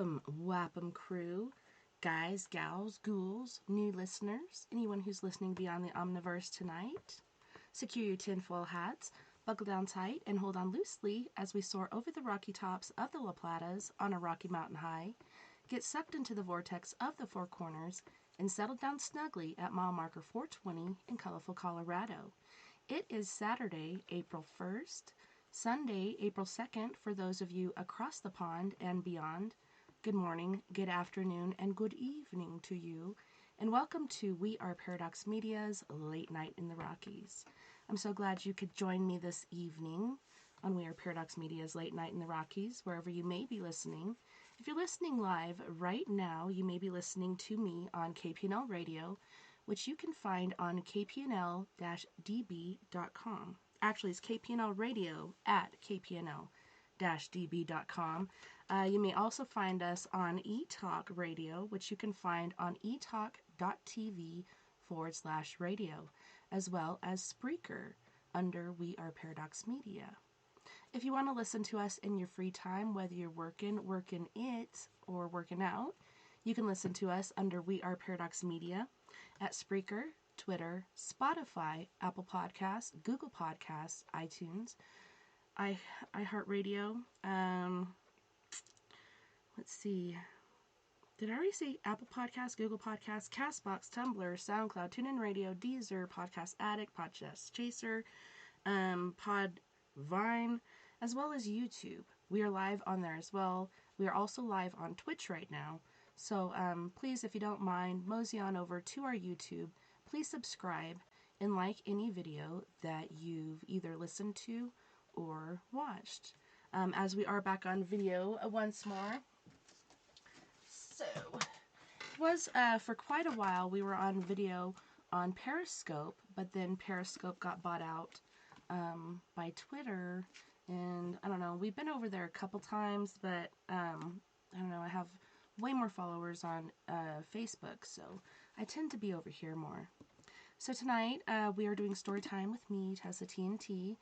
Welcome, Wapham crew, guys, gals, ghouls, new listeners, anyone who's listening beyond the Omniverse tonight. Secure your tinfoil hats, buckle down tight, and hold on loosely as we soar over the rocky tops of the La Platas on a rocky mountain high, get sucked into the vortex of the Four Corners, and settle down snugly at mile marker 420 in colorful Colorado. It is Saturday, April 1st, Sunday, April 2nd for those of you across the pond and beyond. Good morning, good afternoon, and good evening to you, and welcome to We Are Paradox Media's Late Night in the Rockies. I'm so glad you could join me this evening on We Are Paradox Media's Late Night in the Rockies, wherever you may be listening. If you're listening live right now, you may be listening to me on KPNL Radio, which you can find on kpnl-db.com. Actually, it's KPNL Radio at kpnl-db.com. You may also find us on eTalk Radio, which you can find on etalk.tv/radio, as well as Spreaker under We Are Paradox Media. If you want to listen to us in your free time, whether you're working it, or working out, you can listen to us under We Are Paradox Media at Spreaker, Twitter, Spotify, Apple Podcasts, Google Podcasts, iTunes, iHeartRadio. Let's see. Did I already say Apple Podcasts, Google Podcasts, Castbox, Tumblr, SoundCloud, TuneIn Radio, Deezer, Podcast Addict, Podcast Chaser, Podvine, as well as YouTube. We are live on there as well. We are also live on Twitch right now. So please, if you don't mind, mosey on over to our YouTube. Please subscribe and like any video that you've either listened to or watched. As we are back on video once more. So, it was for quite a while we were on video on Periscope, but then Periscope got bought out by Twitter, and I don't know, we've been over there a couple times, but I don't know, I have way more followers on Facebook, so I tend to be over here more. So tonight we are doing story time with me, TessaTNT,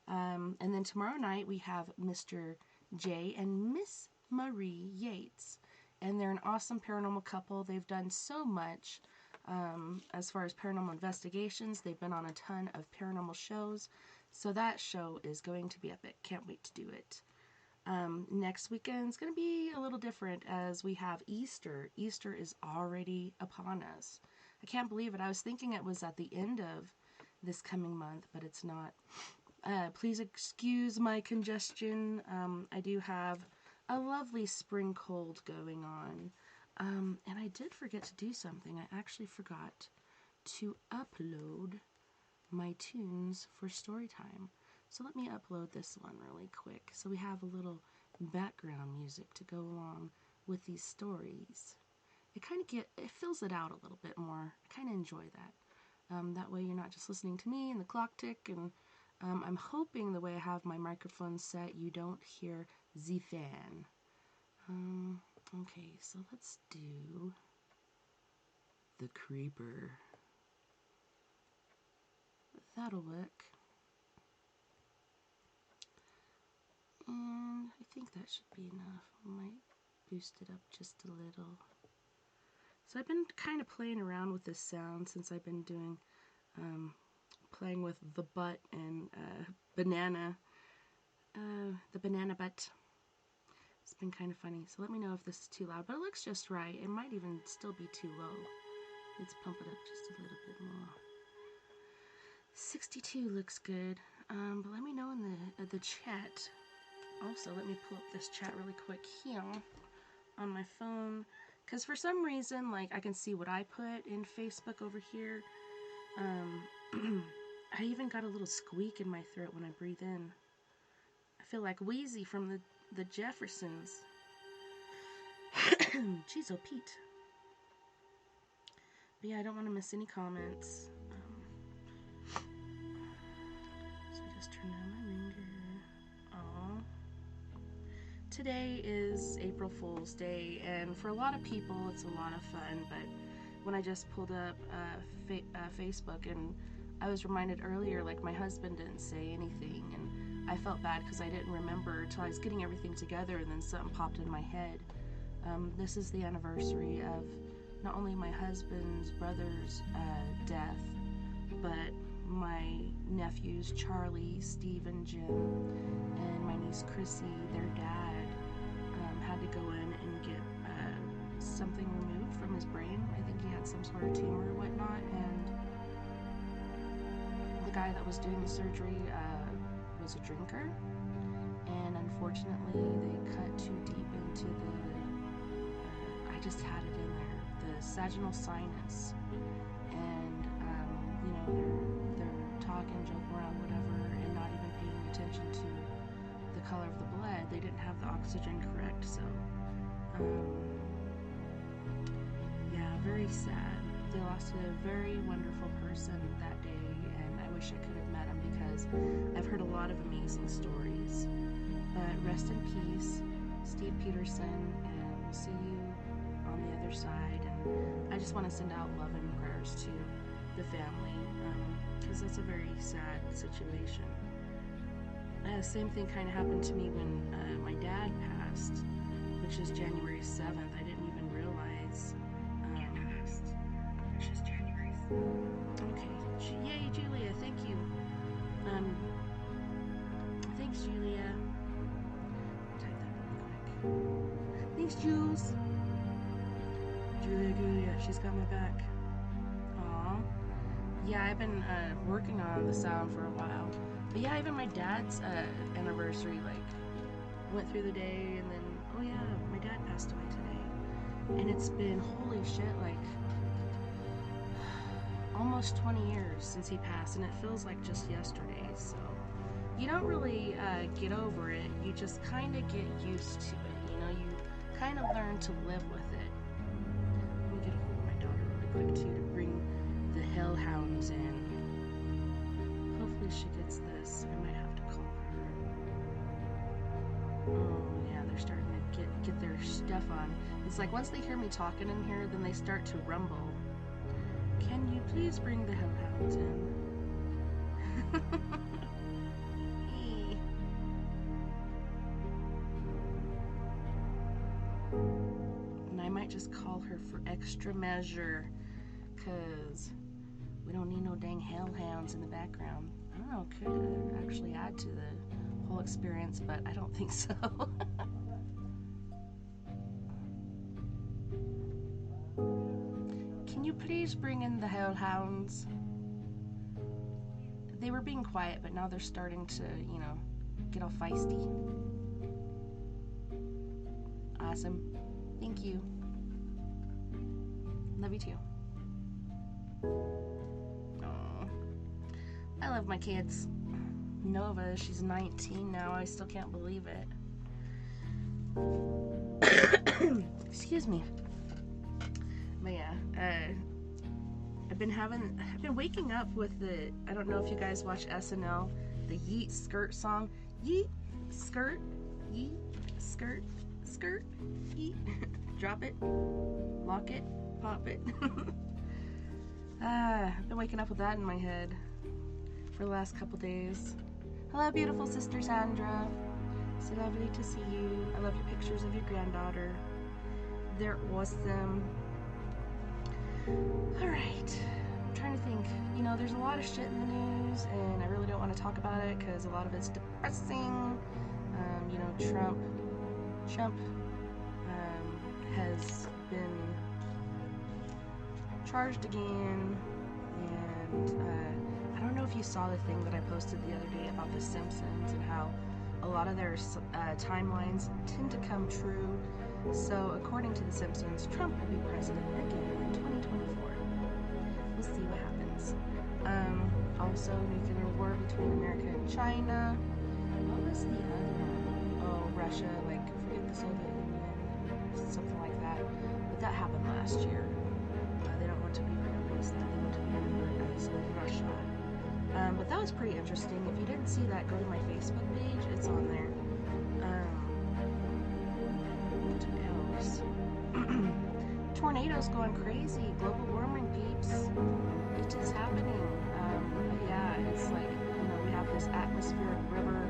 and then tomorrow night we have Mr. J and Miss Marie Yates, and they're an awesome paranormal couple. They've done so much as far as paranormal investigations. They've been on a ton of paranormal shows, so that show is going to be epic. Can't wait to do it. Next weekend is going to be a little different as we have Easter. Easter is already upon us. I can't believe it. I was thinking it was at the end of this coming month, but it's not. Please excuse my congestion. I do have a lovely spring cold going on. And I did forget to do something. I actually forgot to upload my tunes for story time. So let me upload this one really quick. So we have a little background music to go along with these stories. It fills it out a little bit more. I kind of enjoy that. That way you're not just listening to me and the clock tick, and I'm hoping the way I have my microphone set, you don't hear the fan. Okay, so let's do the creeper. That'll work. And I think that should be enough. I might boost it up just a little. So I've been kind of playing around with this sound since I've been doing, playing with the butt and banana, the banana butt. It's been kind of funny. So let me know if this is too loud, but it looks just right. It might even still be too low. Let's pump it up just a little bit more. 62 looks good, but let me know in the chat. Also, let me pull up this chat really quick here on my phone, because for some reason, like, I can see what I put in Facebook over here. I even got a little squeak in my throat when I breathe in. I feel like Wheezy from the Jeffersons. Jeez, oh Pete. But yeah, I don't want to miss any comments. So just turn down my ringer. Aww. Today is April Fool's Day, and for a lot of people it's a lot of fun, but when I just pulled up Facebook, and I was reminded earlier, like, my husband didn't say anything, and I felt bad because I didn't remember until I was getting everything together, and then something popped in my head. This is the anniversary of not only my husband's brother's death, but my nephews Charlie, Steve, and Jim, and my niece Chrissy. Their dad had to go in and get something removed from his brain. I think he had some sort of tumor or whatnot, and the guy that was doing the surgery was a drinker, and unfortunately they cut too deep into the I just had it in there, the sagittal sinus, and they're talking, joking around, whatever, and not even paying attention to the color of the blood. They didn't have the oxygen correct, so yeah, very sad. They lost a very wonderful person that day, and I wish I could have met him because I've heard a lot of amazing stories. But rest in peace, Steve Peterson, and we'll see you on the other side. And I just want to send out love and prayers to the family, because that's a very sad situation. Same thing kind of happened to me when my dad passed, which is January 7th. I didn't even realize. Which is January 7th. Okay. Yay, Julia. Thank you. Thanks, Julia. Type that really quick. Thanks, Jules. Julia, she's got my back. Aw. Yeah, I've been working on the sound for a while. But yeah, even my dad's anniversary, like, went through the day, and then, oh yeah, my dad passed away today. And it's been, holy shit, like, almost 20 years since he passed, and it feels like just yesterday, so you don't really get over it, you just kind of get used to it, you know, you kind of learn to live with it. Let me get a hold of my daughter really quick, too, to bring the hellhounds in. Hopefully she gets this. I might have to call her. Oh, yeah, they're starting to get their stuff on. It's like once they hear me talking in here, then they start to rumble. Can you please bring the hellhounds in? And I might just call her for extra measure, because we don't need no dang hellhounds in the background. I don't know, could actually add to the whole experience, but I don't think so. Can you please bring in the hellhounds? They were being quiet, but now they're starting to, you know, get all feisty. Awesome. Thank you. Love you too. Aww. I love my kids. Nova, she's 19 now. I still can't believe it. Excuse me. But yeah, I've been waking up with the, I don't know if you guys watch SNL, the Yeet Skirt song. Yeet, skirt, yeet, skirt, skirt, yeet. Drop it, lock it, pop it. I've been waking up with that in my head for the last couple days. Hello, beautiful sister Sandra. So lovely to see you. I love your pictures of your granddaughter. They're awesome. Alright, I'm trying to think. You know, there's a lot of shit in the news, and I really don't want to talk about it because a lot of it's depressing. You know, Trump has been charged again, and I don't know if you saw the thing that I posted the other day about The Simpsons and how a lot of their timelines tend to come true. So, according to The Simpsons, Trump will be president again in 2024. We'll see what happens. Also, nuclear war between America and China. What was the other one? Oh, Russia, like, forget the Soviet Union, something like that. But that happened last year. They don't want to be remembered as that. They want to be remembered as Russia. But that was pretty interesting. If you didn't see that, go to my Facebook page. It's on there. Tornadoes going crazy. Global warming, peeps. It is happening. Yeah, it's like, you know, we have this atmospheric river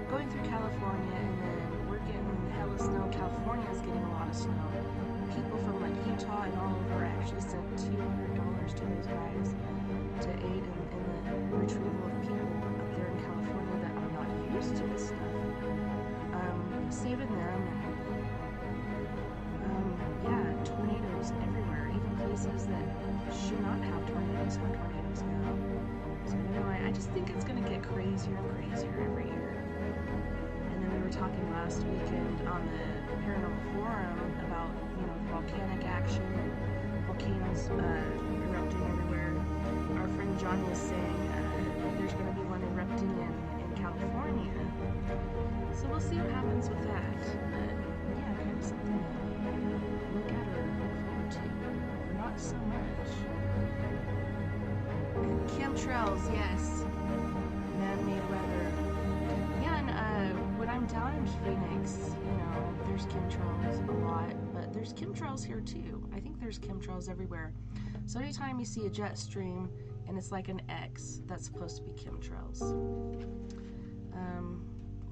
going through California, and then we're getting hella snow. California is getting a lot of snow. People from like Utah and all over actually sent $200 to those guys to aid in the retrieval of people up there in California that are not used to this stuff. Saving them, and yeah, tornadoes everywhere, even places that should not have tornadoes now. So anyway, I just think it's going to get crazier and crazier every year. And then we were talking last weekend on the Paranormal Forum about, volcanic action, volcanoes erupting everywhere. Our friend Johnny is saying there's going to be one erupting in California. So we'll see what happens with that. But yeah, kind of something to look at or look forward to. Not so much. And chemtrails, yes. Man-made weather. Yeah, and when I'm down in Phoenix, there's chemtrails a lot, but there's chemtrails here too. I think there's chemtrails everywhere. So anytime you see a jet stream and it's like an X, that's supposed to be chemtrails.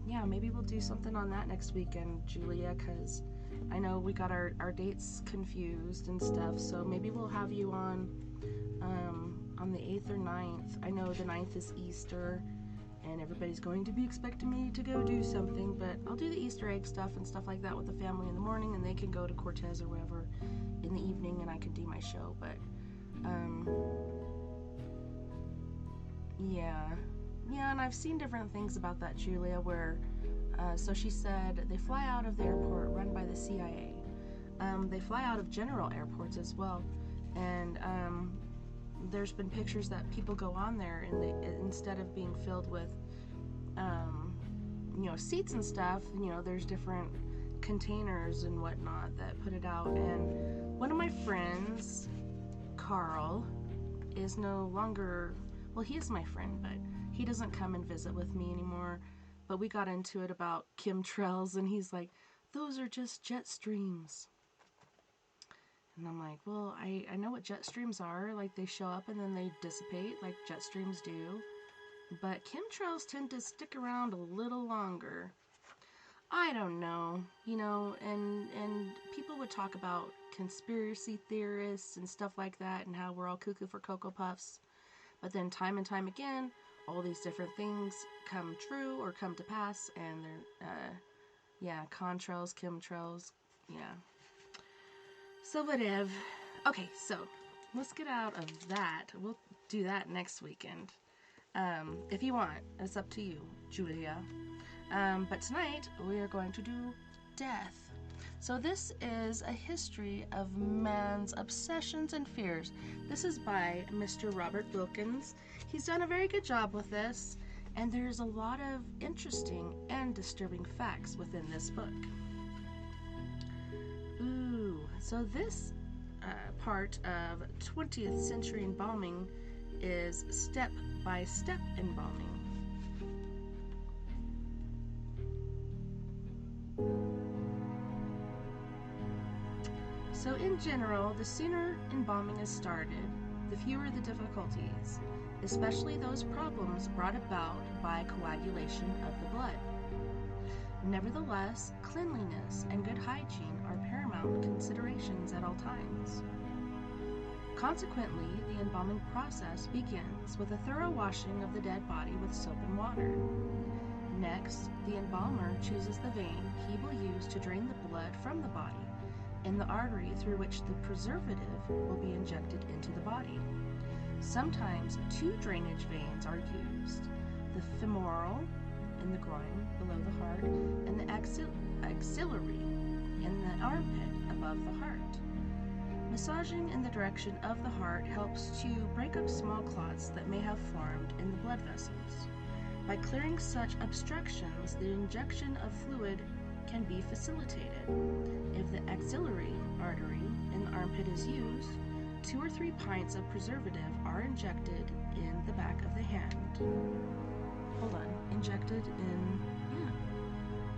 Yeah, maybe we'll do something on that next weekend, Julia, because I know we got our dates confused and stuff, so maybe we'll have you on the 8th or 9th. I know the 9th is Easter, and everybody's going to be expecting me to go do something, but I'll do the Easter egg stuff and stuff like that with the family in the morning, and they can go to Cortez or wherever in the evening, and I can do my show, but, yeah, and I've seen different things about that, Julia, where, so she said they fly out of the airport run by the CIA. They fly out of general airports as well, and, there's been pictures that people go on there and instead of being filled with, seats and stuff, there's different containers and whatnot that put it out. And one of my friends, Carl, is no longer, well, he is my friend, but he doesn't come and visit with me anymore. But we got into it about chemtrails, and he's like, those are just jet streams. And I'm like, well, I know what jet streams are. Like, they show up and then they dissipate like jet streams do. But chemtrails tend to stick around a little longer. I don't know, and people would talk about conspiracy theorists and stuff like that and how we're all cuckoo for Cocoa Puffs. But then time and time again, all these different things come true or come to pass, and they're, contrails, chemtrails, yeah. So whatever. Okay, so let's get out of that. We'll do that next weekend. If you want. It's up to you, Julia. But tonight, we are going to do death. So this is a history of man's obsessions and fears. This is by Mr. Robert Wilkins. He's done a very good job with this, and there's a lot of interesting and disturbing facts within this book. So this part of 20th century embalming is step-by-step embalming. So in general, the sooner embalming is started, the fewer the difficulties, especially those problems brought about by coagulation of the blood. Nevertheless, cleanliness and good hygiene are paramount considerations at all times. Consequently, the embalming process begins with a thorough washing of the dead body with soap and water. Next, the embalmer chooses the vein he will use to drain the blood from the body and the artery through which the preservative will be injected into the body. Sometimes 2 drainage veins are used, the femoral in the groin below the heart, and the axillary in the armpit above the heart. Massaging in the direction of the heart helps to break up small clots that may have formed in the blood vessels. By clearing such obstructions, the injection of fluid can be facilitated. If the axillary artery in the armpit is used, 2 or 3 pints of preservative are injected in the back of the hand. Injected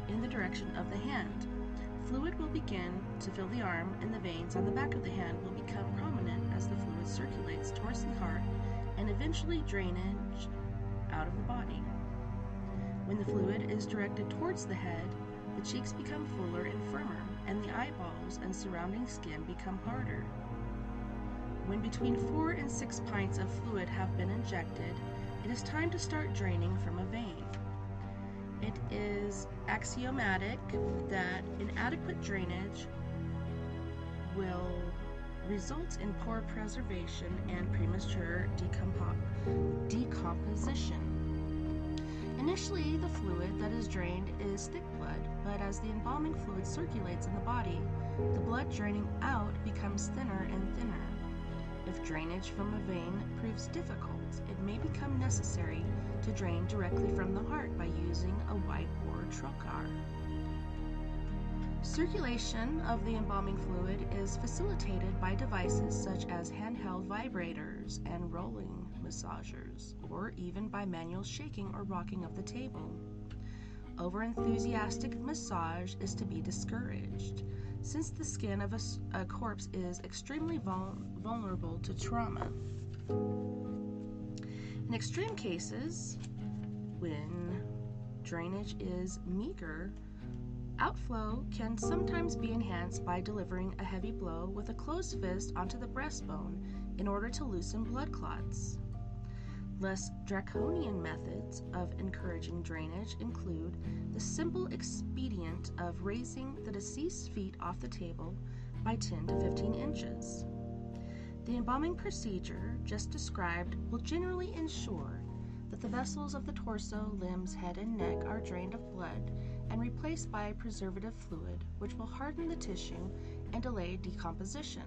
in the direction of the hand. Fluid will begin to fill the arm, and the veins on the back of the hand will become prominent as the fluid circulates towards the heart and eventually drainage out of the body. When the fluid is directed towards the head, the cheeks become fuller and firmer, and the eyeballs and surrounding skin become harder. When between 4 and 6 pints of fluid have been injected, it is time to start draining from a vein. It is axiomatic that inadequate drainage will result in poor preservation and premature decomposition. Initially, the fluid that is drained is thick blood, but as the embalming fluid circulates in the body, the blood draining out becomes thinner and thinner. If drainage from a vein proves difficult, it may become necessary to drain directly from the heart by using a wide-bore trocar. Circulation of the embalming fluid is facilitated by devices such as handheld vibrators and rolling massagers, or even by manual shaking or rocking of the table. Over-enthusiastic massage is to be discouraged, since the skin of a corpse is extremely vulnerable to trauma. In extreme cases, when drainage is meager, outflow can sometimes be enhanced by delivering a heavy blow with a closed fist onto the breastbone in order to loosen blood clots. Less draconian methods of encouraging drainage include the simple expedient of raising the deceased's feet off the table by 10 to 15 inches. The embalming procedure just described will generally ensure that the vessels of the torso, limbs, head, and neck are drained of blood and replaced by preservative fluid, which will harden the tissue and delay decomposition.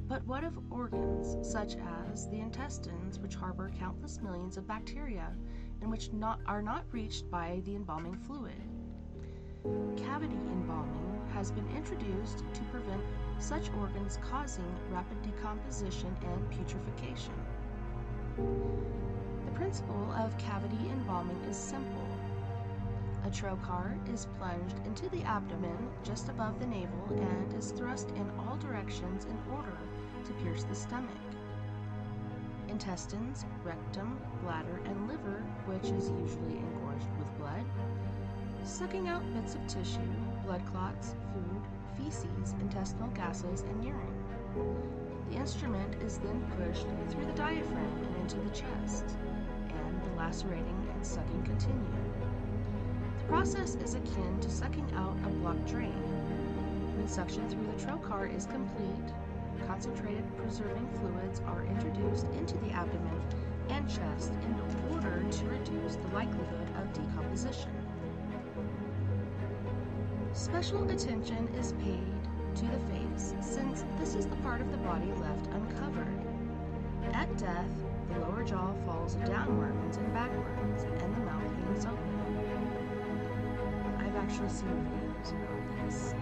But what of organs, such as the intestines, which harbor countless millions of bacteria and which are not reached by the embalming fluid? Cavity embalming has been introduced to prevent such organs causing rapid decomposition and putrefaction. The principle of cavity embalming is simple. A trocar is plunged into the abdomen just above the navel and is thrust in all directions in order to pierce the stomach. Intestines, rectum, bladder, and liver, which is usually engorged with blood, sucking out bits of tissue, blood clots, food, feces, intestinal gases, and urine. The instrument is then pushed through the diaphragm and into the chest, and the lacerating and sucking continue. The process is akin to sucking out a blocked drain. When suction through the trocar is complete, concentrated preserving fluids are introduced into the abdomen and chest in order to reduce the likelihood of decomposition. Special attention is paid to the face, since this is the part of the body left uncovered. At death, the lower jaw falls downwards and backwards, and the mouth hangs open. I've actually seen videos about this. I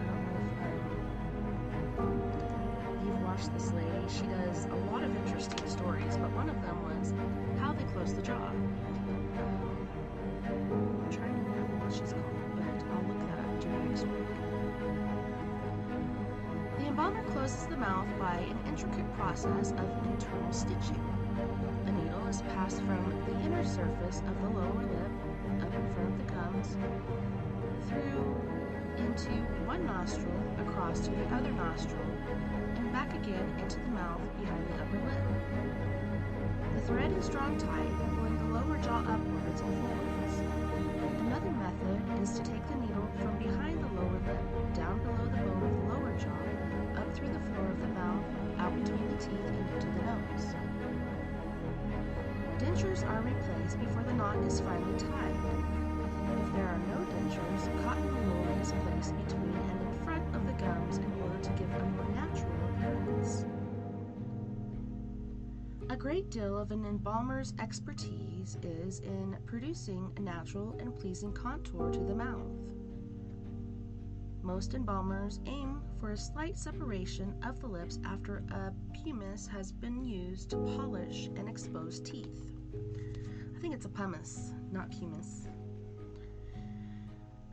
don't know if you've watched this lady. She does a lot of interesting stories, but one of them was how they close the jaw. I'm trying to remember what she's called, but I'll look that up during next week. The embalmer closes the mouth by an intricate process of internal stitching. A needle is passed from the inner surface of the lower lip, up in front of the gums, through into one nostril, across to the other nostril, and back again into the mouth behind the upper lip. The thread is drawn tight, pulling the lower jaw upwards and forwards. Another method is to take the needle from behind the lower lip, down below the bone of the lower jaw, up through the floor of the mouth, out between the teeth, and into the nose. Dentures are replaced before the knot is finally tied. If there are no dentures, cotton wool is placed between and in front of the gums in order to give a more natural appearance. A great deal of an embalmer's expertise is in producing a natural and pleasing contour to the mouth. Most embalmers aim for a slight separation of the lips after a pumice has been used to polish and expose teeth. I think it's a pumice, not pumice.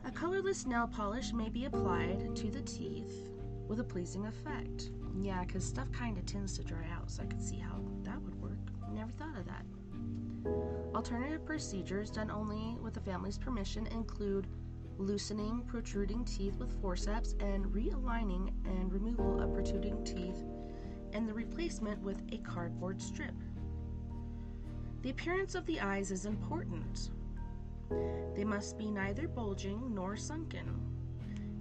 A colorless nail polish may be applied to the teeth with a pleasing effect. Yeah, because stuff kind of tends to dry out, so I could see how that would work. Never thought of that. Alternative procedures done only with the family's permission include loosening protruding teeth with forceps and realigning and removal of protruding teeth, and the replacement with a cardboard strip. The appearance of the eyes is important. They must be neither bulging nor sunken.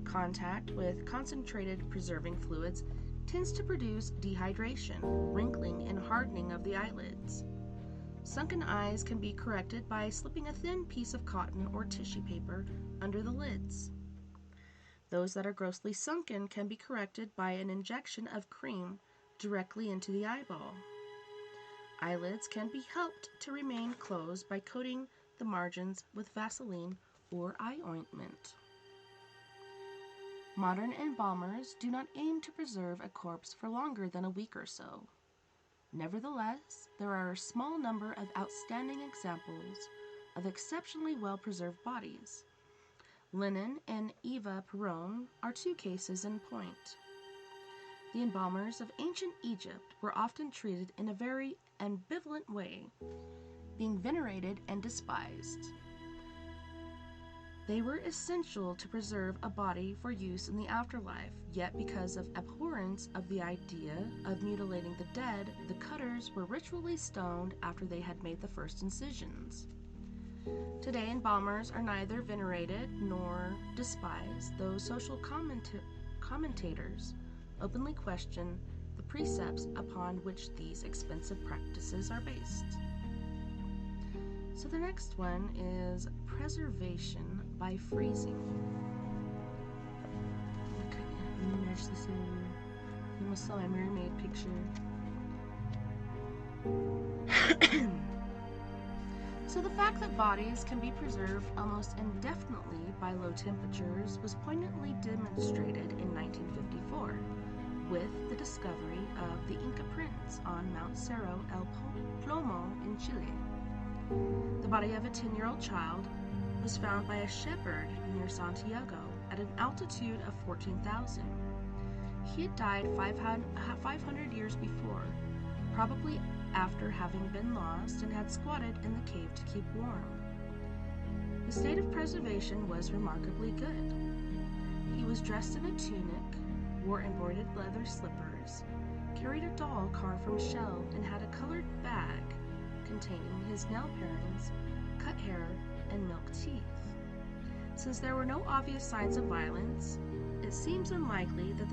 Contact with concentrated preserving fluids tends to produce dehydration, wrinkling, and hardening of the eyelids. Sunken eyes can be corrected by slipping a thin piece of cotton or tissue paper under the lids. Those that are grossly sunken can be corrected by an injection of cream directly into the eyeball. Eyelids can be helped to remain closed by coating the margins with Vaseline or eye ointment. Modern embalmers do not aim to preserve a corpse for longer than a week or so. Nevertheless, there are a small number of outstanding examples of exceptionally well-preserved bodies. Lennon and Eva Peron are two cases in point. The embalmers of ancient Egypt were often treated in a very ambivalent way, being venerated and despised. They were essential to preserve a body for use in the afterlife, yet because of abhorrence of the idea of mutilating the dead, the cutters were ritually stoned after they had made the first incisions. Today, embalmers are neither venerated nor despised, though social commentators openly question the precepts upon which these expensive practices are based. So the next one is preservation by freezing. Okay, let me merge this over. You almost saw my mermaid picture. So the fact that bodies can be preserved almost indefinitely by low temperatures was poignantly demonstrated in 1954 with the discovery of the Inca prints on Mount Cerro El Plomo in Chile. The body of a 10-year-old child was found by a shepherd near Santiago at an altitude of 14,000. He had died 500 years before, probably after having been lost and had squatted in the cave to keep warm. The state of preservation was remarkably good. He was dressed in a tunic, wore embroidered leather slippers, carried a doll carved from shell, and had a colored bag containing his nail parings, cut hair, and milk teeth. Since there were no obvious signs of violence, it seems unlikely that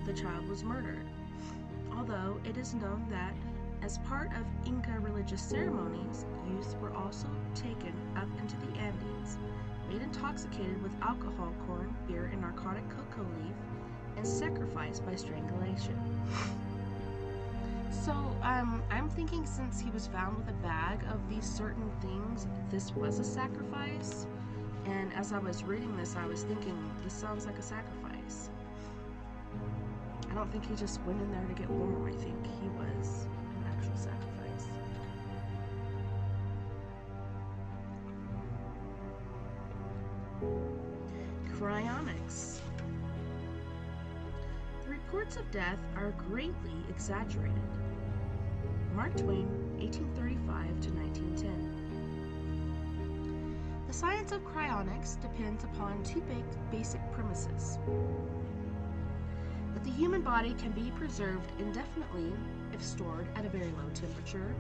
the child was murdered, although it is known that as part of Inca religious ceremonies, youth were also taken up into the Andes, made intoxicated with alcohol, corn, beer, and narcotic cocoa leaf, and sacrificed by strangulation. So, I'm thinking since he was found with a bag of these certain things, this was a sacrifice. And as I was reading this, I was thinking, this sounds like a sacrifice. I don't think he just went in there to get warm. I think he was an actual sacrifice. Cryonics. The reports of death are greatly exaggerated. Mark Twain, 1835 to 1910. The science of cryonics depends upon two basic premises: that the human body can be preserved indefinitely if stored at a very low temperature,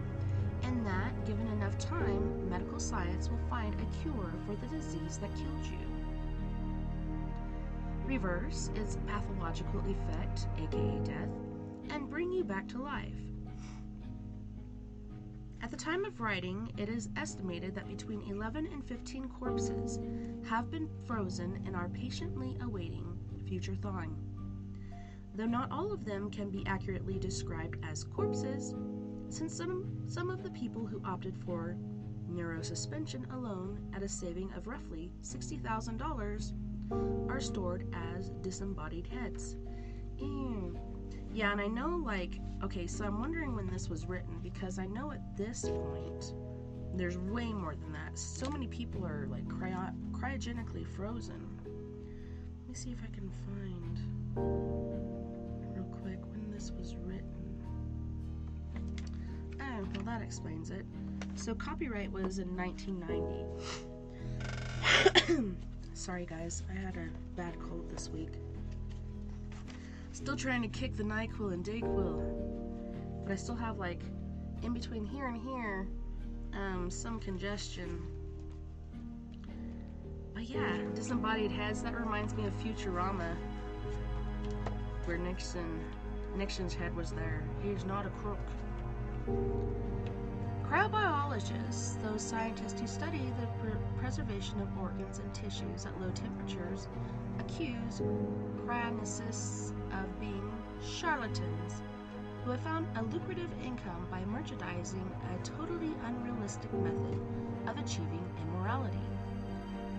and that, given enough time, medical science will find a cure for the disease that killed you. Reverse its pathological effect, aka death, and bring you back to life. At the time of writing, it is estimated that between 11 and 15 corpses have been frozen and are patiently awaiting future thawing. Though not all of them can be accurately described as corpses, since some of the people who opted for neurosuspension alone at a saving of roughly $60,000 are stored as disembodied heads. Yeah, and I know, okay, so I'm wondering when this was written, because I know at this point, there's way more than that. So many people are, cryogenically frozen. Let me see if I can find, real quick, when this was written. Oh, well, that explains it. So copyright was in 1990. Sorry guys, I had a bad cold this week. Still trying to kick the NyQuil and DayQuil, but I still have like in between here and here some congestion. But yeah, disembodied heads, that reminds me of Futurama, where Nixon's head was there. He's not a crook. Cryobiologists, those scientists who study the preservation of organs and tissues at low temperatures, accuse cryonicists of being charlatans who have found a lucrative income by merchandising a totally unrealistic method of achieving immorality.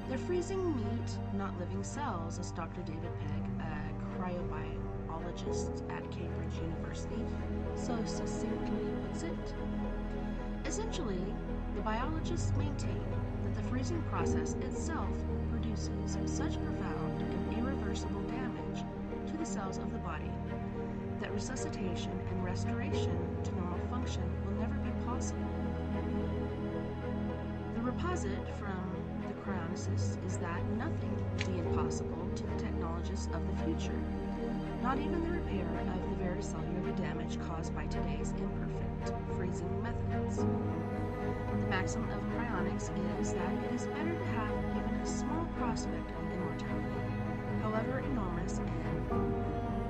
They're freezing meat, not living cells, as Dr. David Pegg, a cryobiologist at Cambridge University, so succinctly puts it. Essentially, the biologists maintain that the freezing process itself produces such profound and irreversible damage to the cells of the body that resuscitation and restoration to normal function will never be possible. The reposit from the cryonicists is that nothing will be impossible to the technologists of the future, not even the repair of the very cellular damage caused by today's imperfect freezing methods. The maxim of cryonics is that it is better to have even a small prospect of immortality, however enormous and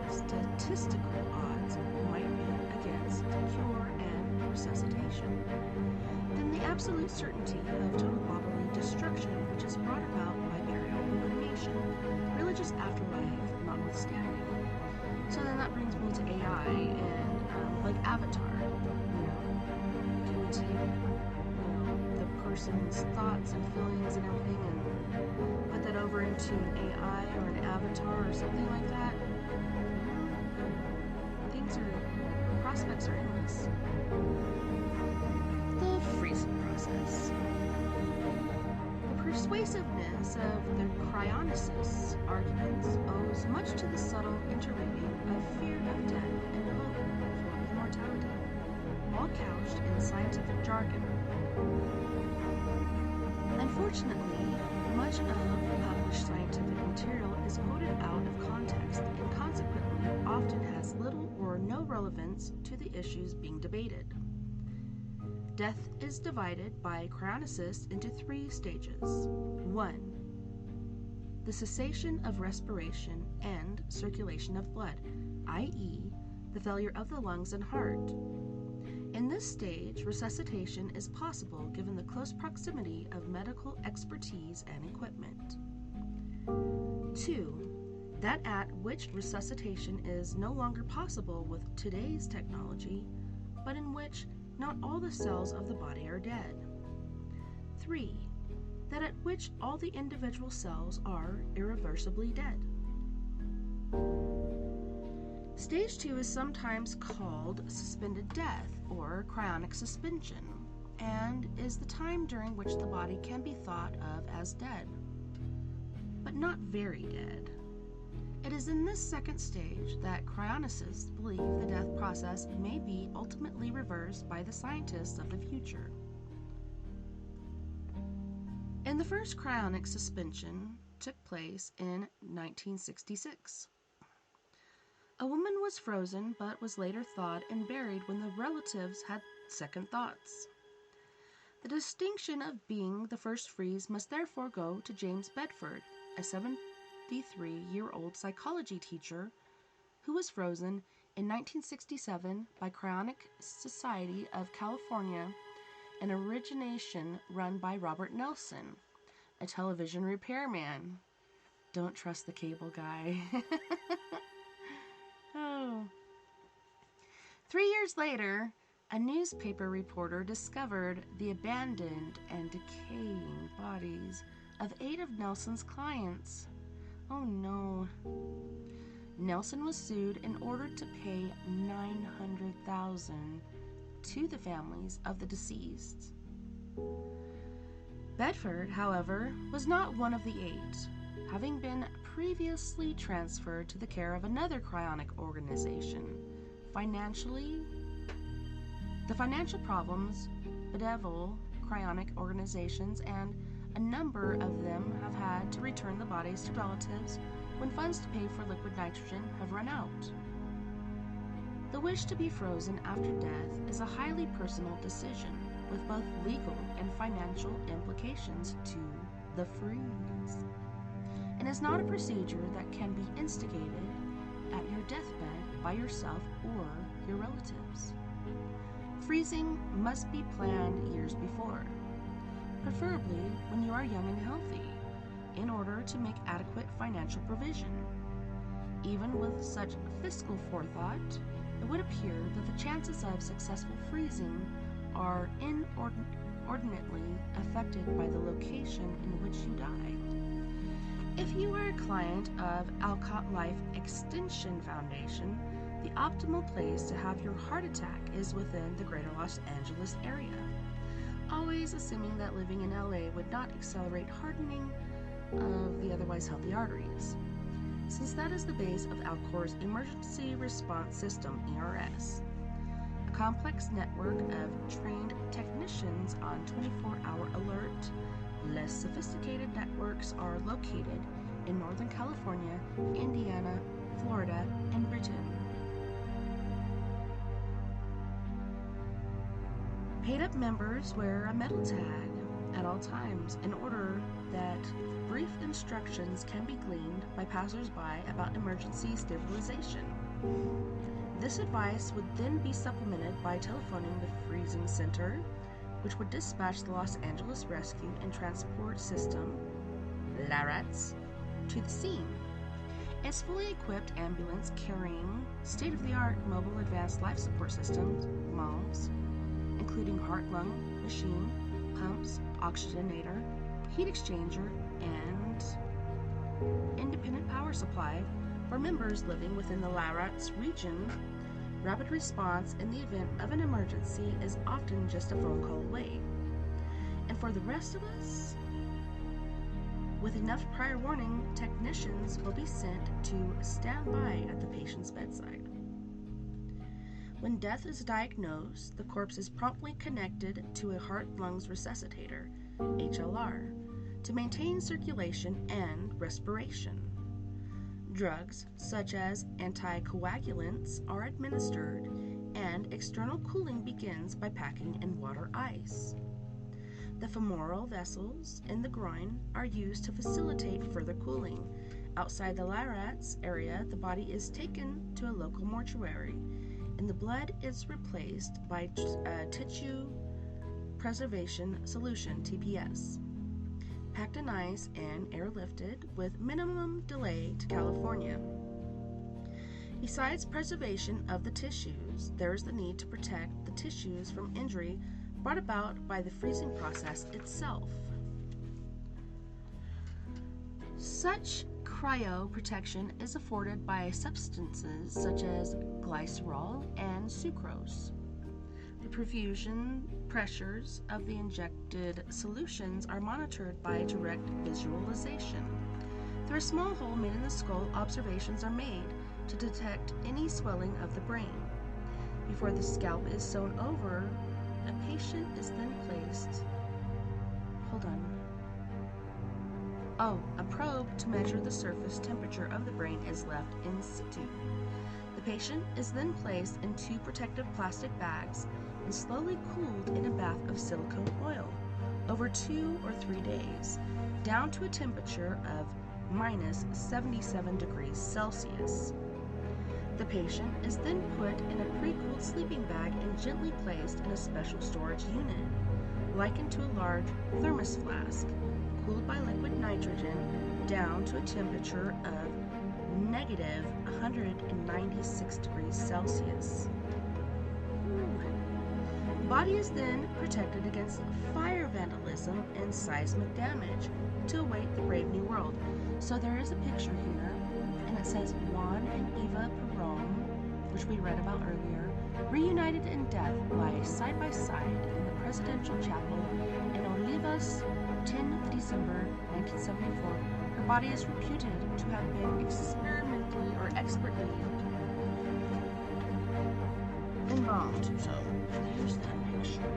statistical odds might be against cure and resuscitation, than the absolute certainty of total bodily destruction which is brought about by burial and cremation, religious afterlife notwithstanding. So then that brings me to AI and like Avatar. Can we take the person's thoughts and feelings and everything and put that over into an AI or an avatar or something like that? Prospects are endless. The freezing process. The persuasiveness of the cryonicists' arguments owes much to the subtle interweaving of fear of death and hope for immortality, all couched in scientific jargon. Unfortunately, much of the published scientific material is quoted out of context and consequently often has little or no relevance to the issues being debated. Death is divided by cryonicists into 3 stages. 1. The cessation of respiration and circulation of blood, i.e., the failure of the lungs and heart. In this stage, resuscitation is possible given the close proximity of medical expertise and equipment. 2. That at which resuscitation is no longer possible with today's technology, but in which not all the cells of the body are dead. 3. That at which all the individual cells are irreversibly dead. Stage 2 is sometimes called suspended death or cryonic suspension, and is the time during which the body can be thought of as dead, but not very dead. It is in this second stage that cryonicists believe the death process may be ultimately reversed by the scientists of the future. And the first cryonic suspension took place in 1966. A woman was frozen but was later thawed and buried when the relatives had second thoughts. The distinction of being the first freeze must therefore go to James Bedford, a 73-year-old psychology teacher who was frozen in 1967 by Cryonic Society of California, an origination run by Robert Nelson, a television repairman. Don't trust the cable guy. Oh. 3 years later, a newspaper reporter discovered the abandoned and decaying bodies of 8 of Nelson's clients. Oh no. Nelson was sued and ordered to pay $900,000 to the families of the deceased. Bedford, however, was not one of the 8, having been previously transferred to the care of another cryonic organization. The financial problems bedevil cryonic organizations, and A number of them have had to return the bodies to relatives when funds to pay for liquid nitrogen have run out. The wish to be frozen after death is a highly personal decision with both legal and financial implications to the freeze, and is not a procedure that can be instigated at your deathbed by yourself or your relatives. Freezing must be planned years before, preferably when you are young and healthy, in order to make adequate financial provision. Even with such fiscal forethought, it would appear that the chances of successful freezing are inordinately affected by the location in which you die. If you are a client of Alcott Life Extension Foundation, the optimal place to have your heart attack is within the greater Los Angeles area, always assuming that living in LA would not accelerate hardening of the otherwise healthy arteries, since that is the base of Alcor's Emergency Response System, ERS, a complex network of trained technicians on 24-hour alert. Less sophisticated networks are located in Northern California, Indiana, Florida, and Britain. Paid-up members wear a metal tag at all times in order that brief instructions can be gleaned by passers-by about emergency stabilization. This advice would then be supplemented by telephoning the freezing center, which would dispatch the Los Angeles Rescue and Transport System, LARATS, to the scene. Its fully equipped ambulance carrying state-of-the-art mobile advanced life support systems, MALS, including heart-lung machine, pumps, oxygenator, heat exchanger, and independent power supply for members living within the LARATS region. Rapid response in the event of an emergency is often just a phone call away. And for the rest of us, with enough prior warning, technicians will be sent to stand by at the patient's bedside. When death is diagnosed, the corpse is promptly connected to a heart-lungs resuscitator, HLR, to maintain circulation and respiration. Drugs, such as anticoagulants, are administered, and external cooling begins by packing in water ice. The femoral vessels in the groin are used to facilitate further cooling. Outside the LARATS area, the body is taken to a local mortuary, and the blood is replaced by tissue preservation solution, TPS, packed in ice and airlifted with minimum delay to California. Besides preservation of the tissues, there is the need to protect the tissues from injury brought about by the freezing process itself. Such cryoprotection is afforded by substances such as glycerol and sucrose. The perfusion pressures of the injected solutions are monitored by direct visualization. Through a small hole made in the skull, observations are made to detect any swelling of the brain. Before the scalp is sewn over, a patient is then placed. A probe to measure the surface temperature of the brain is left in situ. The patient is then placed in 2 protective plastic bags and slowly cooled in a bath of silicone oil over 2 or 3 days, down to a temperature of minus 77 degrees Celsius. The patient is then put in a pre-cooled sleeping bag and gently placed in a special storage unit, likened to a large thermos flask, cooled by liquid nitrogen down to a temperature of negative 196 degrees Celsius. The body is then protected against fire vandalism and seismic damage to await the brave new world. So there is a picture here, and it says Juan and Eva Perón, which we read about earlier, reunited in death, lie side by side in the presidential chapel in Olivos, 10 December 1974. Her body is reputed to have been experimentally or expertly embalmed. So here's that picture.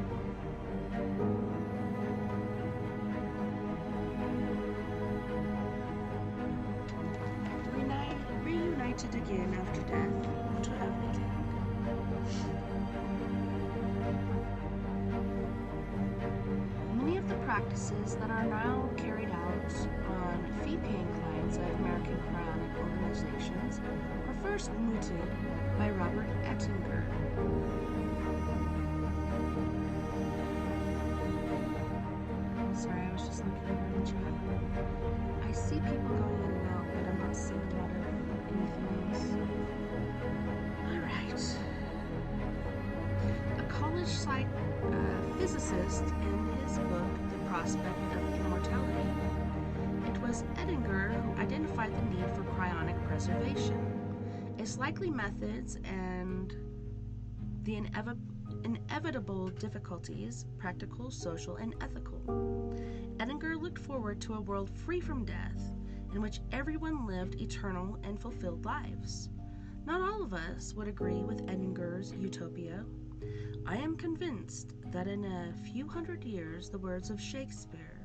practices that are now carried out on fee-paying clients of American cryonic organizations were first mooted by Robert Ettinger. Sorry, I was just looking over in the chat. I see people going in and out, but I'm not seeing a lot of anything else. Alright. A college physicist in his book, The Prospect of Immortality, it was Ettinger who identified the need for cryonic preservation, its likely methods, and the inevitable difficulties, practical, social, and ethical. Ettinger looked forward to a world free from death, in which everyone lived eternal and fulfilled lives. Not all of us would agree with Ettinger's utopia. I am convinced that in a few hundred years, the words of Shakespeare,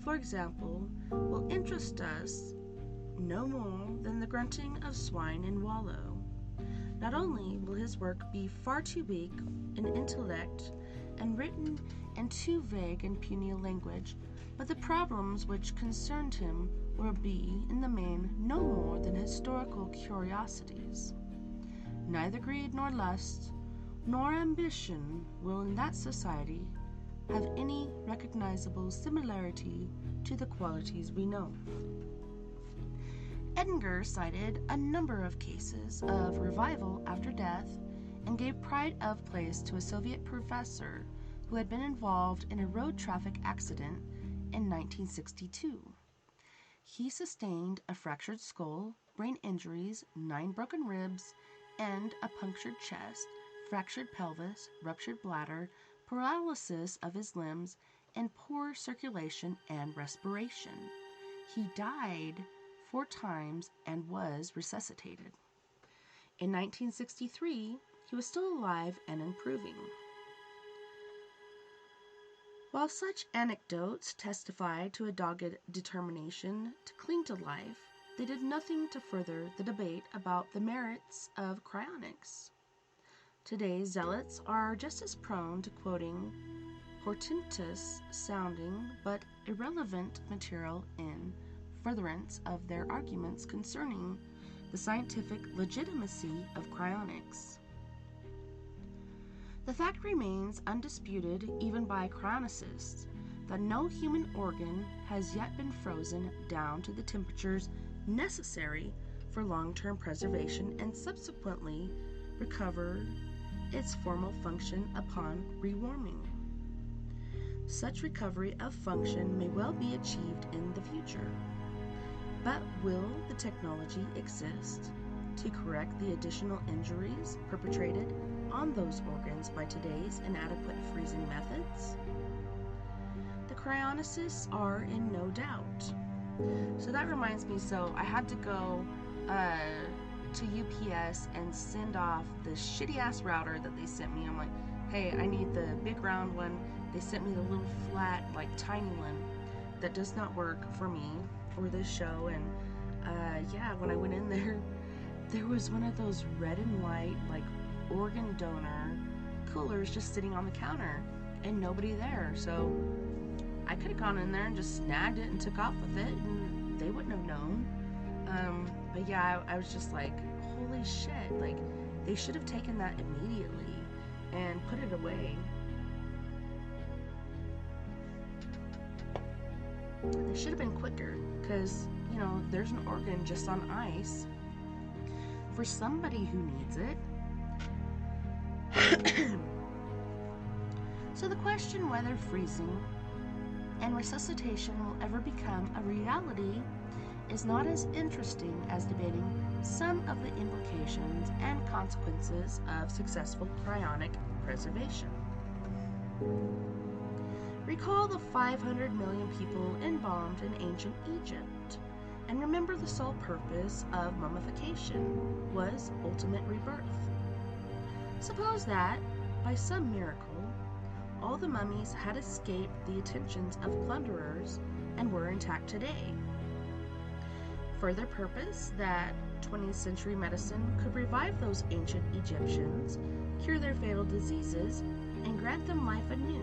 for example, will interest us no more than the grunting of swine in wallow. Not only will his work be far too weak in intellect and written in too vague and puny a language, but the problems which concerned him will be, in the main, no more than historical curiosities. Neither greed nor lust nor ambition will in that society have any recognizable similarity to the qualities we know. Ettinger cited a number of cases of revival after death and gave pride of place to a Soviet professor who had been involved in a road traffic accident in 1962. He sustained a fractured skull, brain injuries, 9 broken ribs, and a punctured chest, fractured pelvis, ruptured bladder, paralysis of his limbs, and poor circulation and respiration. He died 4 times and was resuscitated. In 1963, he was still alive and improving. While such anecdotes testified to a dogged determination to cling to life, they did nothing to further the debate about the merits of cryonics. Today's zealots are just as prone to quoting portentous-sounding but irrelevant material in furtherance of their arguments concerning the scientific legitimacy of cryonics. The fact remains undisputed even by cryonicists that no human organ has yet been frozen down to the temperatures necessary for long-term preservation and subsequently recovered its formal function upon rewarming. Such recovery of function may well be achieved in the future, but will the technology exist to correct the additional injuries perpetrated on those organs by today's inadequate freezing methods? The cryonicists are in no doubt. So that reminds me, so I had to go to UPS and send off the shitty ass router that they sent me. I'm like, hey, I need the big round one. They sent me the little flat, like tiny one that does not work for me or this show. And yeah, when I went in there, there was one of those red and white, like organ donor coolers just sitting on the counter and nobody there. So I could have gone in there and just snagged it and took off with it and they wouldn't have known. But yeah, I was just like, holy shit, like they should have taken that immediately and put it away. They should have been quicker because, you know, there's an organ just on ice for somebody who needs it. So the question whether freezing and resuscitation will ever become a reality is not as interesting as debating some of the implications and consequences of successful cryonic preservation. Recall the 500 million people embalmed in ancient Egypt, and remember the sole purpose of mummification was ultimate rebirth. Suppose that, by some miracle, all the mummies had escaped the attentions of plunderers and were intact today. Further purpose that 20th century medicine could revive those ancient Egyptians, cure their fatal diseases, and grant them life anew.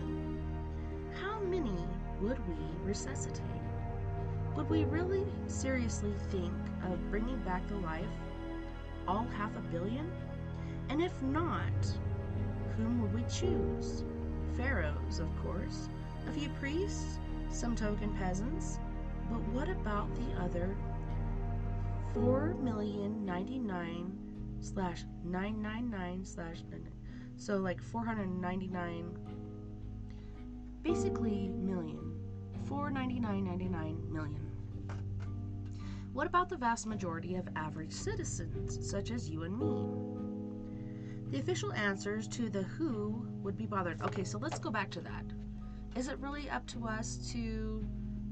How many would we resuscitate? Would we really seriously think of bringing back to life all 500 million? And if not, whom would we choose? Pharaohs, of course, a few priests, some token peasants, but what about the other 4,099,999 so like 499 basically million, 499.99 million. What about the vast majority of average citizens, such as you and me? The official answers to the who would be bothered. Okay, so let's go back to that. Is it really up to us to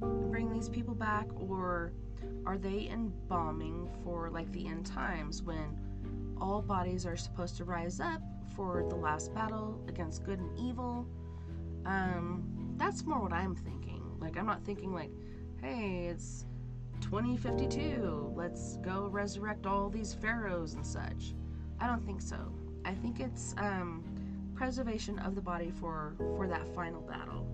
bring these people back, or are they embalming for like the end times when all bodies are supposed to rise up for the last battle against good and evil? That's more what I'm thinking. Like, I'm not thinking like, hey, it's 2052, let's go resurrect all these pharaohs and such. I don't think so. I think it's preservation of the body for that final battle,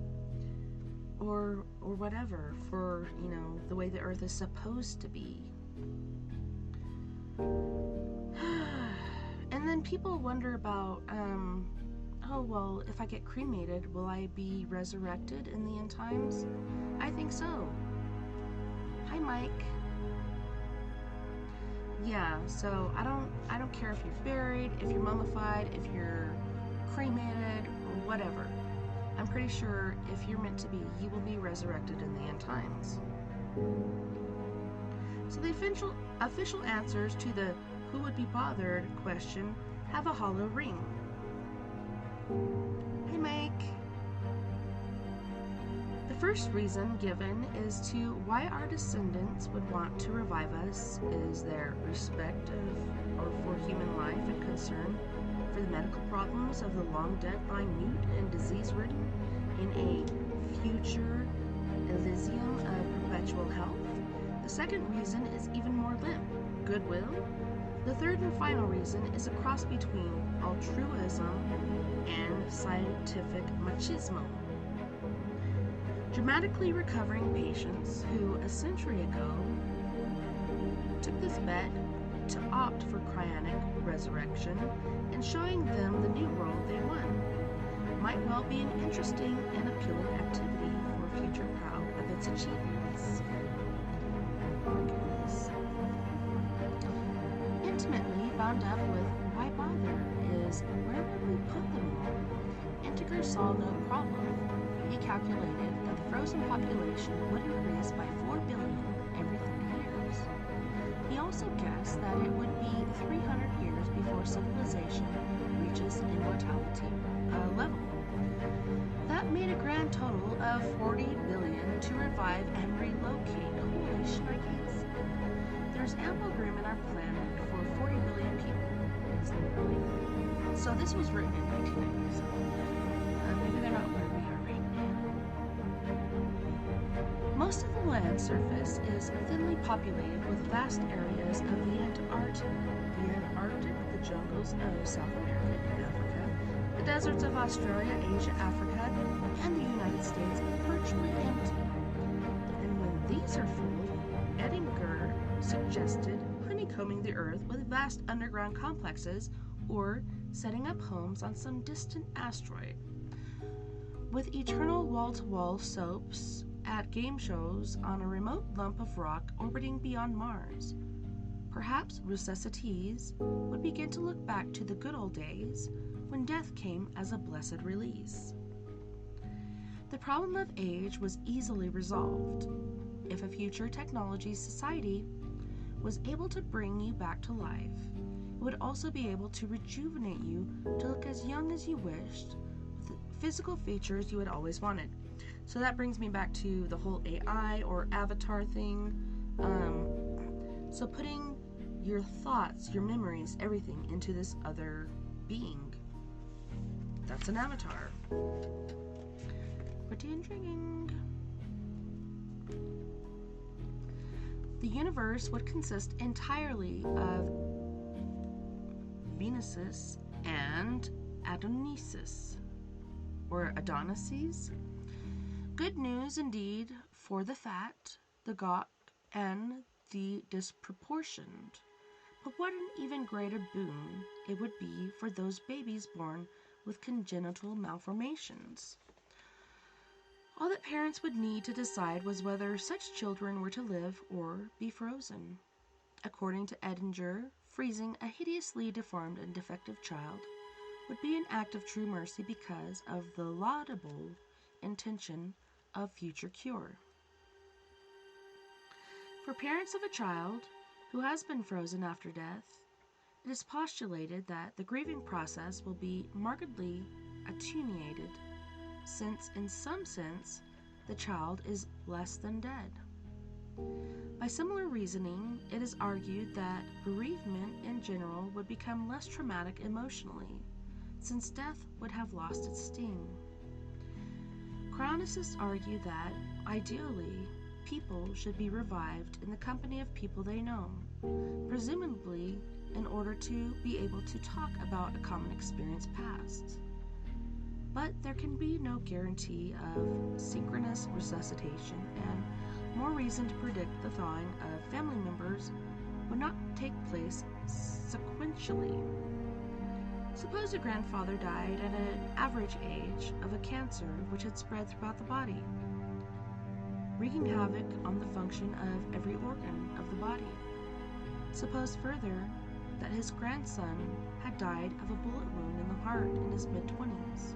or whatever, for, you know, the way the earth is supposed to be. And then people wonder about oh, well, if I get cremated, will I be resurrected in the end times? I think so. Hi, Mike. Yeah, so I don't care if you're buried, if you're mummified, if you're cremated, or whatever. I'm pretty sure if you're meant to be, you will be resurrected in the end times. So the official answers to the who would be bothered question have a hollow ring. Hey, Mike. The first reason given is to why our descendants would want to revive us is their respect or for human life and concern for the medical problems of the long dead lying mute and disease-ridden in a future Elysium of perpetual health. The second reason is even more limp, goodwill. The third and final reason is a cross between altruism and scientific machismo. Dramatically recovering patients who a century ago took this bet to opt for cryonic resurrection and showing them the new world they won might well be an interesting and appealing activity for future proud of its achievements. Intimately bound up with why bother is where would we put them all? Integer saw no problem. He calculated that the frozen population would increase by 4 billion every 30 years. He also guessed that it would be 300 years before civilization reaches immortality level. That made a grand total of 40 billion to revive and relocate. Holy shnikes. There's ample room in our planet for 40 billion people. Is there really? So this was written in 1990s. Maybe they're not where we are right now. Most of the land surface is thinly populated with vast areas of the Antarctic, the jungles of South America and Africa, the deserts of Australia, Asia, Africa, and the United States virtually empty. And when these are full, Edinger suggested honeycombing the earth with vast underground complexes or setting up homes on some distant asteroid. With eternal wall-to-wall soaps at game shows on a remote lump of rock orbiting beyond Mars. Perhaps resuscitees would begin to look back to the good old days when death came as a blessed release. The problem of age was easily resolved. If a future technology society was able to bring you back to life, it would also be able to rejuvenate you to look as young as you wished, with the physical features you had always wanted. So that brings me back to the whole AI or avatar thing. So putting your thoughts, your memories, everything into this other being. That's an avatar. Pretty intriguing. The universe would consist entirely of Venuses and Adonises, or Adonises. Good news indeed for the fat, the gawk, and the disproportioned. But what an even greater boon it would be for those babies born with congenital malformations. All that parents would need to decide was whether such children were to live or be frozen. According to Edinger, freezing a hideously deformed and defective child would be an act of true mercy because of the laudable intention of future cure. For parents of a child who has been frozen after death, it is postulated that the grieving process will be markedly attenuated, since in some sense the child is less than dead. By similar reasoning, it is argued that bereavement in general would become less traumatic emotionally, since death would have lost its sting. Cryonicists argue that, ideally, people should be revived in the company of people they know, presumably in order to be able to talk about a common experience past. But there can be no guarantee of synchronous resuscitation, and more reason to predict the thawing of family members would not take place sequentially. Suppose a grandfather died at an average age of a cancer which had spread throughout the body, wreaking havoc on the function of every organ of the body. Suppose further that his grandson had died of a bullet wound in the heart in his mid-20s.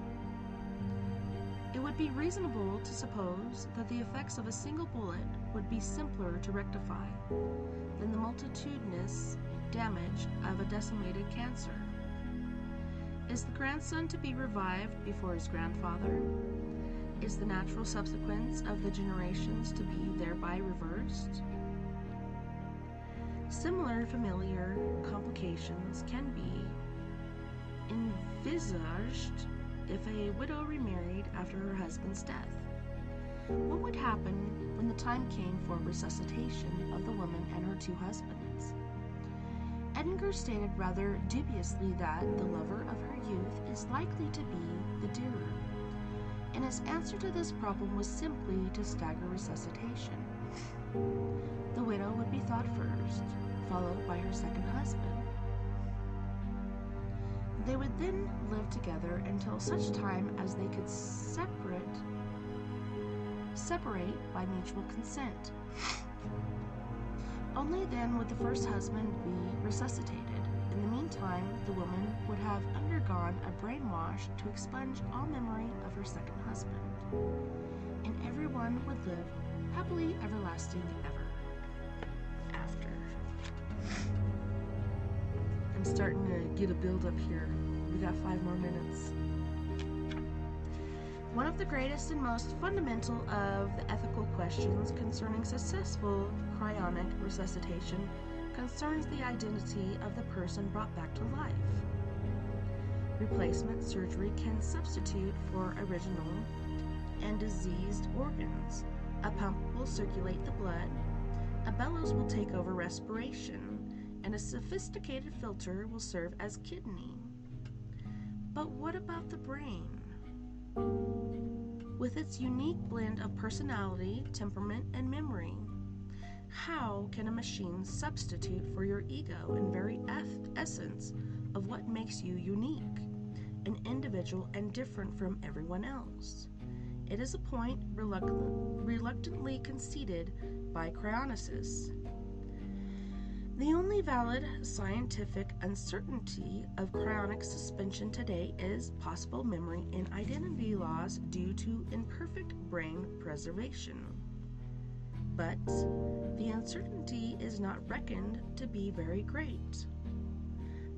It would be reasonable to suppose that the effects of a single bullet would be simpler to rectify than the multitudinous damage of a decimated cancer. Is the grandson to be revived before his grandfather? Is the natural subsequence of the generations to be thereby reversed? Similar familiar complications can be envisaged if a widow remarried after her husband's death. What would happen when the time came for resuscitation of the woman and her two husbands? Edinger stated rather dubiously that the lover of her youth is likely to be the dearer, and his answer to this problem was simply to stagger resuscitation. The widow would be thought first, followed by her second husband. They would then live together until such time as they could separate by mutual consent. Only then would the first husband be resuscitated. In the meantime, the woman would have undergone a brainwash to expunge all memory of her second husband, and everyone would live happily everlasting ever after. I'm starting to get a build-up here. We got 5 more minutes. One of the greatest and most fundamental of the ethical questions concerning successful cryonic resuscitation concerns the identity of the person brought back to life. Replacement surgery can substitute for original and diseased organs. A pump will circulate the blood, a bellows will take over respiration, and a sophisticated filter will serve as kidney. But what about the brain? With its unique blend of personality, temperament, and memory, how can a machine substitute for your ego and very essence of what makes you unique, an individual and different from everyone else? It is a point reluctantly conceded by cryonicists. The only valid scientific uncertainty of cryonic suspension today is possible memory and identity loss due to imperfect brain preservation. But the uncertainty is not reckoned to be very great.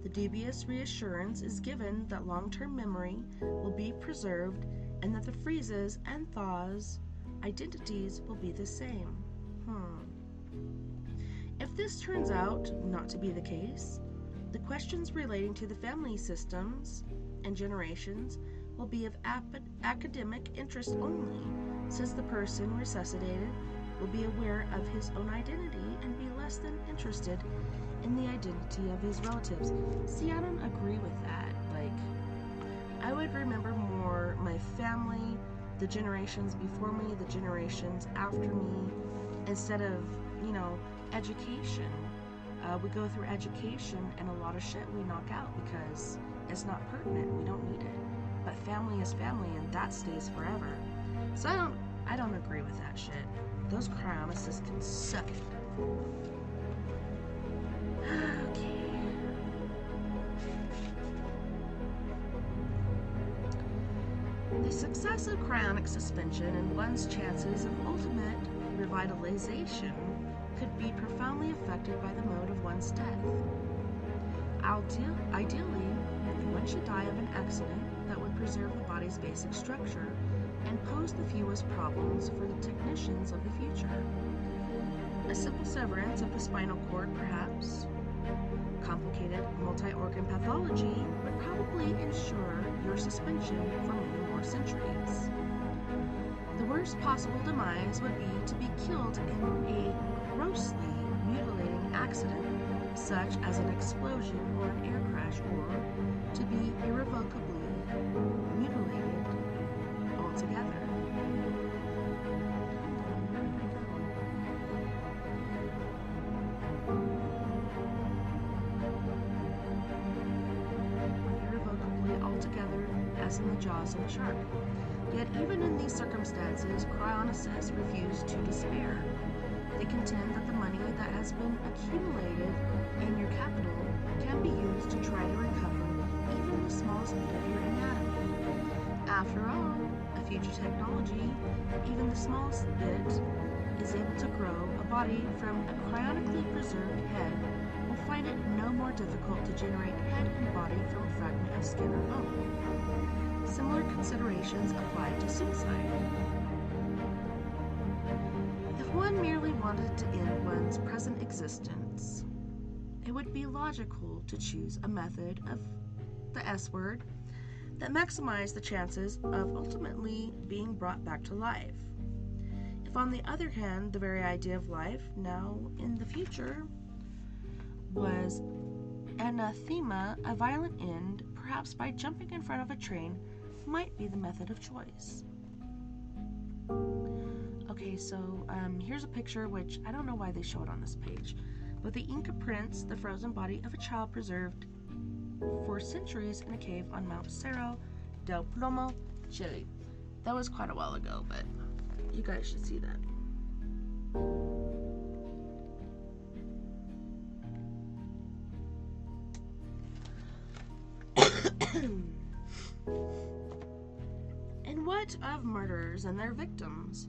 The dubious reassurance is given that long-term memory will be preserved and that the freezes and thaws identities will be the same. If this turns out not to be the case, the questions relating to the family systems and generations will be of academic interest only, since the person resuscitated will be aware of his own identity and be less than interested in the identity of his relatives. See, I don't agree with that. Like, I would remember more my family, the generations before me, the generations after me, instead of, education. We go through education and a lot of shit we knock out because it's not pertinent. We don't need it. But family is family, and that stays forever. So I don't agree with that shit. Those cryonicists can suck it. Okay. The success of cryonic suspension and one's chances of ultimate revitalization could be profoundly affected by the mode of one's death. Ideally, one should die of an accident that would preserve the body's basic structure and pose the fewest problems for the technicians of the future. A simple severance of the spinal cord, perhaps. Complicated multi-organ pathology would probably ensure your suspension for many more centuries. The worst possible demise would be to be killed in a grossly mutilating accident, such as an explosion or an air crash, or to be irrevocably mutilated altogether. Irrevocably altogether, as in the jaws of a shark. Yet even in these circumstances, cryonicists refuse to despair. They contend that the money that has been accumulated in your capital can be used to try to recover even the smallest bit of your anatomy. After all, a future technology, even the smallest bit, is able to grow a body from a cryonically preserved head will find it no more difficult to generate head and body from a fragment of skin or bone. Similar considerations apply to suicide. If one merely wanted to end one's present existence, it would be logical to choose a method of the S word that maximized the chances of ultimately being brought back to life. If, on the other hand, the very idea of life, now in the future, was anathema, a violent end, perhaps by jumping in front of a train, might be the method of choice. Okay, so here's a picture, which I don't know why they show it on this page, but the Inca prints the frozen body of a child preserved for centuries in a cave on Mount Cerro del Plomo, Chile. That was quite a while ago, but you guys should see that. And what of murderers and their victims?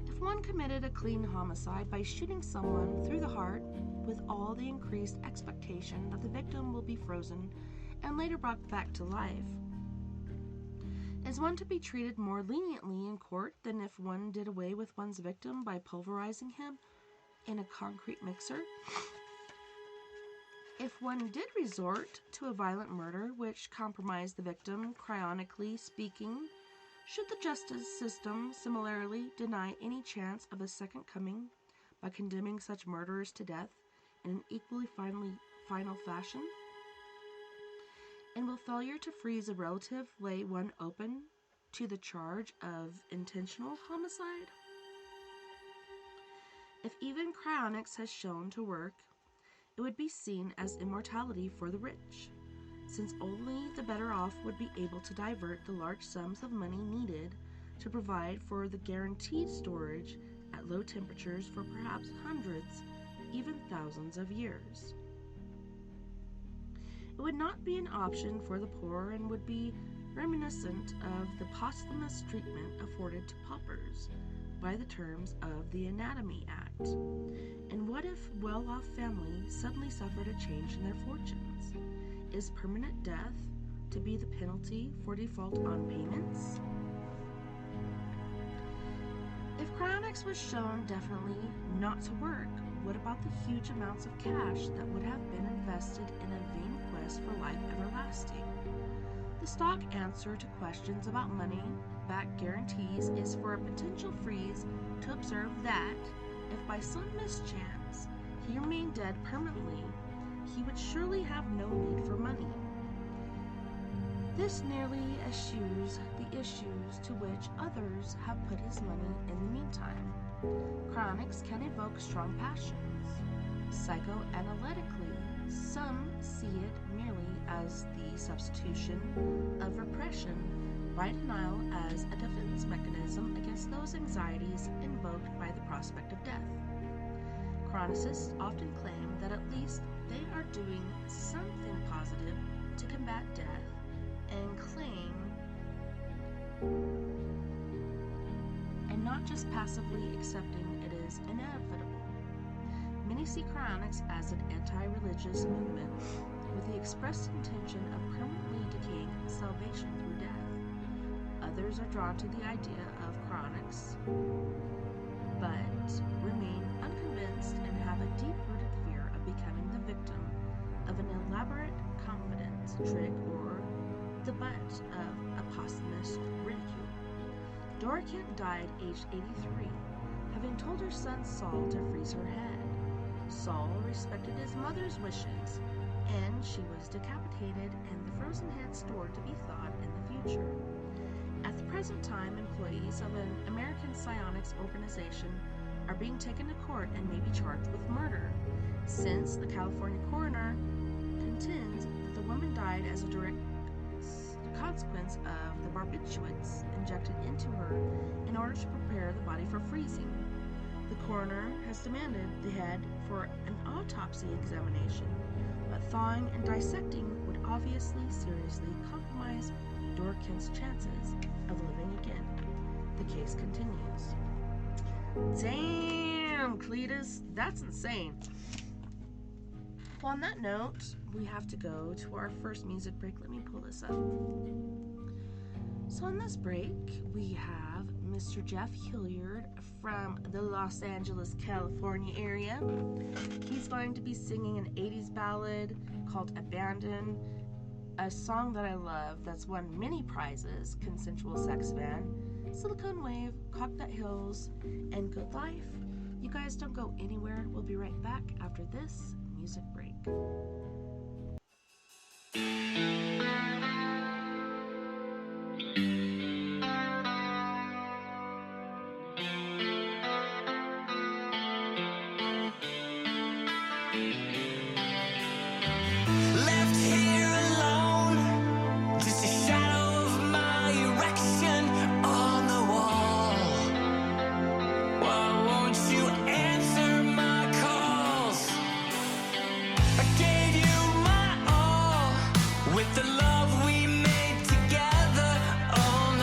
If one committed a clean homicide by shooting someone through the heart with all the increased expectation that the victim will be frozen and later brought back to life, is one to be treated more leniently in court than if one did away with one's victim by pulverizing him in a concrete mixer? If one did resort to a violent murder which compromised the victim, cryonically speaking, should the justice system similarly deny any chance of a second coming by condemning such murderers to death in an equally final fashion? And will failure to freeze a relative lay one open to the charge of intentional homicide? If even cryonics has shown to work, it would be seen as immortality for the rich, since only the better off would be able to divert the large sums of money needed to provide for the guaranteed storage at low temperatures for perhaps hundreds, even thousands of years. It would not be an option for the poor and would be reminiscent of the posthumous treatment afforded to paupers by the terms of the Anatomy Act. And what if well-off families suddenly suffered a change in their fortunes? Is permanent death to be the penalty for default on payments? If cryonics was shown definitely not to work, what about the huge amounts of cash that would have been invested in a vain quest for life everlasting? The stock answer to questions about money-back guarantees is for a potential freeze to observe that, if by some mischance he remained dead permanently, he would surely have no need for money. This nearly eschews the issues to which others have put his money in the meantime. Chronics can evoke strong passions. Psychoanalytically, some see it merely as the substitution of repression by denial as a defense mechanism against those anxieties invoked by the prospect of death. Chronicists often claim that at least they are doing something positive to combat death and not just passively accepting it is inevitable. Many see chronics as an anti-religious movement with the expressed intention of permanently decaying salvation through death. Others are drawn to the idea of chronics, but remain unconvinced and have a deep-rooted fear of becoming the victim of an elaborate confidence trick or the butt of a posthumous ridicule. Dorican died aged 83, having told her son Saul to freeze her head. Saul respected his mother's wishes, and she was decapitated and the frozen head stored to be thawed in the future. At the present time, employees of an American psionics organization are being taken to court and may be charged with murder, since the California coroner contends that the woman died as a direct consequence of the barbiturates injected into her in order to prepare the body for freezing. The coroner has demanded the head for an autopsy examination, but thawing and dissecting would obviously seriously compromise Dorican's chances of living again. The case continues. Damn, Cletus, that's insane. Well, on that note, we have to go to our first music break. Let me pull this up. So on this break, we have Mr. Jeff Hilliard from the Los Angeles, California area. He's going to be singing an 80s ballad called Abandon, a song that I love that's won many prizes: Consensual Sex Van, Silicone Wave, Cocknut Hills, and Good Life. You guys don't go anywhere. We'll be right back after this music break. With the love we made together, oh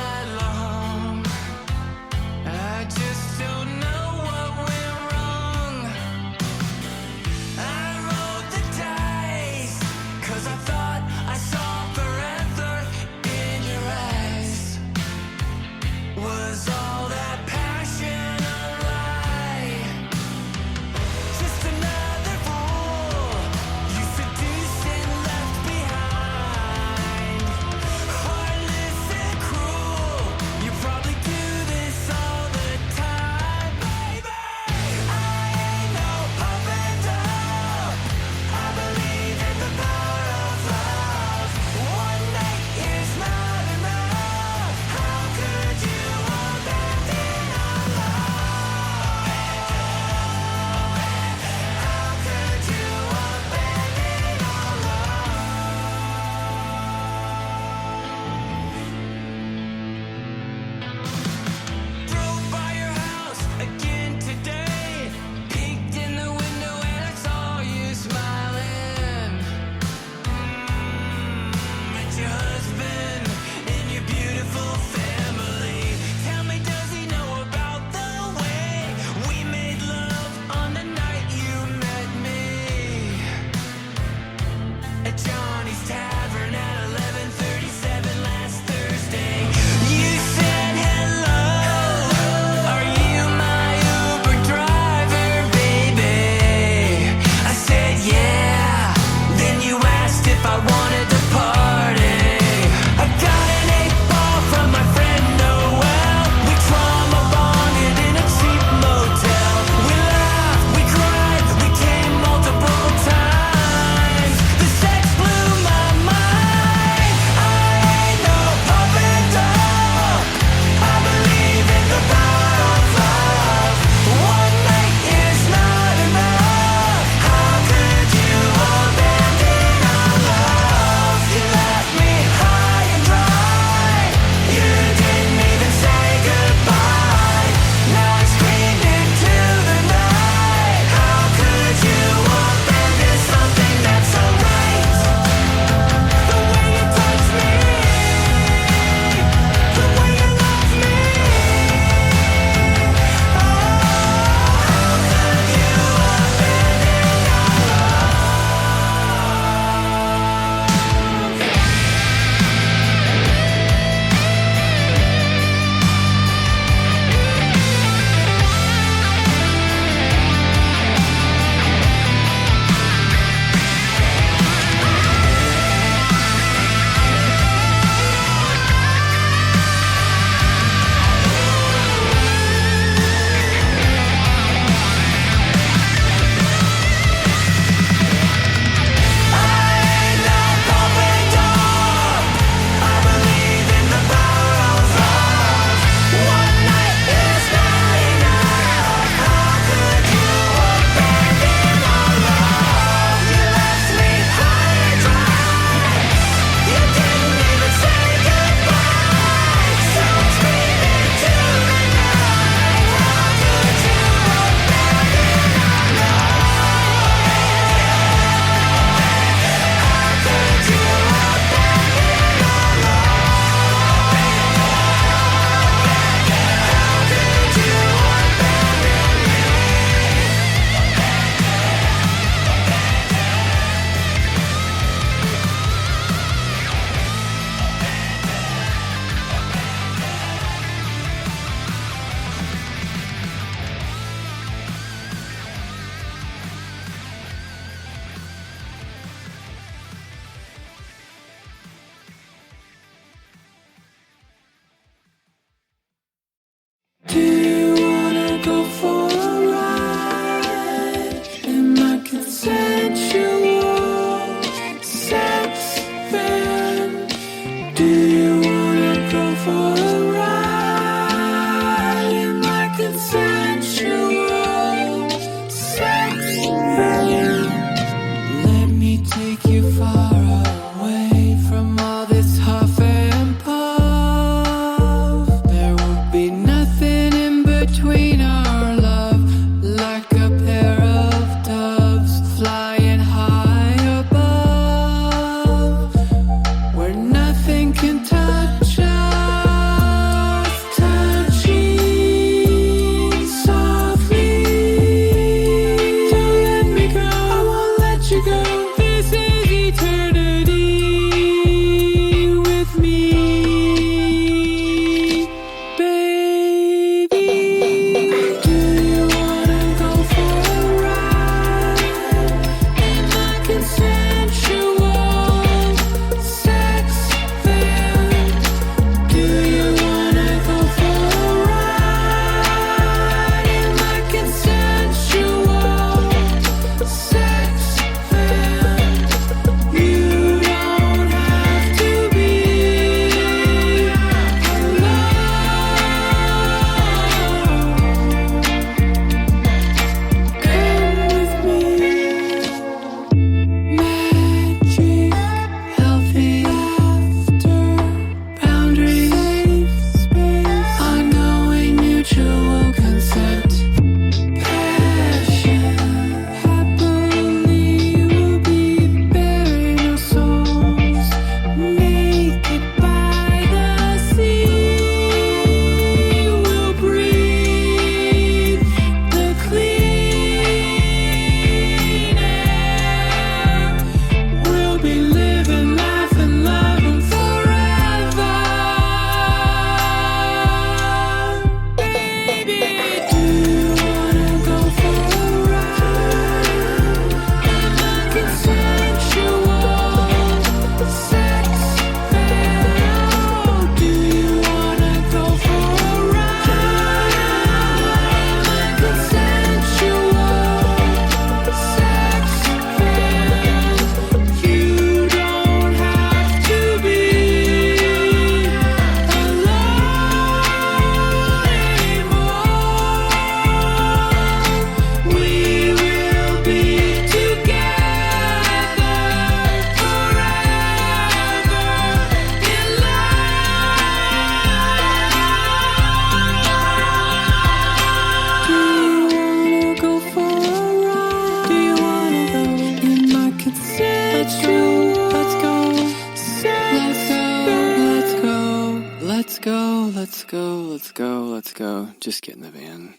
Let's go. Just get in the van.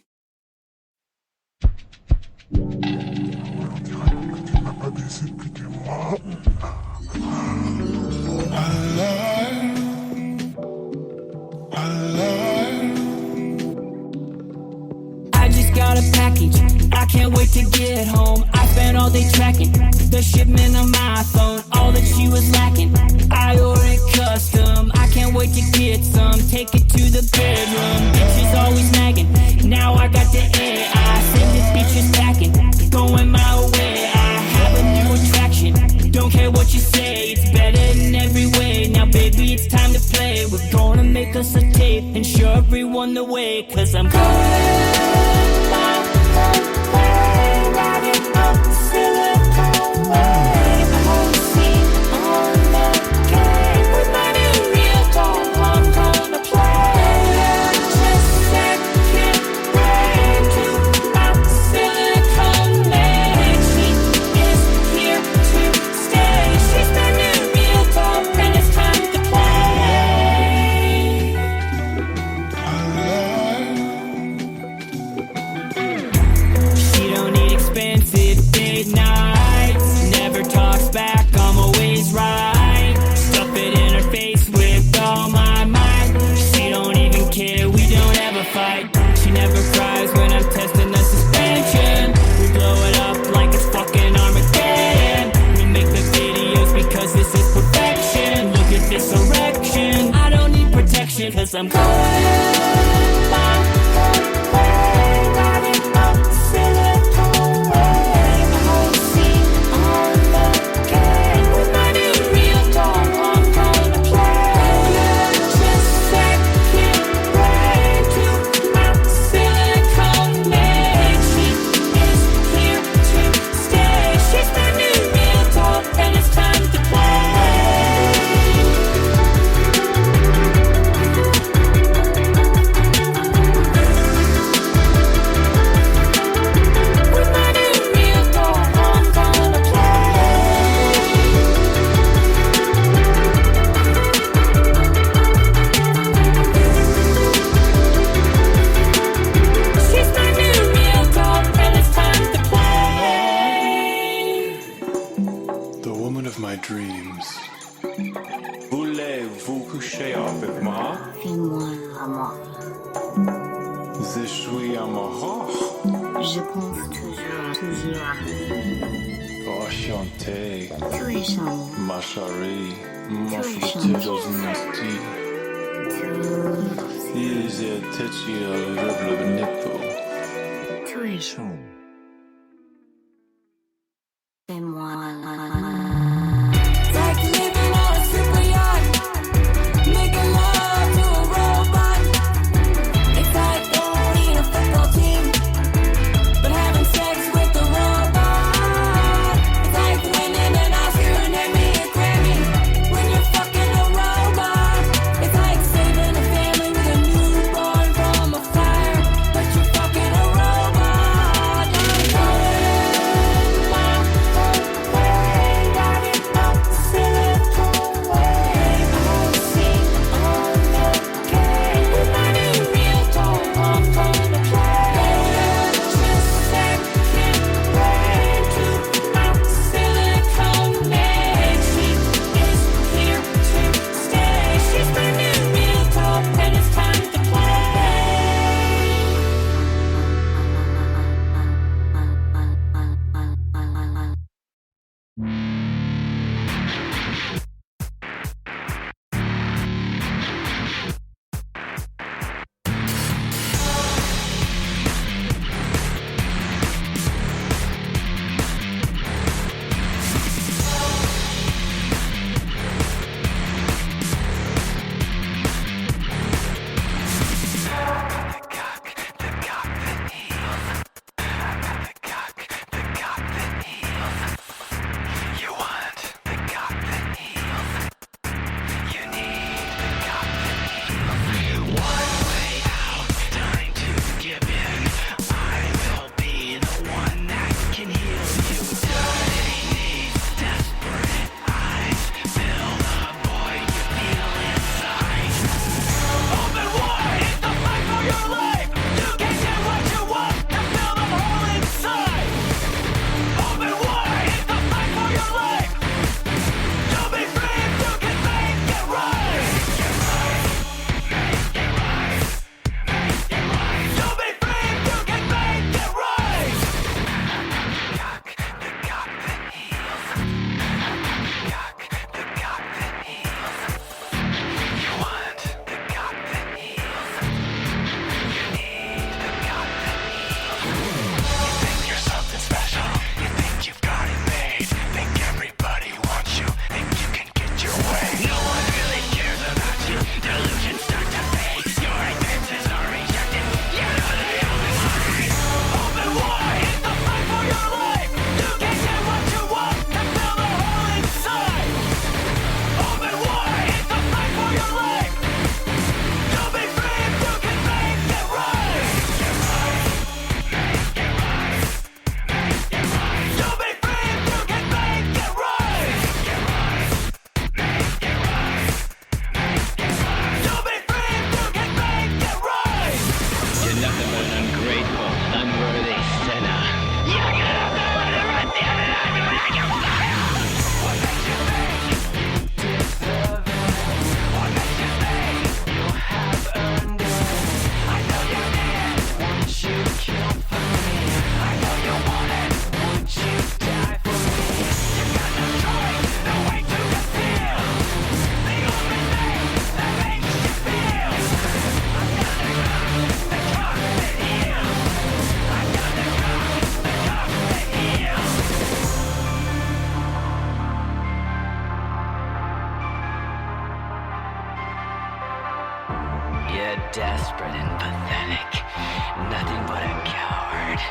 I just got a package, I can't wait to get home. I spent all day tracking the shipment on my phone, all that she was lacking. I ordered custom, I can't wait to get some. Take it to the bedroom, bitch is always nagging. Now I got the air, I send this bitch is packing, going my way. I have a new attraction, don't care what you say, it's better in every way. Now baby it's time to play, we're gonna make us a tape and show everyone the way. Cause I'm going my own way, riding up the Silicon Way. I won't see on the game with my new real dog, I'm gonna play. Just second way to Mount Silicon Way. She is here to stay, she's my new real dog and it's time to play. She don't need expensive date nights, never talks back, I'm always right. Stuff it in her face with all my might. She don't even care, we don't ever fight. She never cries when I'm testing the suspension. We blow it up like it's fucking Armageddon. We make the videos because this is perfection. Look at this erection, I don't need protection. Cause I'm going my own way, riding up the Silicon Way. I won't see on the game with my new real dog, I'm gonna play. Just second way to Mount Silicon Way. She is here to stay, she's my new real dog and it's time to play. With my new real dog, I'm gonna play. She's my new real dog and it's time to play. The woman of my dreams. Voulez-vous coucher avec moi? Fais-moi l'amour. Je suis amoureux. Je pense toujours à Enchanté, tous les gens, ma chérie. Mon Tous les frère gens. Nasty. tous Ils étaient le bonito. les gens. Fais-moi l'amour. Like living on a super yacht, making love to a robot. It's like owning a football team, but having sex with a robot. It's like winning an Oscar and Emmy or Grammy when you're fucking a robot. It's like saving a family with a newborn from a fire, but you're fucking a robot.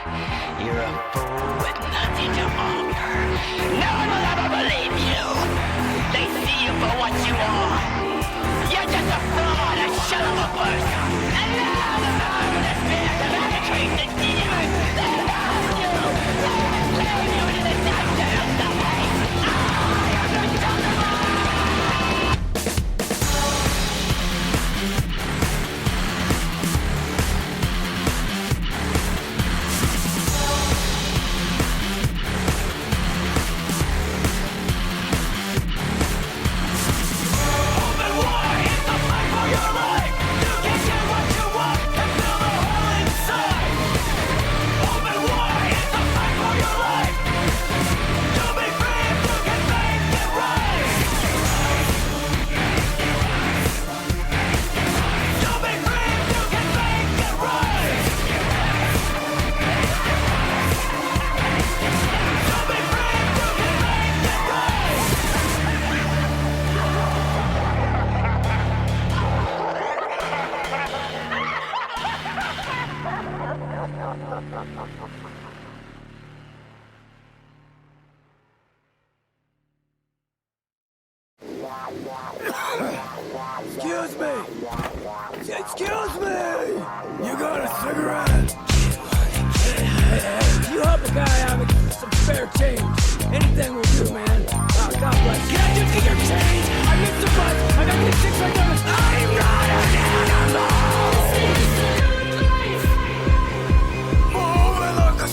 You're a fool with nothing to offer. No one will ever believe you. They see you for what you are. You're just a fraud, a shell of a person. And now the marvelous fears of penetrate the demons that love you. They enslave you into the dungeon of the hate. I am the son of a... Excuse me! Excuse me! You got a cigarette? You help a guy out with some spare change. Anything will do, man. Oh, God bless you. Can I just get your change? I missed the bus. I got these 6 right there. I'm not an animal! Moving like a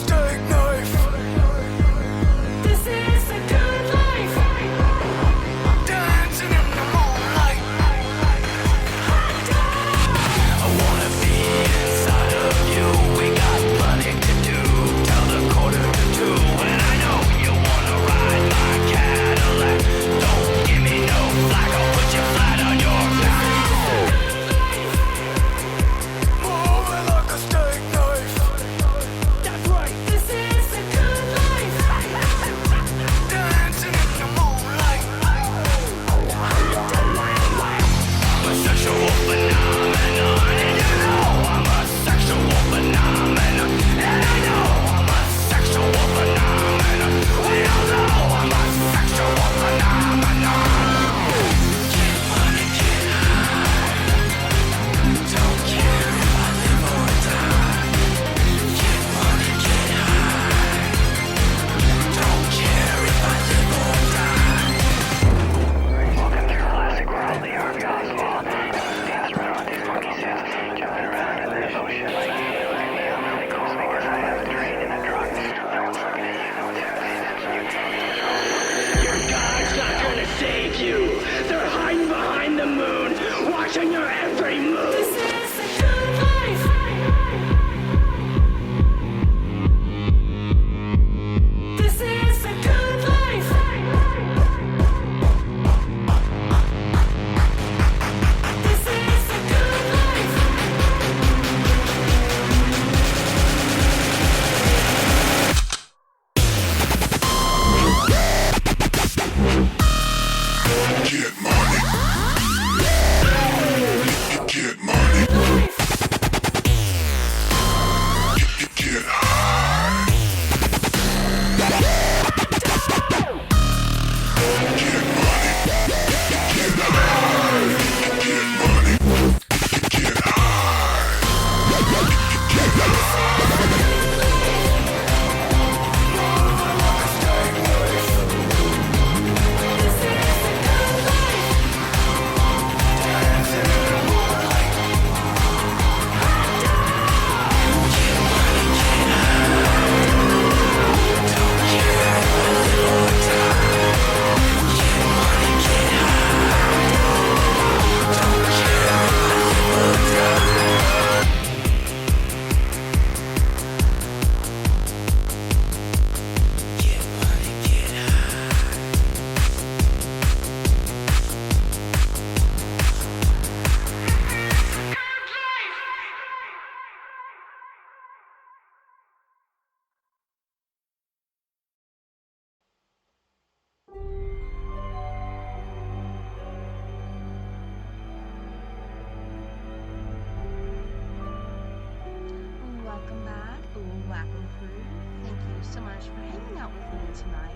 Clapham crew, thank you so much for hanging out with me tonight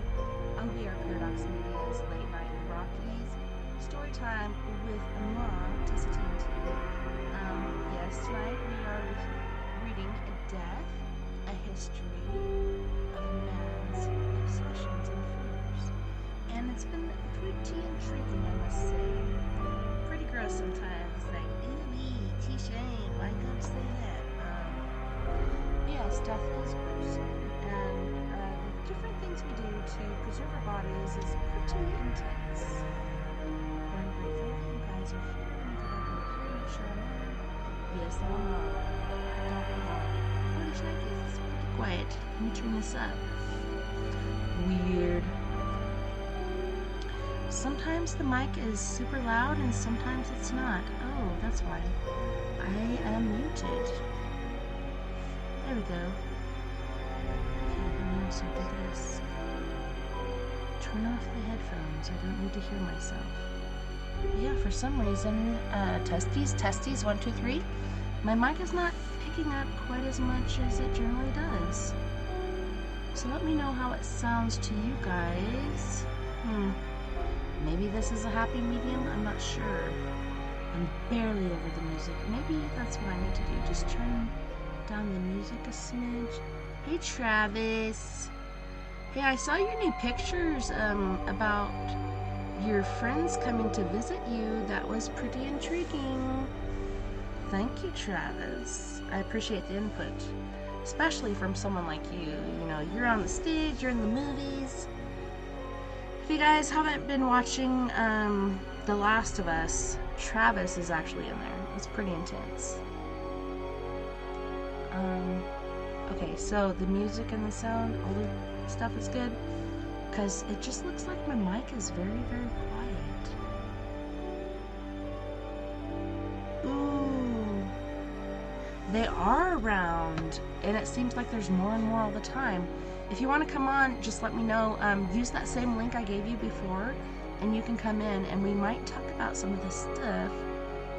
on We Are Paradox Media's Late Night Rockies Storytime with Ma, TessaTNT. Yes, tonight we are reading Death, a History of Man's Obsessions and Fears. And it's been pretty intriguing, I must say. Pretty gross sometimes, like, ooh-wee, T-shame, why go say that? Yes, death is gruesome, and different things we do to preserve our bodies is pretty intense. But I'm grateful that you guys are here and that I can hear you, Sherman. Yes, I know. I don't know. Holy shnikes, it's pretty quiet. Let me turn this up. Weird. Sometimes the mic is super loud and sometimes it's not. Oh, that's why. I am muted. There we go. Okay, let me also do this. Turn off the headphones. I don't need to hear myself. Yeah, for some reason, testes, 1, 2, 3. My mic is not picking up quite as much as it generally does. So let me know how it sounds to you guys. Maybe this is a happy medium, I'm not sure. I'm barely over the music. Maybe that's what I need to do. Just turn down the music a smidge. Hey Travis. Hey, I saw your new pictures about your friends coming to visit you. That was pretty intriguing. Thank you, Travis. I appreciate the input, especially from someone like you. You know, you're on the stage, you're in the movies. If you guys haven't been watching The Last of Us, Travis is actually in there. It's pretty intense. Okay, so the music and the sound, all the stuff is good, because it just looks like my mic is very, very quiet. Ooh. They are around, and it seems like there's more and more all the time. If you want to come on, just let me know. Use that same link I gave you before, and you can come in, and we might talk about some of this stuff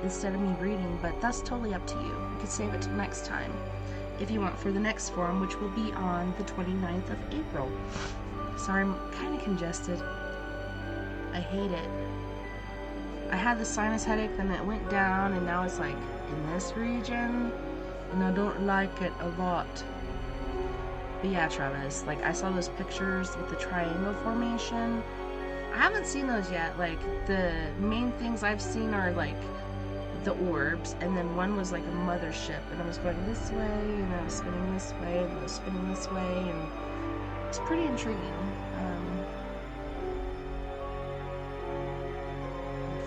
instead of me reading, but that's totally up to you. You can save it till next time if you want for the next forum, which will be on the 29th of April. Sorry, I'm kind of congested. I hate it. I had the sinus headache, then it went down, and now it's like in this region, and I don't like it a lot. But yeah, Travis, like I saw those pictures with the triangle formation. I haven't seen those yet. Like the main things I've seen are like the orbs, and then one was like a mothership, and I was going this way, and I was spinning this way, and I was spinning this way, and it's pretty intriguing.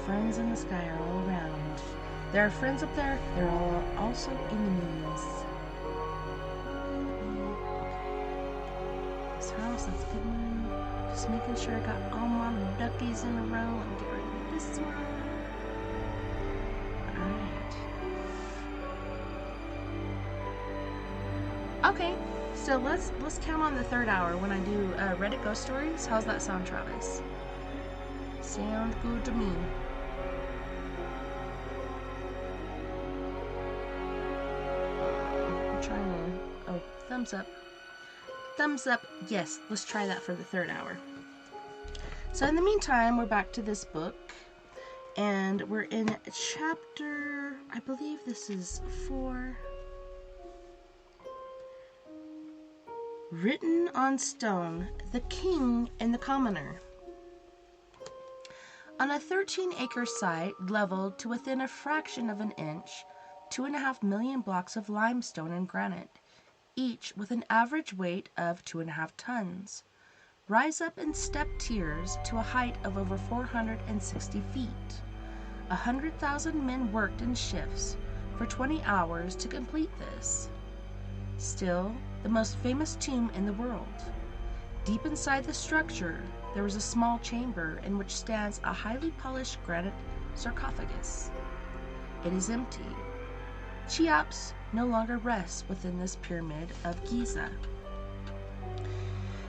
Friends in the sky are all around. There are friends up there. There are also enemies. This house, that's a good one. Just making sure I got all my duckies in a row and get rid of this one. Alright. Okay, so let's count on the third hour when I do Reddit ghost stories. How's that sound, Travis? Sound good to me. I'm trying to... Oh, thumbs up. Thumbs up. Yes, let's try that for the third hour. So in the meantime, we're back to this book. And we're in chapter... I believe this is 4. Written on stone, the king and the commoner. On a 13-acre site leveled to within a fraction of an inch, 2.5 million blocks of limestone and granite, each with an average weight of 2.5 tons, rise up in step tiers to a height of over 460 feet. 100,000 men worked in shifts for 20 hours to complete this. Still, the most famous tomb in the world. Deep inside the structure, there was a small chamber in which stands a highly polished granite sarcophagus. It is empty. Cheops no longer rests within this pyramid of Giza.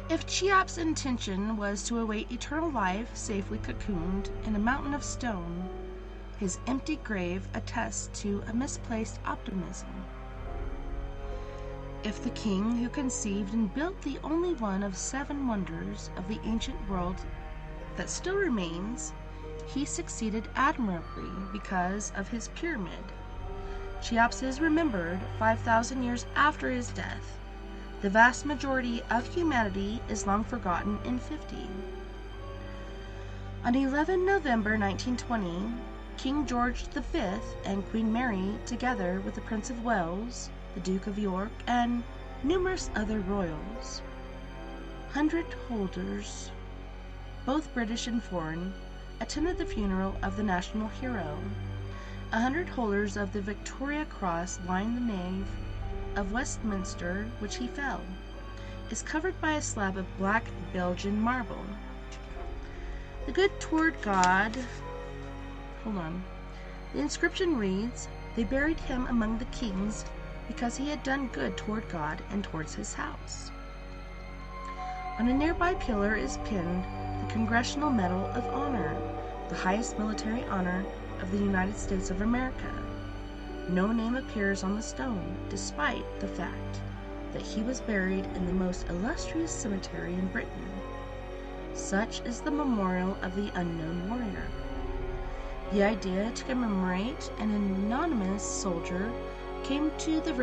If Cheops' intention was to await eternal life safely cocooned in a mountain of stone, his empty grave attests to a misplaced optimism. If the king who conceived and built the only one of 7 wonders of the ancient world that still remains, he succeeded admirably because of his pyramid. Cheops is remembered 5,000 years after his death. The vast majority of humanity is long forgotten in 50. On 11 November 1920, King George V and Queen Mary, together with the Prince of Wales, the Duke of York, and numerous other royals, 100 holders, both British and foreign, attended the funeral of the national hero. 100 holders of the Victoria Cross lined the nave of Westminster, which he fell. Is covered by a slab of black Belgian marble. The good toward God. The inscription reads, "They buried him among the kings because he had done good toward God and towards his house." On a nearby pillar is pinned the Congressional Medal of Honor, the highest military honor of the United States of America. No name appears on the stone, despite the fact that he was buried in the most illustrious cemetery in Britain. Such is the memorial of the unknown warrior. The idea to commemorate an anonymous soldier came to the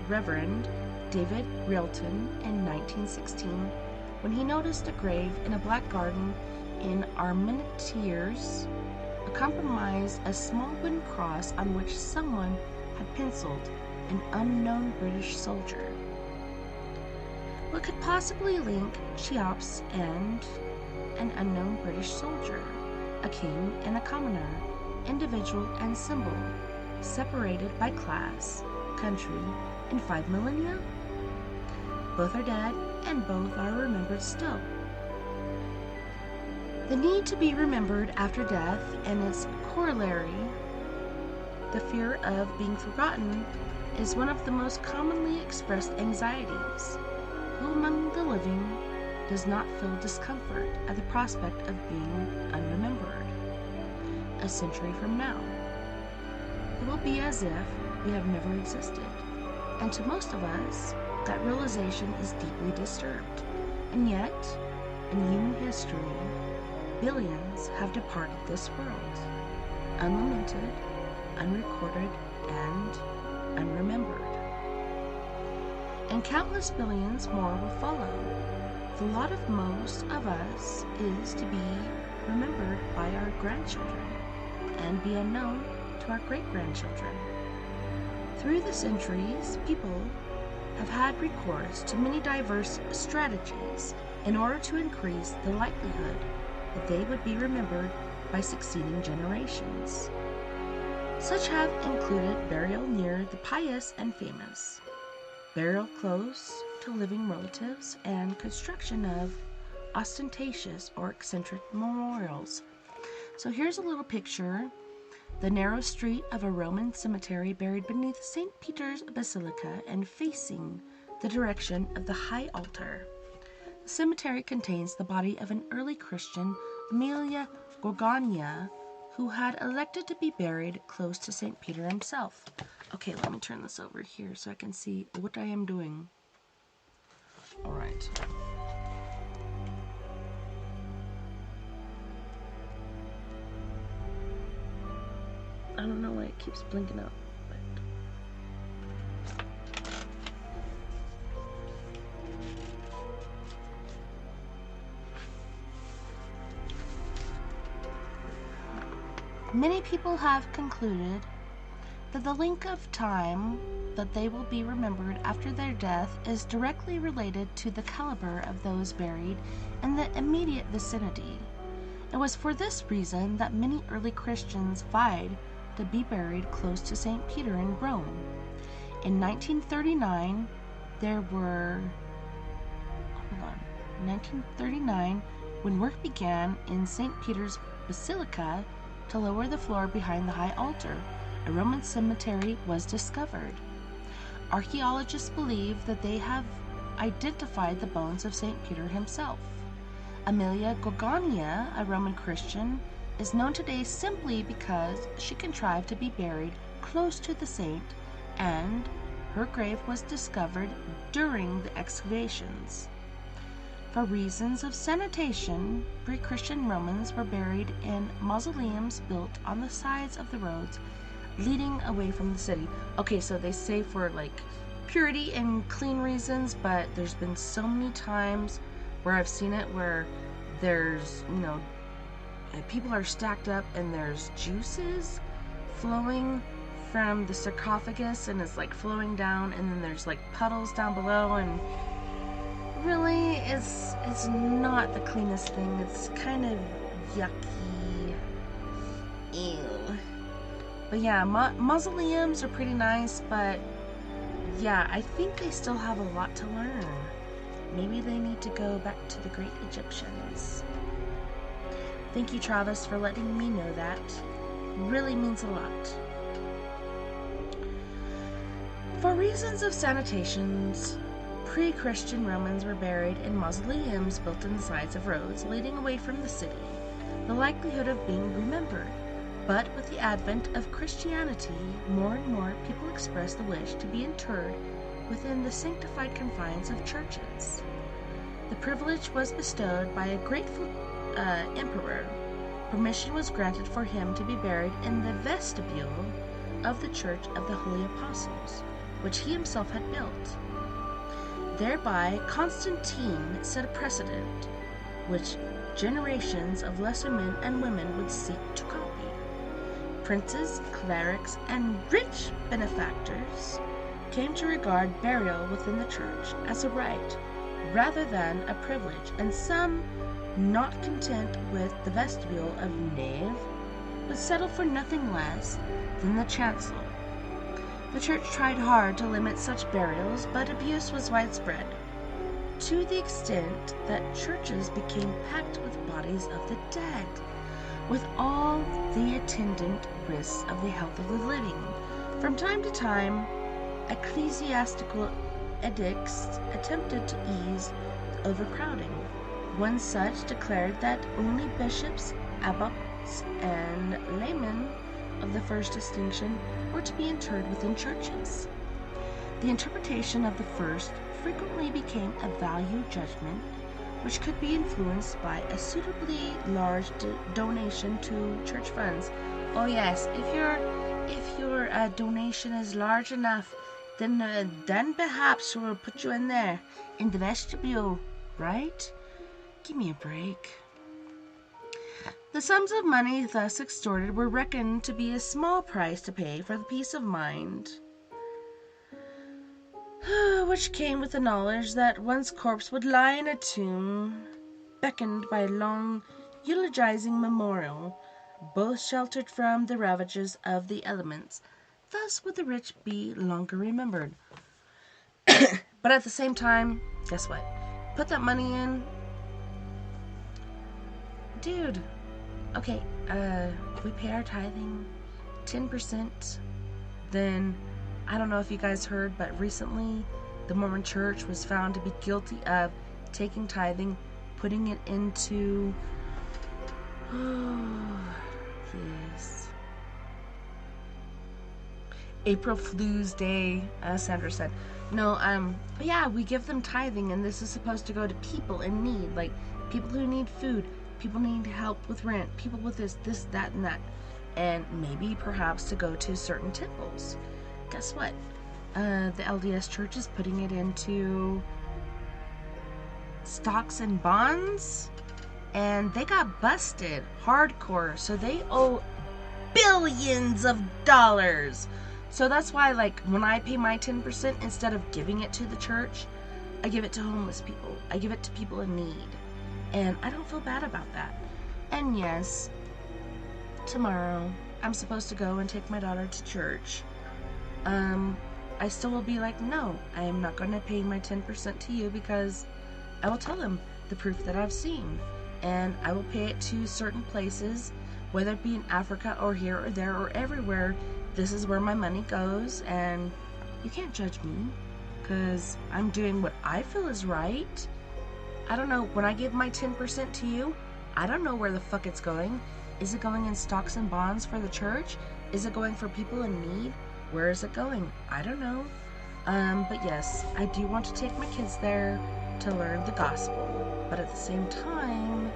Reverend David Railton in 1916 when he noticed a grave in a black garden in Armentières comprised a small wooden cross on which someone had penciled an unknown British soldier. What could possibly link Cheops and an unknown British soldier, a king and a commoner, individual and symbol, separated by class, country, and 5 millennia? Both are dead, and both are remembered still. The need to be remembered after death and its corollary, the fear of being forgotten, is one of the most commonly expressed anxieties. Who among the living does not feel discomfort at the prospect of being unremembered? A century from now, it will be as if we have never existed, and to most of us, that realization is deeply disturbed. And yet, in human history, billions have departed this world, unlamented, unrecorded, and unremembered. And countless billions more will follow. The lot of most of us is to be remembered by our grandchildren and be unknown to our great-grandchildren. Through the centuries, people have had recourse to many diverse strategies in order to increase the likelihood that they would be remembered by succeeding generations. Such have included burial near the pious and famous, burial close to living relatives, and construction of ostentatious or eccentric memorials. So here's a little picture, the narrow street of a Roman cemetery buried beneath St. Peter's Basilica and facing the direction of the high altar. The cemetery contains the body of an early Christian, Amelia Gorgania, who had elected to be buried close to St. Peter himself. Okay, let me turn this over here so I can see what I am doing. All right. I don't know why it keeps blinking out. Many people have concluded that the length of time that they will be remembered after their death is directly related to the caliber of those buried in the immediate vicinity. It was for this reason that many early Christians vied to be buried close to St. Peter in Rome. In 1939, when work began in St. Peter's Basilica to lower the floor behind the high altar, a Roman cemetery was discovered. Archaeologists believe that they have identified the bones of St. Peter himself. Amelia Gorgania, a Roman Christian, is known today simply because she contrived to be buried close to the saint and her grave was discovered during the excavations. For reasons of sanitation, pre-Christian Romans were buried in mausoleums built on the sides of the roads leading away from the city. Okay, so they say for like purity and clean reasons, but there's been so many times where I've seen it where there's, people are stacked up and there's juices flowing from the sarcophagus and it's like flowing down, and then there's like puddles down below, and really it's not the cleanest thing. It's kind of yucky. Ew. But yeah, mausoleums are pretty nice, but yeah, I think they still have a lot to learn. Maybe they need to go back to the great Egyptians. Thank you, Travis, for letting me know that. Really means a lot. For reasons of sanitations, pre-Christian Romans were buried in mausoleums built in the sides of roads leading away from the city, the likelihood of being remembered. But with the advent of Christianity, more and more people expressed the wish to be interred within the sanctified confines of churches. The privilege was bestowed by a grateful emperor. Permission was granted for him to be buried in the vestibule of the Church of the Holy Apostles, which he himself had built. Thereby, Constantine set a precedent which generations of lesser men and women would seek to copy. Princes, clerics, and rich benefactors came to regard burial within the church as a right rather than a privilege, and some, not content with the vestibule of nave, would settle for nothing less than the chancel. The church tried hard to limit such burials, but abuse was widespread, to the extent that churches became packed with bodies of the dead, with all the attendant risks of the health of the living. From time to time, ecclesiastical edicts attempted to ease the overcrowding. One such declared that only bishops, abbots, and laymen of the first distinction were to be interred within churches. The interpretation of the first frequently became a value judgment, which could be influenced by a suitably large donation to church funds. Oh yes, if your donation is large enough, then perhaps we'll put you in there, in the vestibule, right? Give me a break. The sums of money thus extorted were reckoned to be a small price to pay for the peace of mind, which came with the knowledge that one's corpse would lie in a tomb, beckoned by a long, eulogizing memorial, both sheltered from the ravages of the elements. Thus would the rich be longer remembered. But at the same time, guess what? Put that money in. Dude, okay, we pay our tithing 10%. Then, I don't know if you guys heard, but recently the Mormon Church was found to be guilty of taking tithing, putting it into, yes, April Fool's Day, as Sandra said. No, but yeah, we give them tithing, and this is supposed to go to people in need, like people who need food, people need help with rent, people with this, that, and that, and maybe perhaps to go to certain temples. Guess what? The LDS Church is putting it into stocks and bonds, and they got busted hardcore, so they owe billions of dollars. So that's why, like, when I pay my 10%, instead of giving it to the church, I give it to homeless people. I give it to people in need. And I don't feel bad about that. And yes, tomorrow I'm supposed to go and take my daughter to church. I still will be like, no, I am not going to pay my 10% to you, because I will tell them the proof that I've seen. And I will pay it to certain places, whether it be in Africa or here or there or everywhere. This is where my money goes, and you can't judge me, because I'm doing what I feel is right. I don't know, when I give my 10% to you, I don't know where the fuck it's going. Is it going in stocks and bonds for the church? Is it going for people in need? Where is it going? I don't know. But yes, I do want to take my kids there to learn the gospel. But at the same time,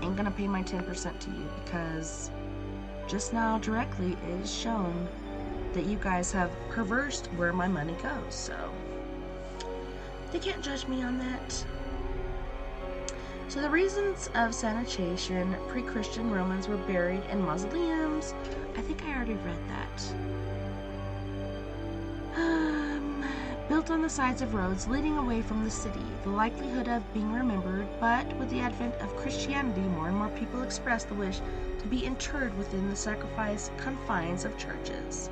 ain't gonna pay my 10% to you, because just now directly it is shown that you guys have perversed where my money goes, so they can't judge me on that. So the reasons of sanitation, pre-Christian Romans were buried in mausoleums. I think I already read that. Built on the sides of roads leading away from the city, the likelihood of being remembered, but with the advent of Christianity, more and more people expressed the wish to be interred within the sacrifice confines of churches.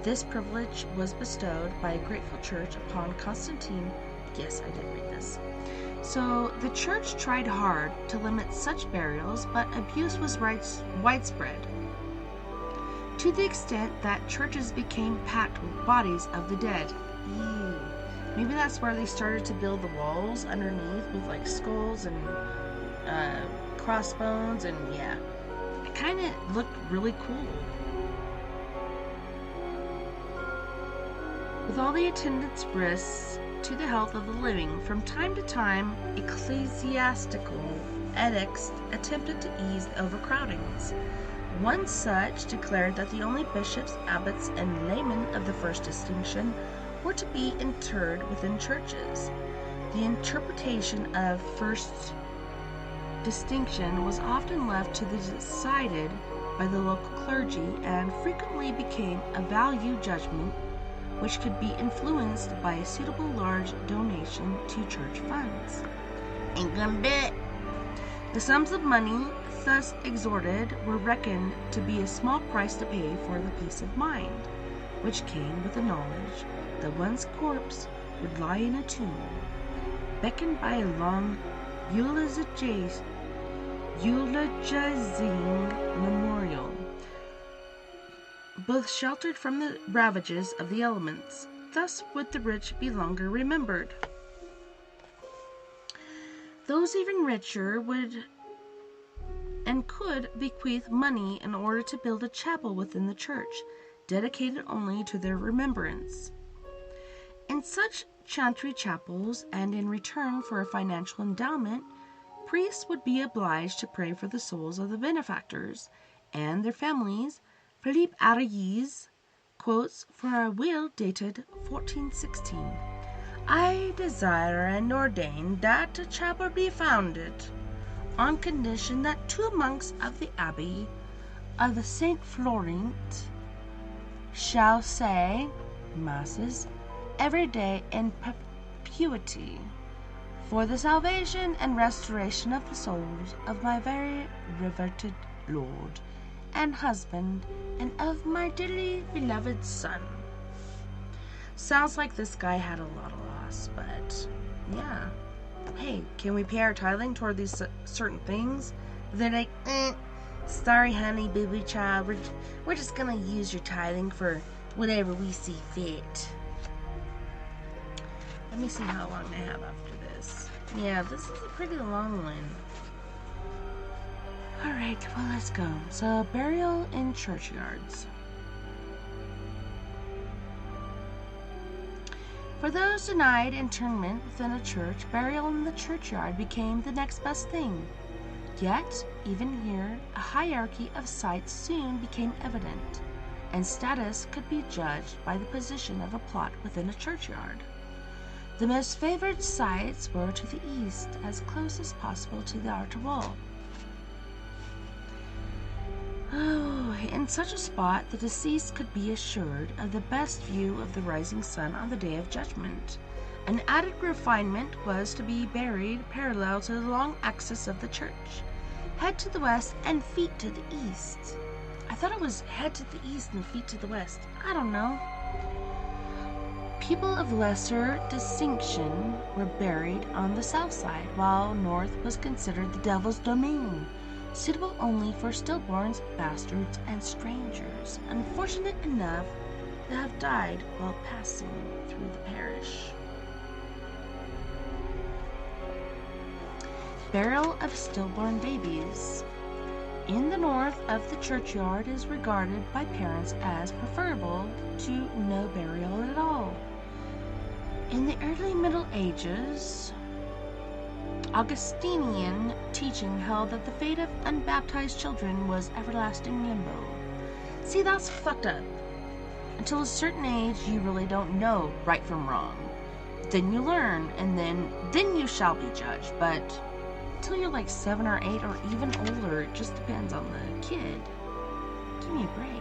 This privilege was bestowed by a grateful church upon Constantine. Yes, I did read this. So the church tried hard to limit such burials, but abuse was widespread, to the extent that churches became packed with bodies of the dead. Ew. Maybe that's where they started to build the walls underneath with like skulls and crossbones, and yeah, it kind of looked really cool. With all the attendance risks to the health of the living, from time to time, ecclesiastical edicts attempted to ease the overcrowdings. One such declared that the only bishops, abbots, and laymen of the first distinction were to be interred within churches. The interpretation of first distinction was often left to the decided by the local clergy, and frequently became a value judgment which could be influenced by a suitable large donation to church funds. Ain't gonna do it. The sums of money thus extorted were reckoned to be a small price to pay for the peace of mind, which came with the knowledge that one's corpse would lie in a tomb, beckoned by a long eulogizing memorial, both sheltered from the ravages of the elements. Thus would the rich be longer remembered. Those even richer would and could bequeath money in order to build a chapel within the church, dedicated only to their remembrance. In such chantry chapels, and in return for a financial endowment, priests would be obliged to pray for the souls of the benefactors and their families. Philippe Ariès quotes from a will dated 1416. I desire and ordain that a chapel be founded, on condition that 2 monks of the Abbey of the Saint Florent shall say masses every day in perpetuity, for the salvation and restoration of the souls of my very revered Lord and husband, and of my dearly beloved son. Sounds like this guy had a lot of loss, but yeah. Hey, can we pay our tithing toward these certain things? They're like, sorry honey, baby child, we're just gonna use your tithing for whatever we see fit. Let me see how long I have after this. Yeah, this is a pretty long one. Alright, well, let's go. So, burial in churchyards. For those denied interment within a church, burial in the churchyard became the next best thing. Yet, even here, a hierarchy of sites soon became evident, and status could be judged by the position of a plot within a churchyard. The most favored sites were to the east, as close as possible to the outer wall. In such a spot, the deceased could be assured of the best view of the rising sun on the Day of Judgment. An added refinement was to be buried parallel to the long axis of the church, head to the west and feet to the east. I thought it was head to the east and feet to the west. I don't know. People of lesser distinction were buried on the south side, while north was considered the devil's domain, suitable only for stillborns, bastards, and strangers, unfortunate enough to have died while passing through the parish. Burial of stillborn babies. in the north of the churchyard is regarded by parents as preferable to no burial at all. In the early Middle Ages, Augustinian teaching held that the fate of unbaptized children was everlasting limbo. See, that's fucked up. Until a certain age, you really don't know right from wrong. Then you learn, and then you shall be judged. But until you're like 7 or 8 or even older, it just depends on the kid. Give me a break.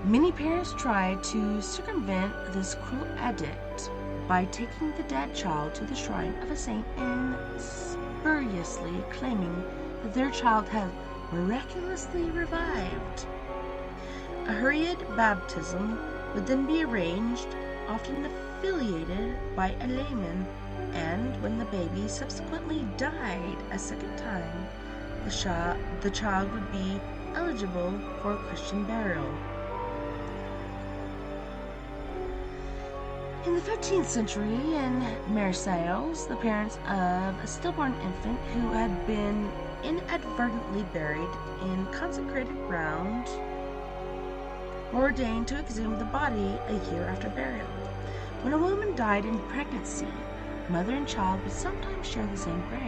Many parents try to circumvent this cruel edict by taking the dead child to the shrine of a saint and spuriously claiming that their child has miraculously revived. A hurried baptism would then be arranged, often affiliated by a layman, and when the baby subsequently died a second time, the child would be eligible for a Christian burial. In the 15th century, in Marseilles, the parents of a stillborn infant who had been inadvertently buried in consecrated ground were ordained to exhume the body a year after burial. When a woman died in pregnancy, mother and child would sometimes share the same grave.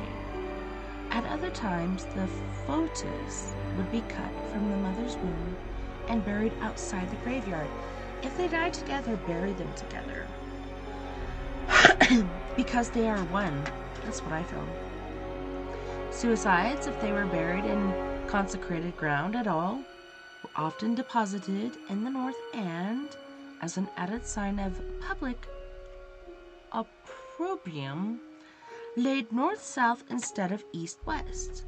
At other times, the foetus would be cut from the mother's womb and buried outside the graveyard. If they died together, bury them together. Because they are one. That's what I feel. Suicides, if they were buried in consecrated ground at all, were often deposited in the north and, as an added sign of public opprobrium, laid north-south instead of east-west.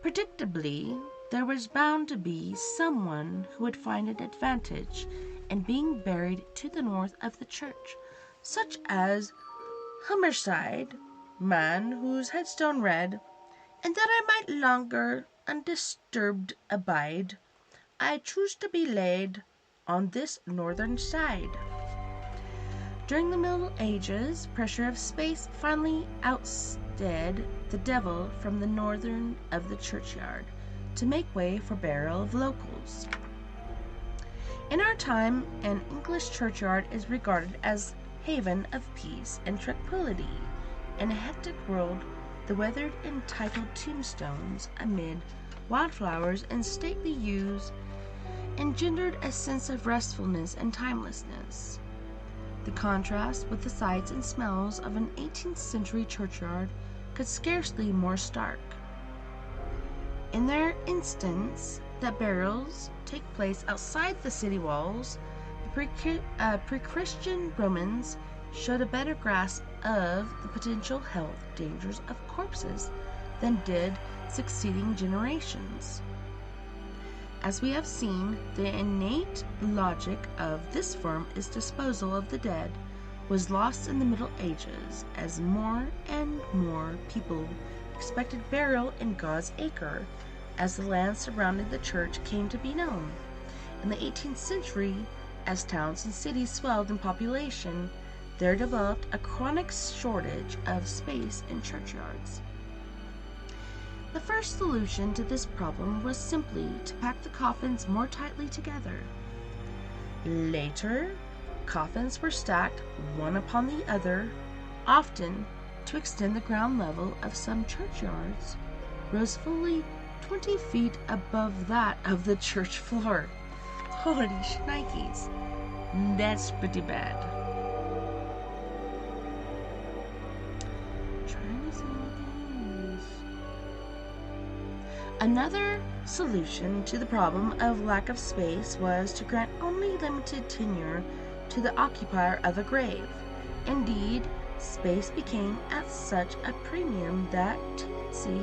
Predictably, there was bound to be someone who would find an advantage in being buried to the north of the church, such as Humberside, man whose headstone read, "And that I might longer undisturbed abide, I choose to be laid on this northern side." During the Middle Ages, pressure of space finally ousted the devil from the northern of the churchyard to make way for burial of locals. In our time, an English churchyard is regarded as haven of peace and tranquility. In a hectic world, the weathered and titled tombstones amid wildflowers and stately yews engendered a sense of restfulness and timelessness. The contrast with the sights and smells of an 18th century churchyard could scarcely be more stark. In their instance that burials take place outside the city walls, the pre-Christian Romans showed a better grasp of the potential health dangers of corpses than did succeeding generations. As we have seen, the innate logic of this form is disposal of the dead was lost in the Middle Ages as more and more people expected burial in God's acre as the land surrounding the church came to be known. In the 18th century, as towns and cities swelled in population, there developed a chronic shortage of space in churchyards. The first solution to this problem was simply to pack the coffins more tightly together. Later, coffins were stacked one upon the other, often to extend the ground level of some churchyards rose fully 20 feet above that of the church floor. Holy shnikes. That's pretty bad. Trying to see things. Another solution to the problem of lack of space was to grant only limited tenure to the occupier of a grave. Indeed, space became at such a premium that tenancy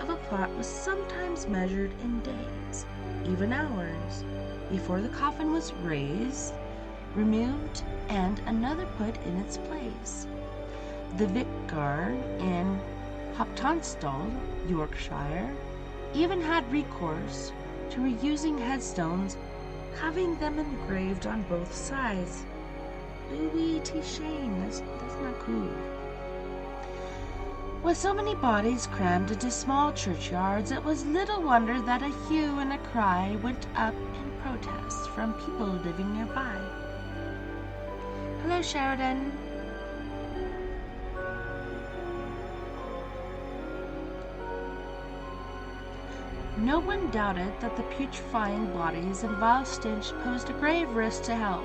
of a plot was sometimes measured in days, even hours, before the coffin was raised, removed, and another put in its place. The vicar in Hoptonstall, Yorkshire, even had recourse to reusing headstones, having them engraved on both sides. Ooh-wee, shame, that's not cool. With so many bodies crammed into small churchyards, it was little wonder that a hue and a cry went up in protest from people living nearby. Hello, Sheridan. No one doubted that the putrefying bodies and vile stench posed a grave risk to health,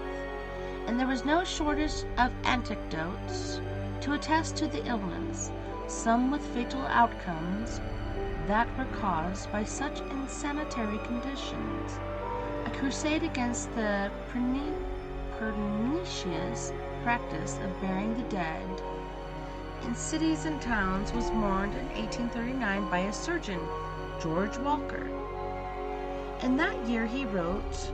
and there was no shortage of anecdotes to attest to the illness, some with fatal outcomes, that were caused by such insanitary conditions. A crusade against the pernicious practice of burying the dead in cities and towns was mourned in 1839 by a surgeon, George Walker. In that year he wrote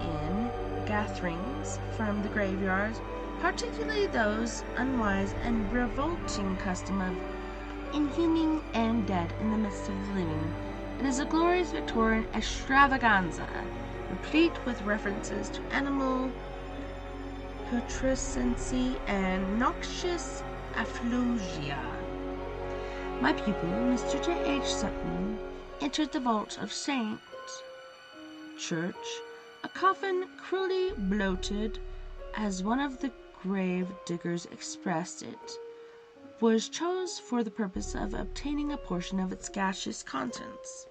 in gatherings from the graveyards, particularly those unwise and revolting custom of inhuming and dead in the midst of the living. It is a glorious Victorian extravaganza, replete with references to animal putrescency and noxious effluvia. My pupil, Mr. J.H. Sutton, entered the vault of St. Church, a coffin cruelly bloated, as one of the grave diggers expressed it, was chose for the purpose of obtaining a portion of its gaseous contents.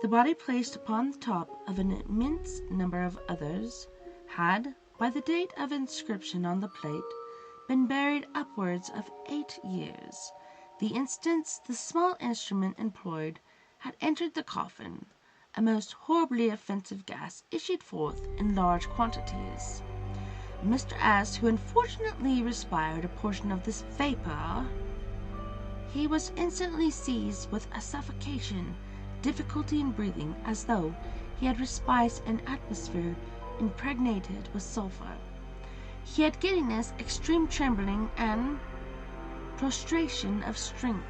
The body placed upon the top of an immense number of others had, by the date of inscription on the plate, been buried upwards of 8 years. The instant the small instrument employed had entered the coffin, a most horribly offensive gas issued forth in large quantities. Mr. S., who unfortunately respired a portion of this vapor, he was instantly seized with a suffocation, difficulty in breathing, as though he had respired an atmosphere impregnated with sulphur. He had giddiness, extreme trembling, and prostration of strength.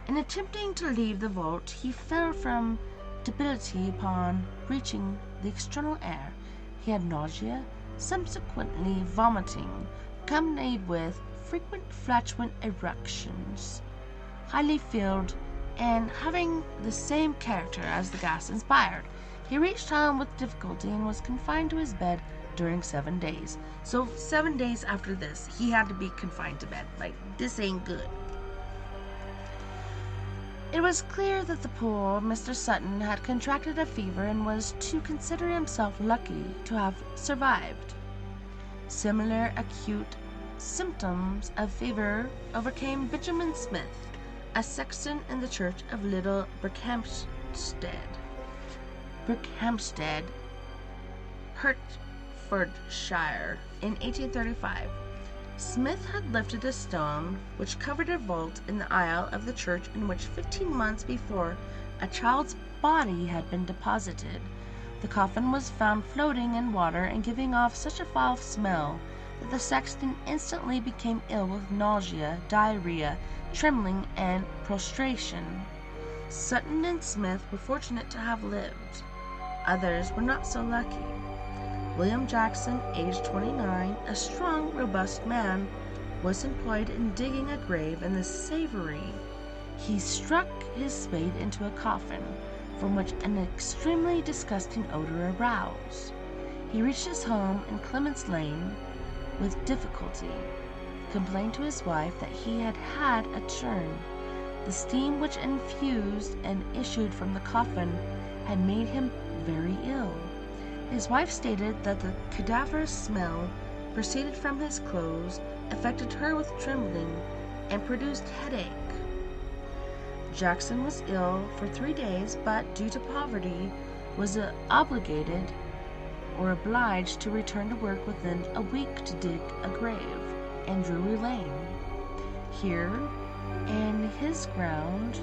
In attempting to leave the vault, he fell from debility upon reaching the external air. He had nausea, subsequently vomiting, accompanied with frequent flatulent eruptions, highly filled, and having the same character as the gas inspired. He reached home with difficulty and was confined to his bed during 7 days. So 7 days after this, he had to be confined to bed. Like, this ain't good. It was clear that the poor Mr. Sutton had contracted a fever and was to consider himself lucky to have survived. Similar acute symptoms of fever overcame Benjamin Smith, a sexton in the church of Little Berkhamsted, Hertfordshire, in 1835. Smith had lifted a stone which covered a vault in the aisle of the church in which 15 months before a child's body had been deposited. The coffin was found floating in water and giving off such a foul smell that the sexton instantly became ill with nausea, diarrhea, trembling, and prostration. Sutton and Smith were fortunate to have lived. Others were not so lucky. William Jackson, aged 29, a strong, robust man, was employed in digging a grave in the Savory. He struck his spade into a coffin, from which an extremely disgusting odor arose. He reached his home in Clements Lane with difficulty, complained to his wife that he had had a turn. The steam which infused and issued from the coffin had made him very ill. His wife stated that the cadaverous smell proceeded from his clothes, affected her with trembling, and produced headache. Jackson was ill for 3 days, but due to poverty was obliged to return to work within a week to dig a grave in Drury Lane. Here, in his ground,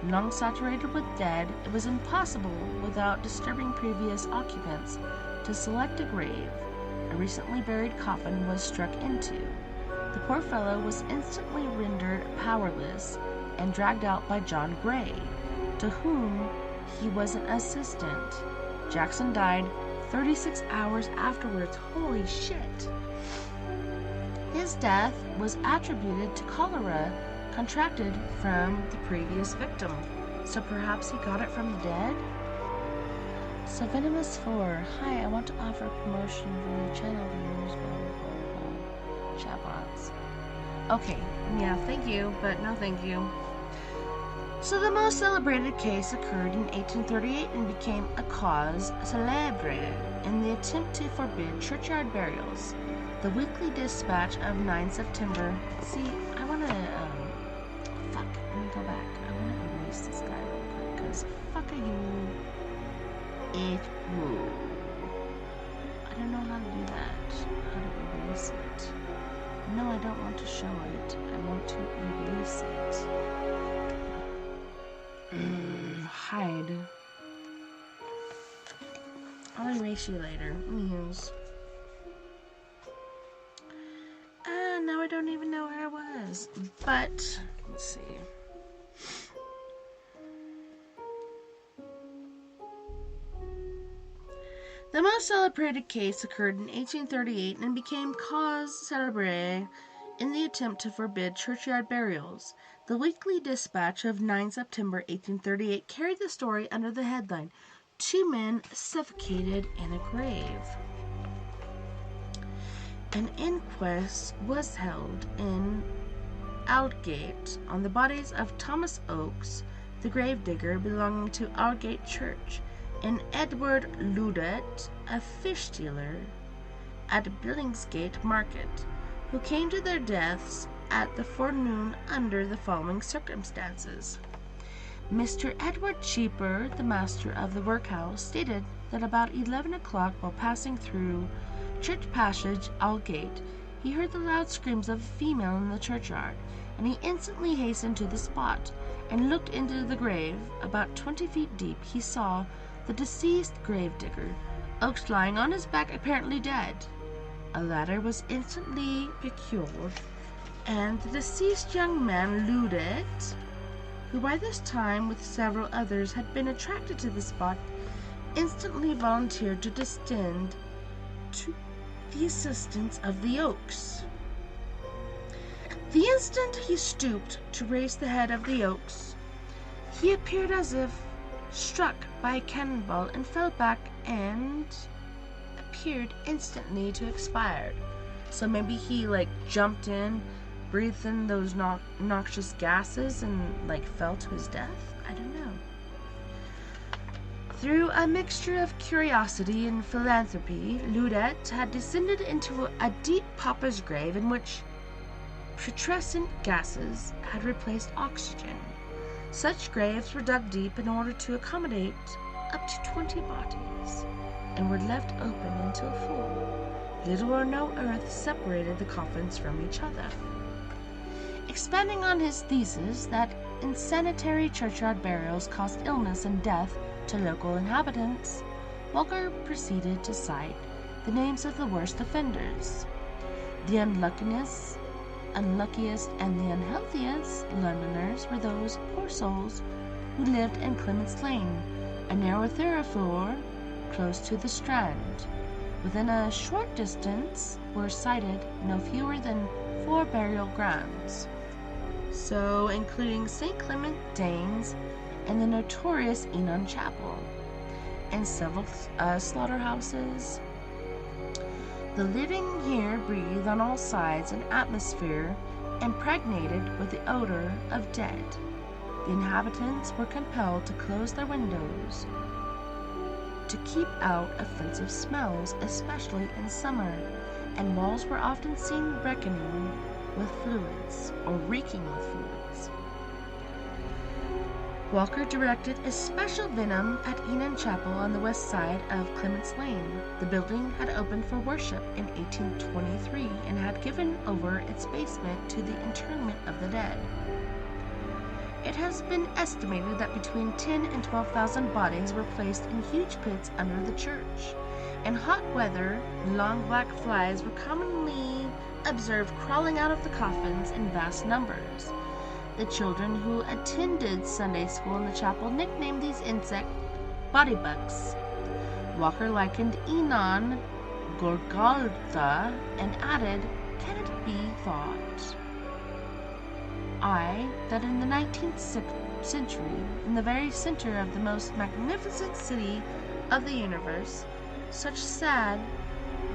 long saturated with dead, it was impossible, without disturbing previous occupants, to select a grave. A recently buried coffin was struck into. The poor fellow was instantly rendered powerless and dragged out by John Gray, to whom he was an assistant. Jackson died 36 hours afterwards. Holy shit! His death was attributed to cholera contracted from the previous victim. So perhaps he got it from the dead? So Venomous 4, hi, I want to offer a promotion for your channel viewers, chatbots. Okay, yeah, thank you, but no thank you. So the most celebrated case occurred in 1838 and became a cause célèbre in the attempt to forbid churchyard burials. The Weekly Dispatch of 9 September. See, I want to, fuck, let me go back. I want to erase this guy real quick, because fuck are you. I don't know how to do that. How to erase it. No, I don't want to show it. I want to erase it. Hide. I'll erase you later. News. Now I don't even know where I was. But, let's see. The most celebrated case occurred in 1838 and became cause célèbre in the attempt to forbid churchyard burials. The Weekly Dispatch of 9 September 1838 carried the story under the headline, 2 men suffocated in a grave. An inquest was held in Aldgate on the bodies of Thomas Oakes, the gravedigger belonging to Aldgate Church, and Edward Ludet, a fish dealer at Billingsgate Market, who came to their deaths at the forenoon under the following circumstances. Mr. Edward Cheaper, the master of the workhouse, stated that about 11 o'clock while passing through Church Passage, Aldgate, he heard the loud screams of a female in the churchyard, and he instantly hastened to the spot and looked into the grave. About 20 feet deep, he saw the deceased gravedigger, Oakes, lying on his back, apparently dead. A ladder was instantly procured, and the deceased young man, Ludet, who by this time with several others had been attracted to the spot, instantly volunteered to descend to the assistance of the Oakes. The instant he stooped to raise the head of the Oakes, he appeared as if struck by a cannonball and fell back and appeared instantly to expire. So maybe he jumped in, breathed in those noxious gases and fell to his death? I don't know. Through a mixture of curiosity and philanthropy, Ludet had descended into a deep pauper's grave in which putrescent gases had replaced oxygen. Such graves were dug deep in order to accommodate up to 20 bodies, and were left open until full. Little or no earth separated the coffins from each other. Expanding on his thesis that insanitary churchyard burials caused illness and death to local inhabitants, Walker proceeded to cite the names of the worst offenders. The unluckiest and the unhealthiest Londoners were those poor souls who lived in Clement's Lane, a narrow thoroughfare close to the Strand. Within a short distance were cited no fewer than 4 burial grounds, so including St. Clement Danes and the notorious Enon Chapel, and several slaughterhouses. The living here breathe on all sides an atmosphere impregnated with the odor of dead. The inhabitants were compelled to close their windows to keep out offensive smells, especially in summer, and walls were often seen reeking with fluids. Walker directed a special venom at Enon Chapel on the west side of Clement's Lane. The building had opened for worship in 1823 and had given over its basement to the interment of the dead. It has been estimated that between 10 and 12,000 bodies were placed in huge pits under the church. In hot weather, long black flies were commonly observed crawling out of the coffins in vast numbers. The children who attended Sunday school in the chapel nicknamed these insects body bugs. Walker likened Enon Gorgoltha and added, "Can it be thought that in the 19th century, in the very center of the most magnificent city of the universe, such sad,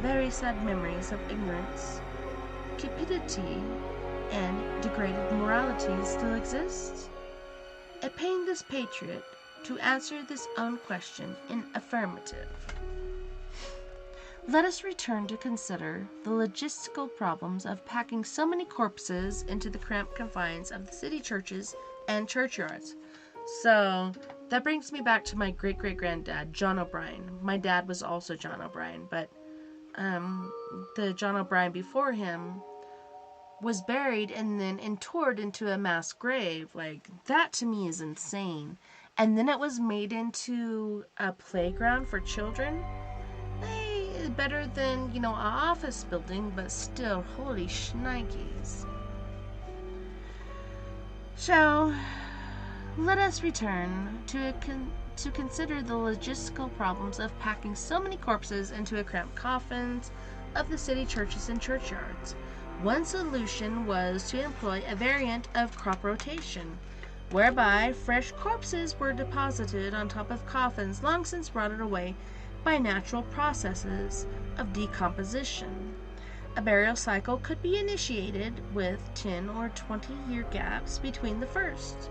very sad memories of ignorance, cupidity, and degraded morality still exist? It pained this patriot to answer this own question in affirmative. Let us return to consider the logistical problems of packing so many corpses into the cramped confines of the city churches and churchyards. So, that brings me back to my great-great-granddad, John O'Brien. My dad was also John O'Brien, but the John O'Brien before him was buried and then interred into a mass grave. Like, that to me is insane. And then it was made into a playground for children. Better than, an office building, but still, holy shnikes. So, let us return to consider the logistical problems of packing so many corpses into a cramped coffins of the city churches and churchyards. One solution was to employ a variant of crop rotation, whereby fresh corpses were deposited on top of coffins long since rotted away by natural processes of decomposition. A burial cycle could be initiated with 10 or 20-year gaps between the first.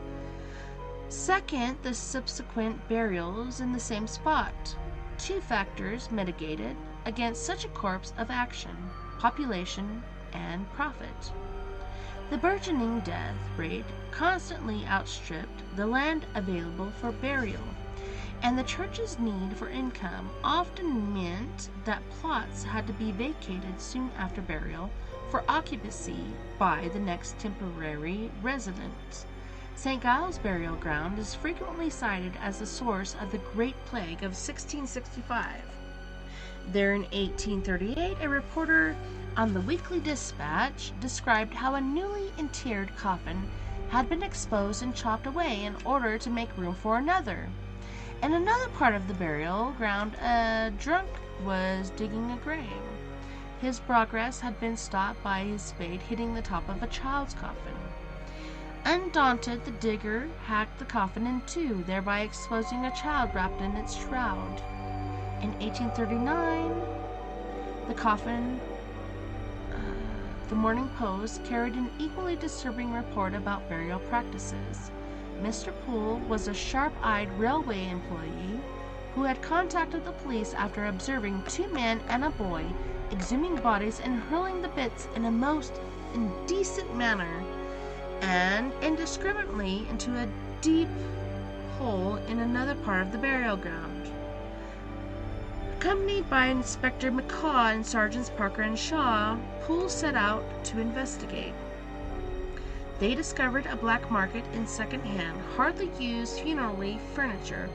Second, the subsequent burials in the same spot. Two factors mitigated against such a course of action: population and profit. The burgeoning death rate constantly outstripped the land available for burial, and the church's need for income often meant that plots had to be vacated soon after burial for occupancy by the next temporary residents. St. Giles' burial ground is frequently cited as the source of the Great Plague of 1665. There in 1838, a reporter on the Weekly Dispatch described how a newly interred coffin had been exposed and chopped away in order to make room for another. In another part of the burial ground, a drunk was digging a grave. His progress had been stopped by his spade hitting the top of a child's coffin. Undaunted, the digger hacked the coffin in two, thereby exposing a child wrapped in its shroud. In 1839, the Morning Post carried an equally disturbing report about burial practices. Mr. Poole was a sharp-eyed railway employee who had contacted the police after observing two men and a boy exhuming bodies and hurling the bits in a most indecent manner and indiscriminately into a deep hole in another part of the burial ground. Accompanied by Inspector McCaw and Sergeants Parker and Shaw, Poole set out to investigate. They discovered a black market in second-hand, hardly used funerary furniture,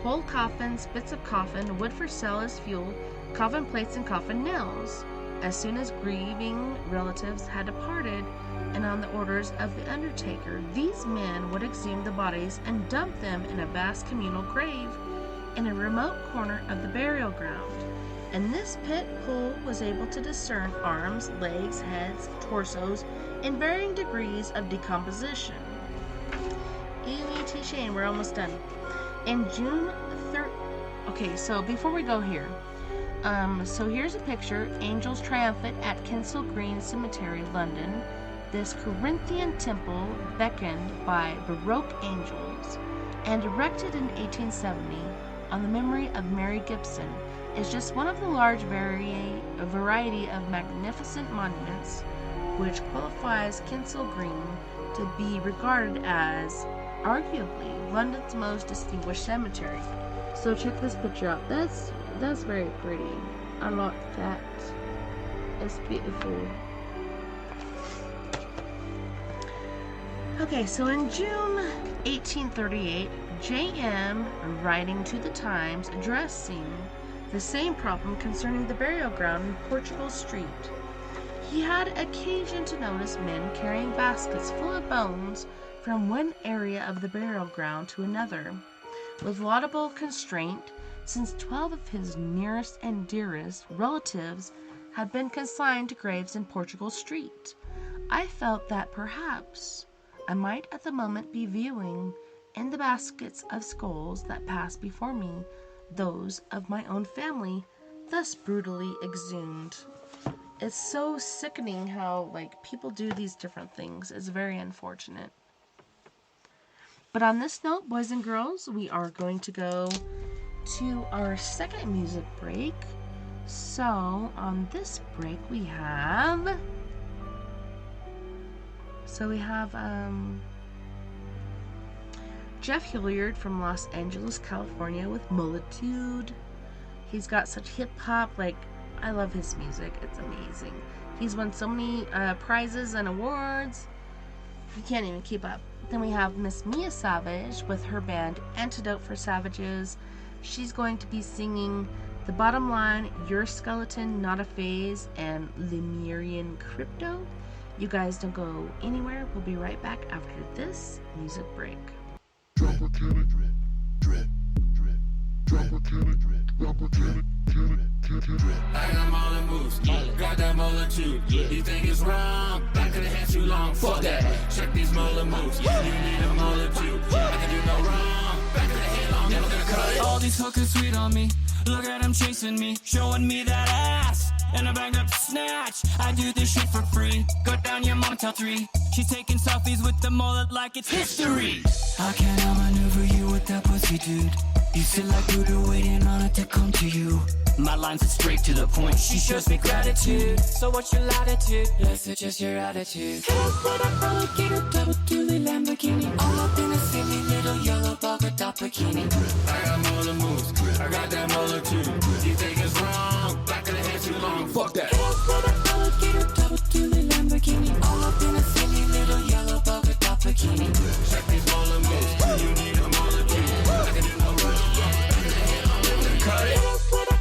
whole coffins, bits of coffin, wood for sale as fuel, coffin plates, and coffin nails. As soon as grieving relatives had departed, and on the orders of the undertaker, these men would exhume the bodies and dump them in a vast communal grave in a remote corner of the burial ground. In this pit, Poole was able to discern arms, legs, heads, torsos, in varying degrees of decomposition. E.T. Shane, we're almost done. In June 3rd. Okay, so before we go here, so here's a picture: Angels Triumphant at Kensal Green Cemetery, London. This Corinthian temple, beckoned by Baroque angels and erected in 1870 on the memory of Mary Gibson, is just one of the large variety of magnificent monuments which qualifies Kensal Green to be regarded as arguably London's most distinguished cemetery. So check this picture out. That's very pretty. I like that. It's beautiful. Okay, so in June 1838, J.M., writing to the Times, addressing the same problem concerning the burial ground in Portugal Street, he had occasion to notice men carrying baskets full of bones from one area of the burial ground to another, with laudable constraint, since 12 of his nearest and dearest relatives had been consigned to graves in Portugal Street. I felt that perhaps I might at the moment be viewing in the baskets of skulls that pass before me those of my own family, thus brutally exhumed. It's so sickening how, like, people do these different things. It's very unfortunate. But on this note, boys and girls, we are going to go to our second music break. So, on this break, we have Jeff Hilliard from Los Angeles, California with Multitude. He's got such hip-hop, like, I love his music. It's amazing. He's won so many prizes and awards. You can't even keep up. Then we have Miss Mia Savage with her band Antidote for Savages. She's going to be singing The Bottom Line, Your Skeleton, Not a Phase, and Lemurian Crypto. You guys don't go anywhere. We'll be right back after this music break. I got molar moves, got that molar too. You think it's wrong? Back of the head too long. Fuck that. Check these molar moves. You need a molar too. I can do no wrong. Back of the head long. Never gonna cut it. All these hookers sweet on me. Look at them chasing me, showing me that ass. And I bagged up to snatch. I do this shit for free. Go down your mom till 3. She's taking selfies with the mullet like it's history. How can I maneuver you with that pussy, dude? You sit like Buddha waiting on it to come to you. My lines are straight to the point. She shows me gratitude. So what's your latitude? Let's adjust your attitude. Hey, what up, alligator, double dually Lamborghini. All up in a silly little yellow polka dot bikini. I got molar moves, I got that molar too. You think it's wrong? Back of the head too long. Fuck that. Hey, what up, alligator, double dually Lamborghini. All up in a silly little yellow polka dot bikini. Check these molar moves. You need a molar too. I can do no wrong. Back of the head long. Never gonna cut it.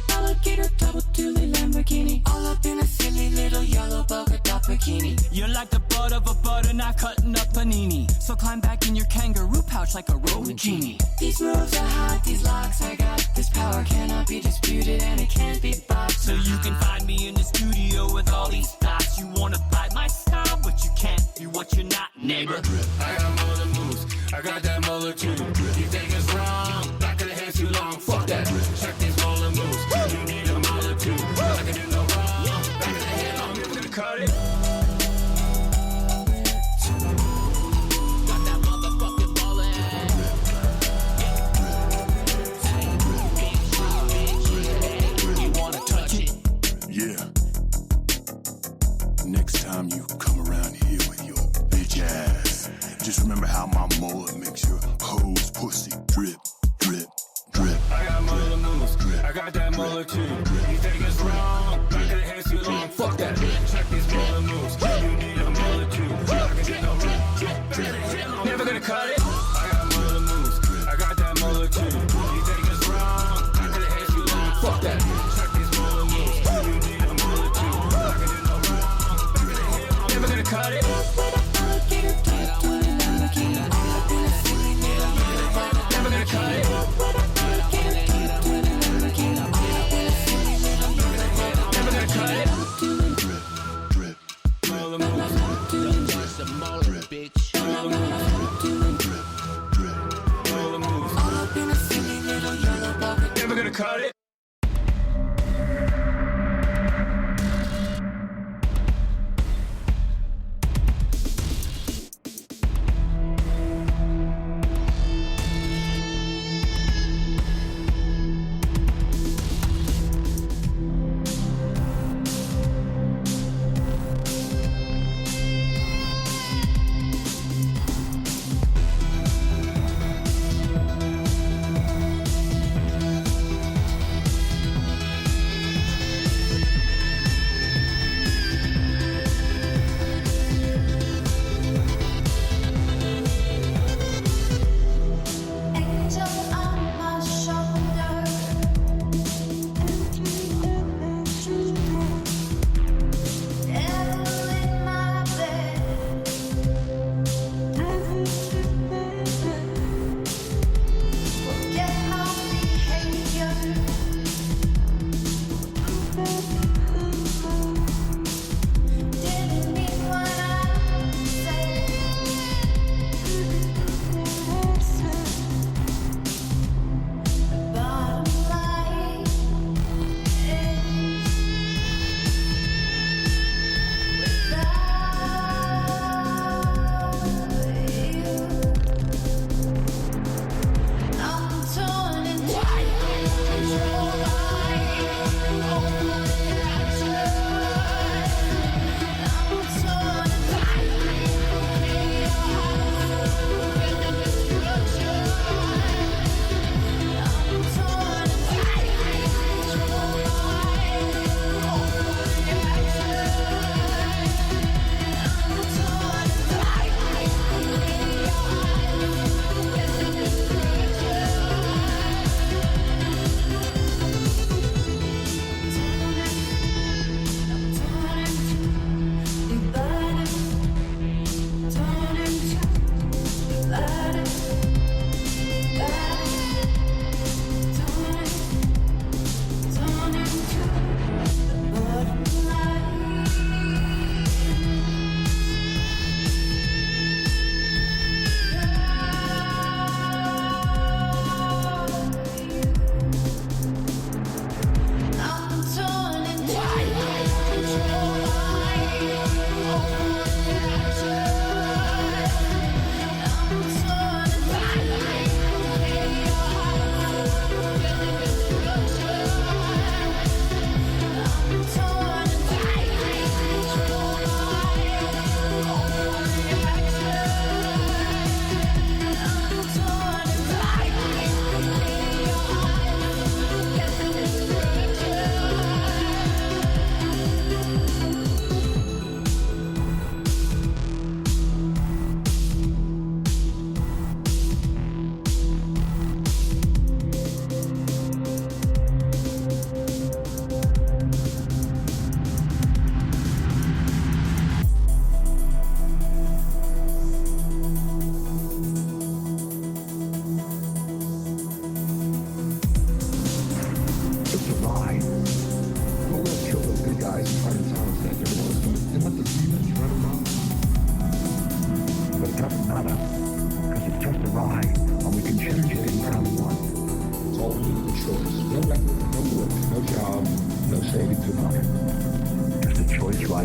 Alligator, double dually Lamborghini. All up in a silly little yellow polka dot bikini. You're like the butt of a butter knife cutting up panini. So climb back in your kangaroo pouch like a rolling genie. These moves are hot, these locks I got. This power cannot be disputed and it can't be bought. So you can find me in the studio with all these thoughts. You wanna bite my style, but you can't be what you're not, neighbor. I got molar moves, I got that molar too. You think it's wrong? Back of the head too long. Fuck that. Check these molar moves. You need a molar too. I can do no wrong. Back of the head long. Never gonna cut it. Got that motherfucking molar. You wanna touch it? Yeah. Next time you come around here with your bitch ass, just remember how my mullet makes your hoes pussy drip, drip, drip. I got molar moves, I got that molar too. You think it's wrong? Back of the head too long. Fuck that. Check these molar moves. You need a molar too. I can do no wrong. Never gonna cut it. I got molar moves, I got that molar too. You think it's wrong? Back of the head too long. Fuck that. Check these molar moves. You need a molar too. I can do no wrong. Never gonna cut it. Never gonna cut it. Never gonna cut it. Drip, drip, Molar moves. just a mullet, bitch. Molar moves. Drip, drip. Molar moves. Never gonna cut it.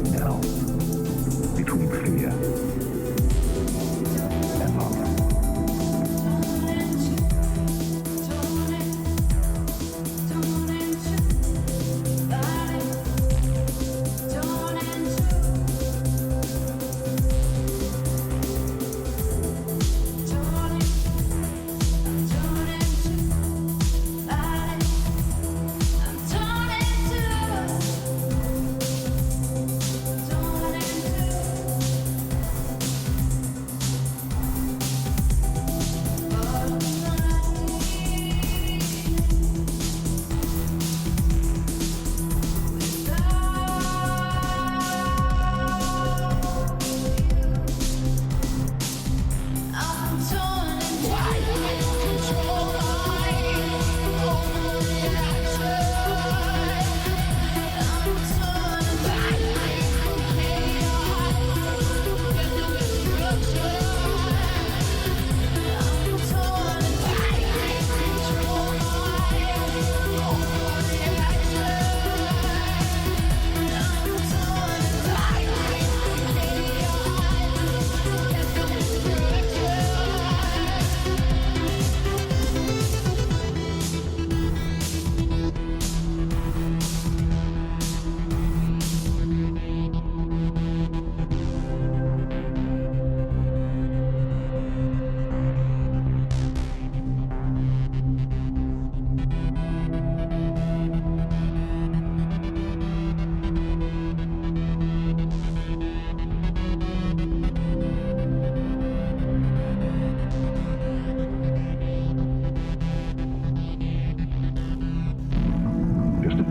right now between fear and love.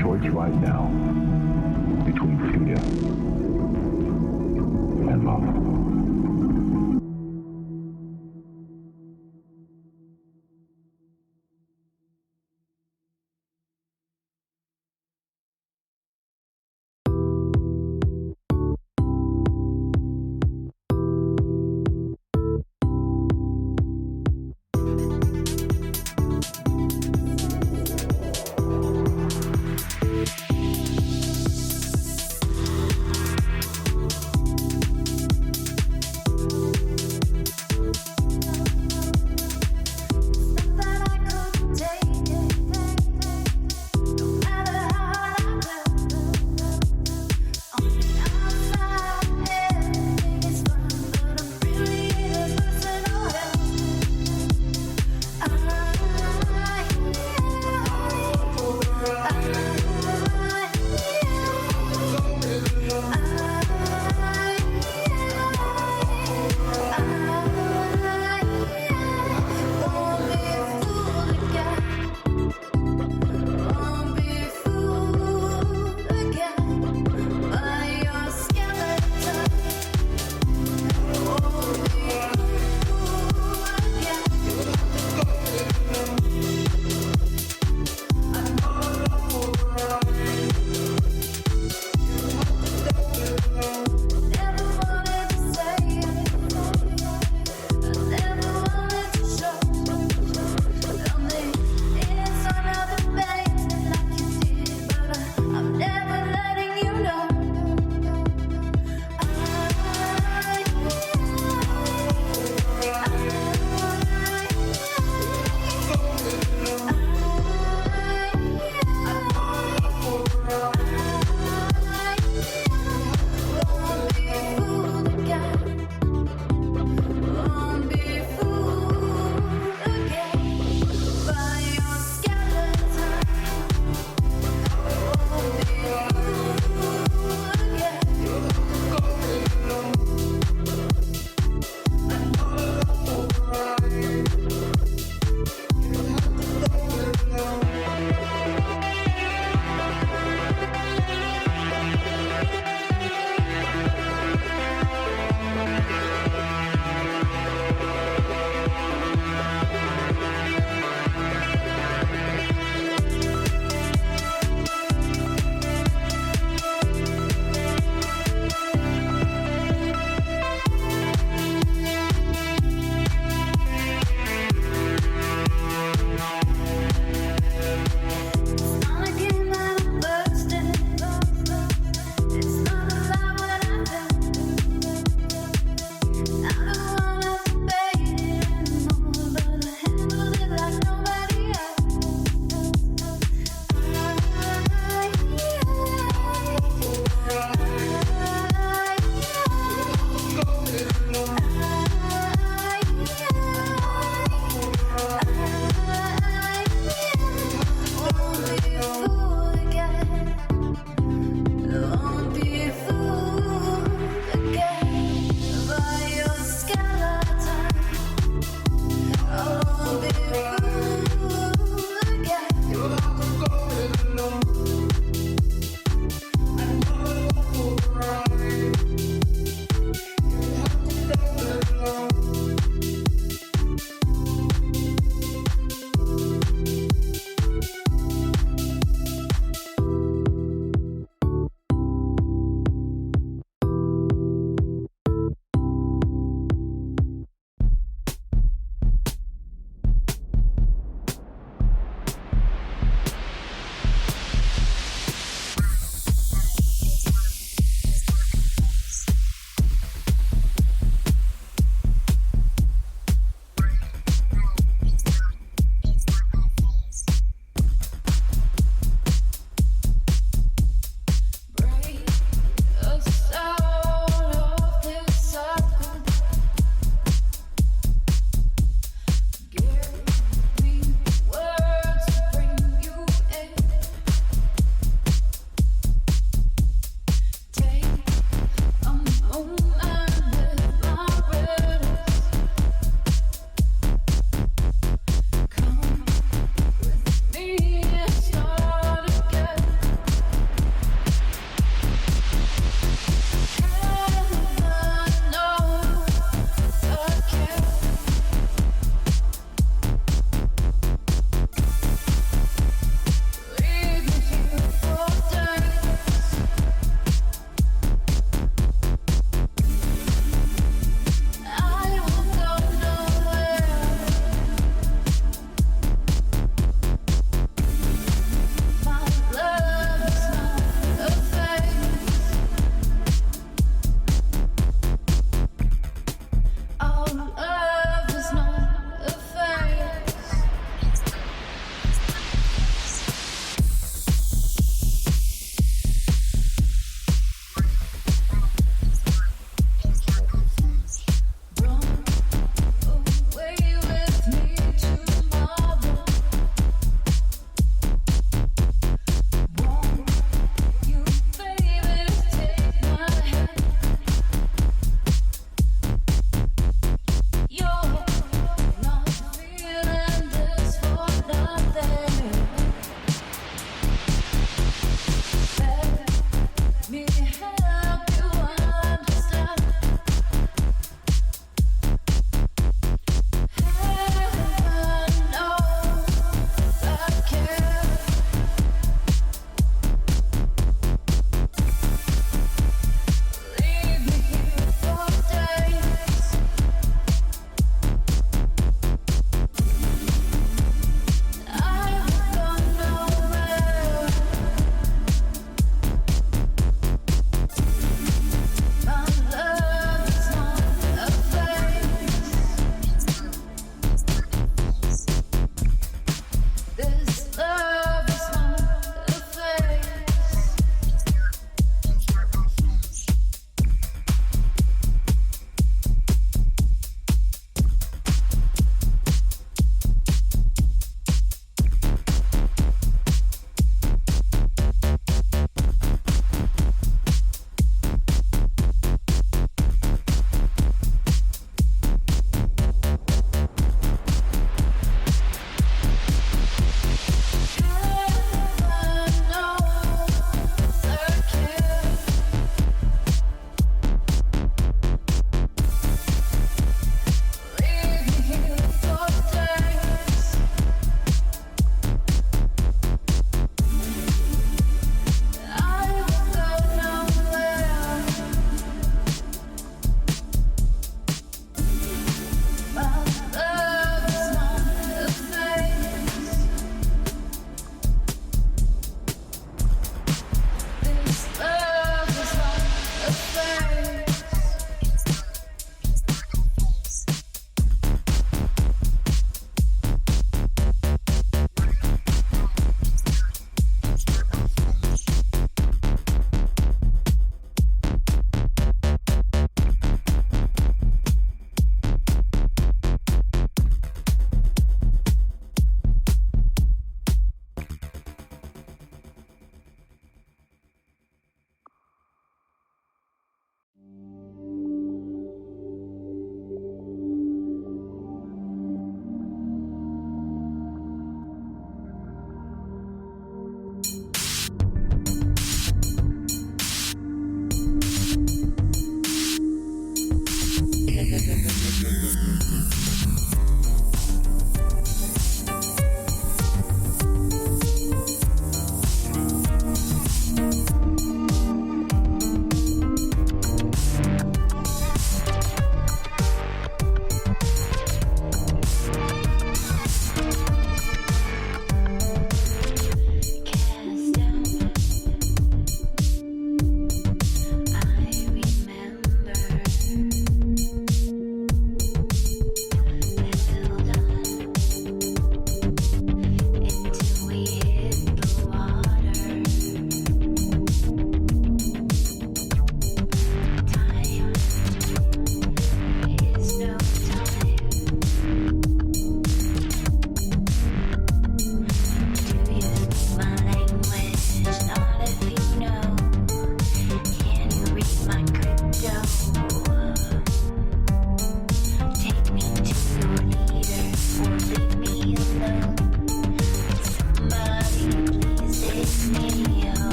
Choice right now between fear and love.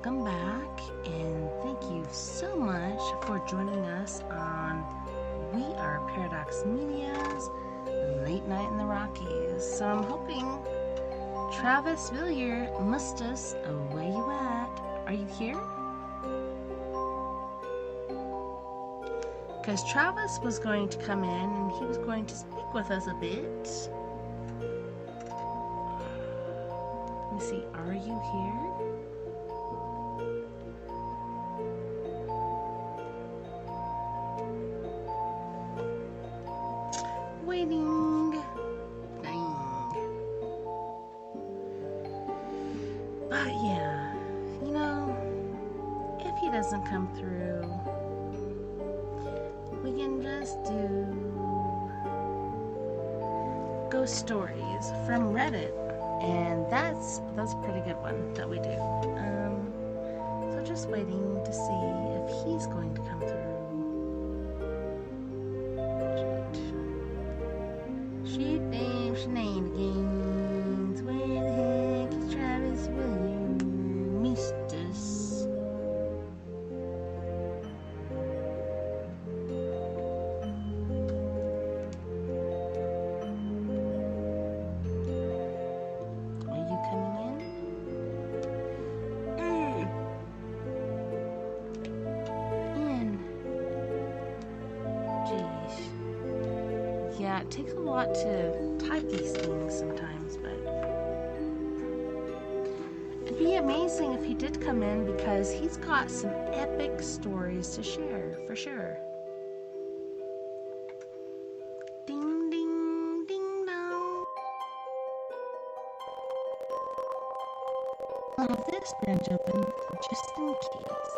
welcome back, and thank you so much for joining us on We Are Paradox Media's Late Night in the Rockies. So I'm hoping Travis Villier, Mustus, where you at? Are you here? Because Travis was going to come in and he was going to speak with us a bit. Let me see, are you here? Waiting. Dang. But yeah, you know, if he doesn't come through, we can just do ghost stories from Reddit, and that's a pretty good one that we do. So just waiting to see if he's going to come through. Shenanigans. Where the heck is Travis Williams? Mistus. Are you coming in? Jeez. Yeah, it takes a lot to type these things sometimes, but it'd be amazing if he did come in, because he's got some epic stories to share, for sure. Ding, ding, ding, dong. I'll have this branch open just in case.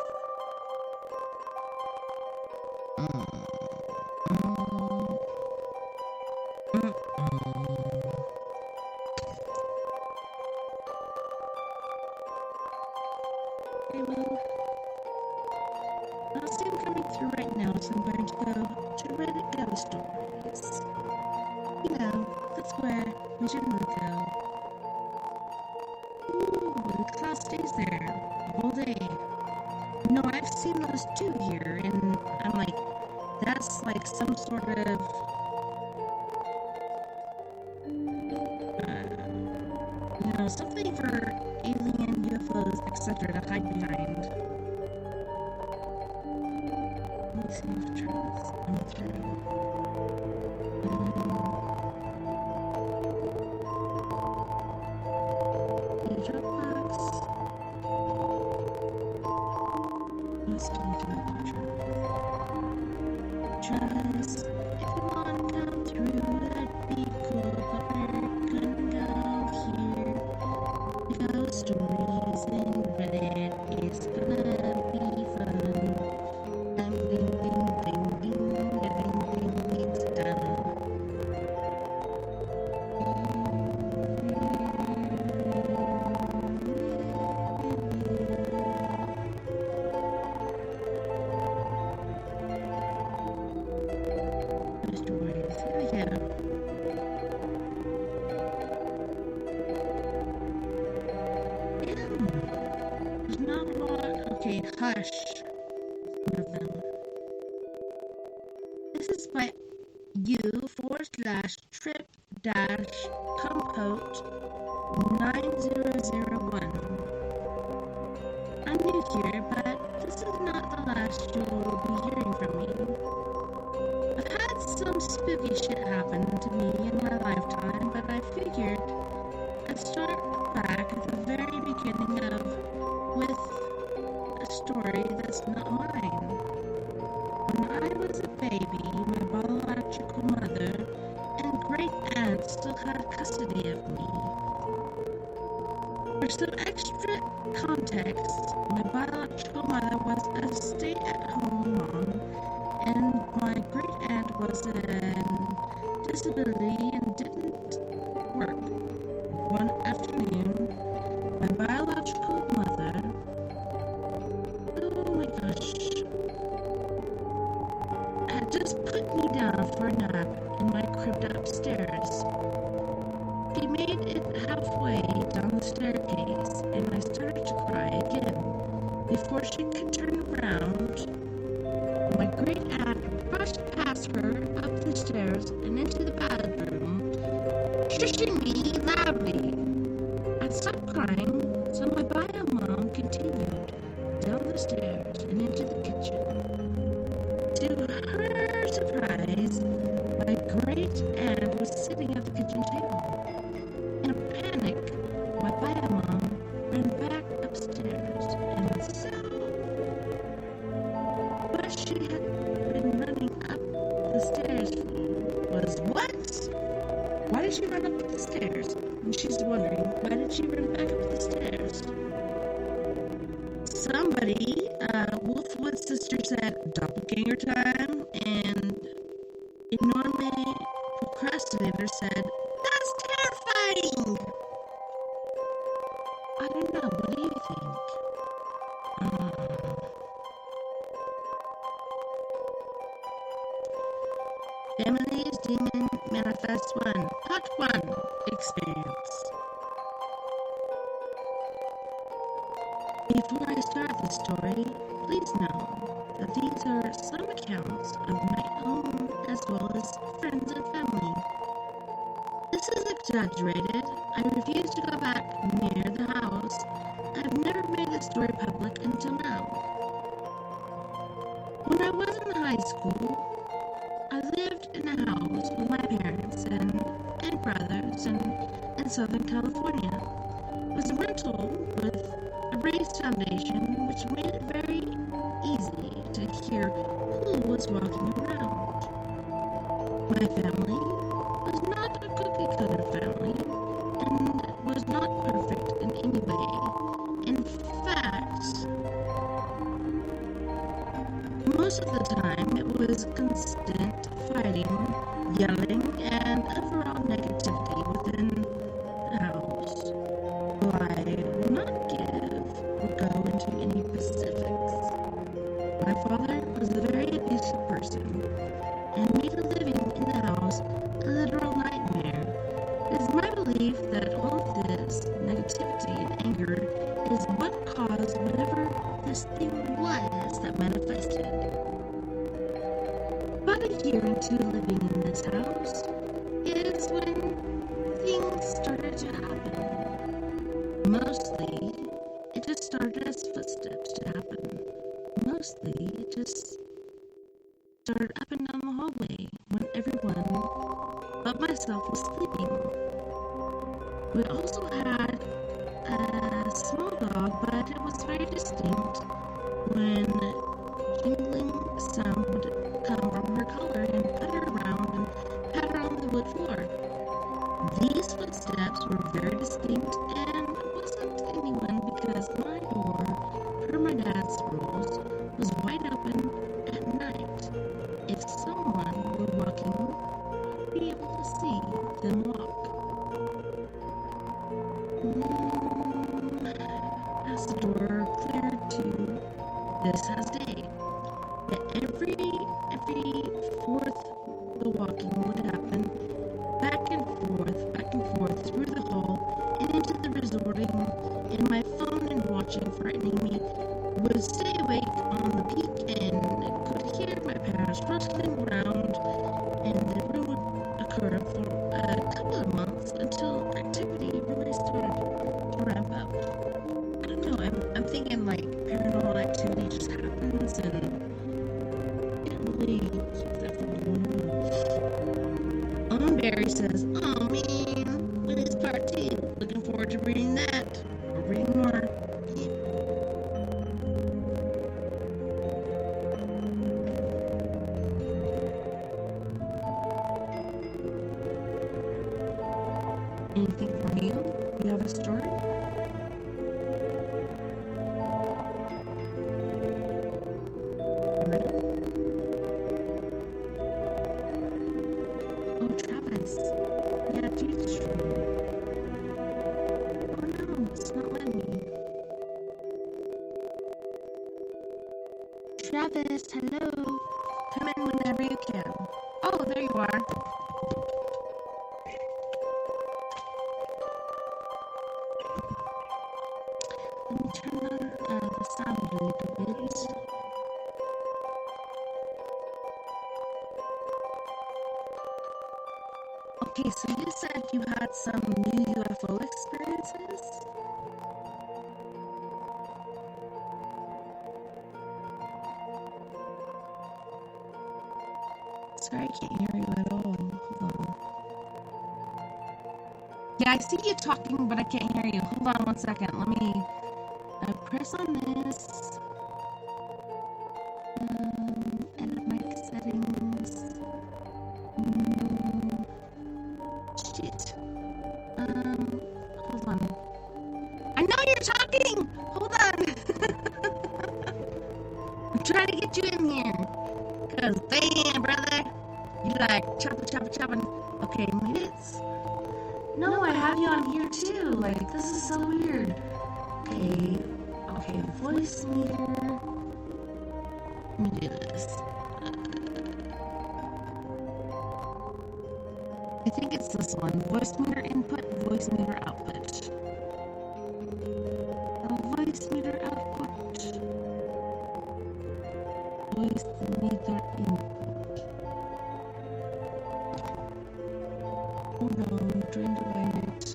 I'll see him coming through right now, so I'm going to go to Reddit Ghost Stories. You know, that's where we generally go. Ooh, the class stays there all day. No, I've seen those too here, and I'm like, that's like some sort of you know, something for alien UFOs, etc. to hide behind. Let me see if Travis comes through. Dropbox. Let's do Travis. If you want to come through, that'd be cool, but we're gonna go here. Ghost stories in Reddit is gonna be fun. Ding, ding, ding, ding, ding, ding, ding, it's done. Ghost stories, here we go. There's not a lot. Okay, Hush. One of them. This is by u/trip-compote9001. I'm new here, but this is not the last you'll be hearing from me. I've had some spooky shit happen to me in my lifetime, but I figured I'd start back at the very beginning with a story that's not mine. When I was a baby, my biological mother and great aunt still had custody of me. For some extra context, my biological mother was a stay-at-home mom, and my great aunt was in disability and didn't work. One afternoon, my biological mother, oh my gosh, had just put me down for a nap in my crib upstairs. She made it halfway down the staircase, and I started to cry again. she could turn around, my great aunt brushed past her up the stairs and into the bedroom, shushing me loudly. I stopped crying, so my bio mom continued down the stairs and into the kitchen. To her surprise, my great aunt was sitting at the kitchen table. In a panic, my bio mom ran back upstairs and saw what she had been running up the stairs for was what? Why did she run up the stairs? And she's wondering, why did she run back up the stairs? Somebody, Wolfwood's sister said, doppelganger time, and Enorme Procrastinator said, that's terrifying! I don't know, what do you think? Emily's Demon Manifest 1, Part 1, Experience. Before I start this story, please know that these are some accounts of my own as well as friends and family. This is exaggerated. I refuse to go back near the house. I've never made the story public until now. When I was in high school, I lived in a house with my parents and brothers in Southern California. It was a rental with a raised foundation, which made it very easy to hear who was walking around. My family was not a cookie-cutter family and was not perfect in any way. In fact, most of the time it was constant fighting, yelling, and overall negativity within the house. I will not give or go into any specifics. My father was a very abusive person and made living in the house a literal nightmare. It is my belief that all of this negativity and anger is what caused whatever this thing was that manifested. About a year into living in this house is when things started to happen. Mostly, it just started as footsteps to happen. Mostly, it just started up and down the hallway when everyone but myself was sleeping. We also had a small dog, but it was very distinct when jingling sound would come from her collar and putter around and patter on the wood floor. These footsteps were very distinct, and it wasn't anyone because my door, per my dad's rules, was wide open at night. If someone were walking, I'd be able to see them walk. As the door cleared to this has day, every fourth the walking would happen back and forth through the hall and into the resorting, and my phone and watching frightening me would stay awake on the peak and could hear my parents rustling around, and the room would occur for a couple of months until activity really started to ramp up. I don't know, I'm thinking like paranormal activity just happens and it really keeps everything going on. Barry says, oh man, when is part 2? Looking forward to reading that. Or reading more. Anything from you? You have a story? Oh, Travis. Yeah, Jesus. Oh no, it's not letting me. Travis, hello. Come in whenever you can. Oh, there you are. Let me turn on the sound a little bit. Okay, so you said you had some new UFO experiences? Sorry, I can't hear you at all. Hold on. Yeah, I see you talking, but I can't hear you. Hold on 1 second. Let me press on this. Edit mic settings. Shit. Hold on. I know you're talking! Hold on! I'm trying to get you in here. Cause damn, brother. You like chopping. Okay, minutes. No, I have you on here too. Like, this is so weird. Okay, voice meter. Let me do this. I think it's this one. Voice meter input, voice meter output. Voice meter output. Voice meter input. Hold on, I'm trying to find it.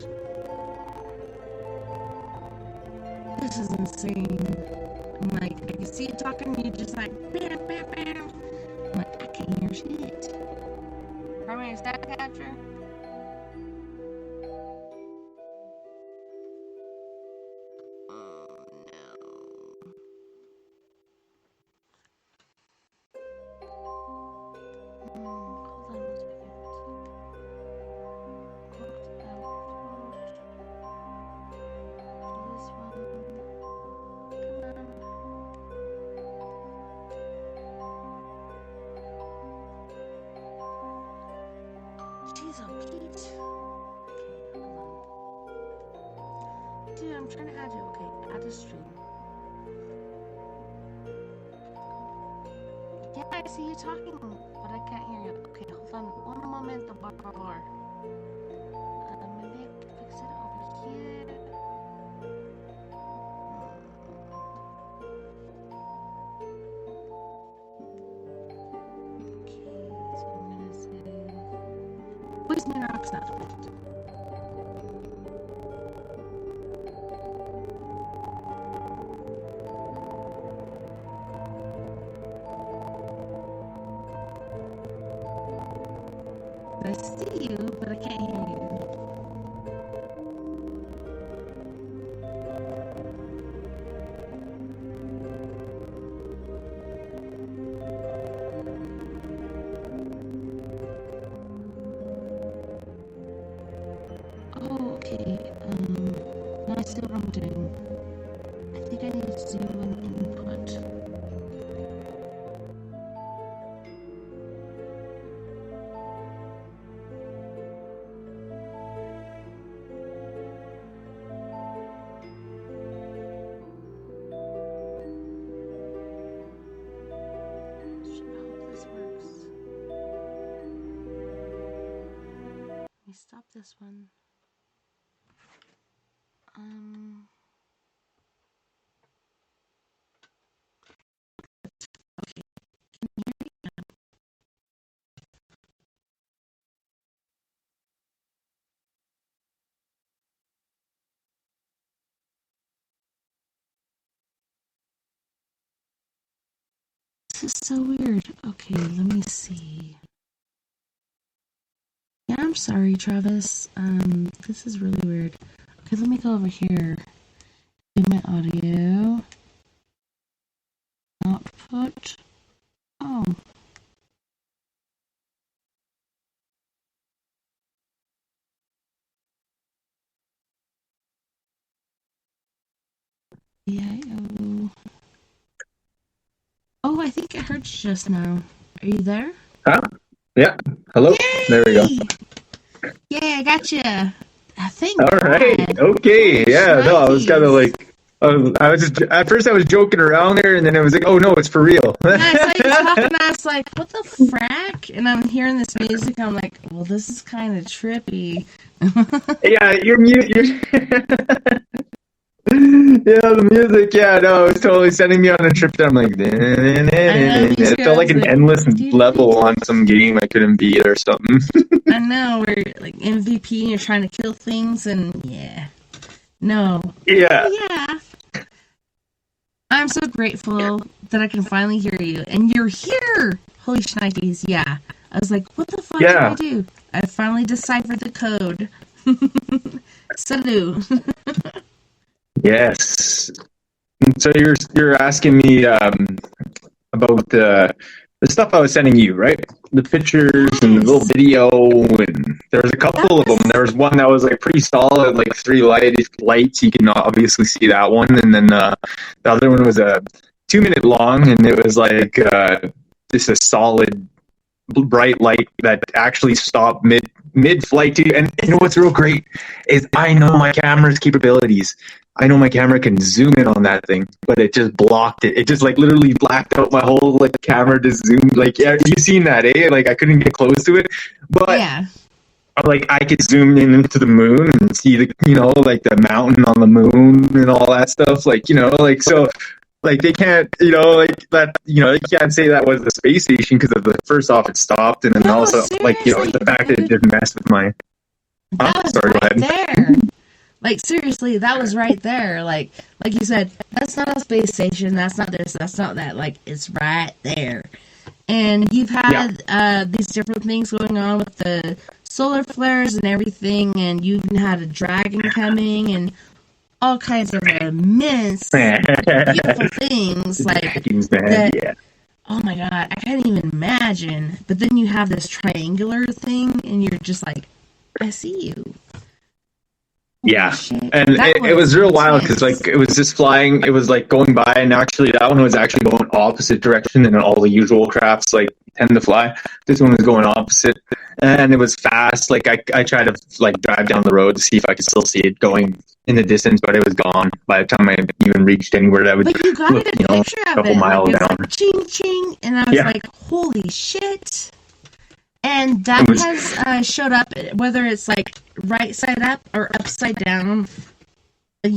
This is insane. I'm like, I can see you talking, you just like, bam, bam, bam. I'm like, I can't hear shit. Primary stat capture. Jeez, oh Pete. Okay, hold on. Dude, I'm trying to add you. Okay, add a stream. Yeah, I see you talking, but I can't hear you. Okay, hold on. One moment, the bar. Maybe I can fix it over here. Okay, so I'm gonna say voice meter accepted. I see you, but I can't hear you. Oh, okay. Now I see what I'm doing. I think I need to do an input. Shit, I hope this works. Let me stop this one. This is so weird. Okay, let me see. Yeah, I'm sorry, Travis. This is really weird. Okay, let me go over here. Do my audio. Output. Oh. VIO. Oh, I think I heard you just now. Are you there? Huh? Yeah. Hello? Yay! There we go. Yeah, I got you. Thank All right. God. Okay. Yeah. No, I was kind of Rockies. like, I was just, at first I was joking around there, and then I was like, oh no, it's for real. Yeah, I saw you talking, and I was like, what the frack? And I'm hearing this music, and I'm like, well, this is kind of trippy. Yeah, you're mute. the music, no, it was totally sending me on a trip that I'm like, it felt like an endless level on some game I couldn't beat or something. I know, where like MVP and you're trying to kill things and no. Yeah. I'm so grateful that I can finally hear you. And you're here! Holy shnikes, yeah. I was like, what the fuck did I do? I finally deciphered the code. Salut. Yes. So you're asking me about the stuff I was sending you, right? The pictures and the little video, and there was a couple of them. There was one that was like pretty solid, like 3 lights. You can obviously see that one, and then the other one was a 2-minute long, and it was like just a solid bright light that actually stopped mid-flight too. And you know what's real great is I know my camera's capabilities. I know my camera can zoom in on that thing, but it just blocked it. It just like literally blacked out my whole like camera. Just zoomed like, you seen that, eh? Like I couldn't get close to it, but like I could zoom in into the moon and see the like the mountain on the moon and all that stuff. Like like so. Like they can't, like that, they can't say that was the space station because of the first off it stopped, and then also like the fact that it didn't mess with my. That was sorry, right there. Like seriously, that was right there. Like you said, that's not a space station. That's not this. That's not that. Like it's right there. And you've had these different things going on with the solar flares and everything, and you even had a dragon coming and all kinds of immense, beautiful things like that. Oh my god, I can't even imagine. But then you have this triangular thing, and you're just like, I see you. Yeah, and it was real wild because like it was just flying. It was like going by, and actually that one was actually going opposite direction than all the usual crafts like tend to fly. This one was going opposite, and it was fast. Like I tried to like drive down the road to see if I could still see it going in the distance, but it was gone by the time I even reached anywhere that would but you got look, a picture a of couple it. miles like, down. Like, ching ching, and I was like, holy shit. And that has showed up, whether it's like right side up or upside down, they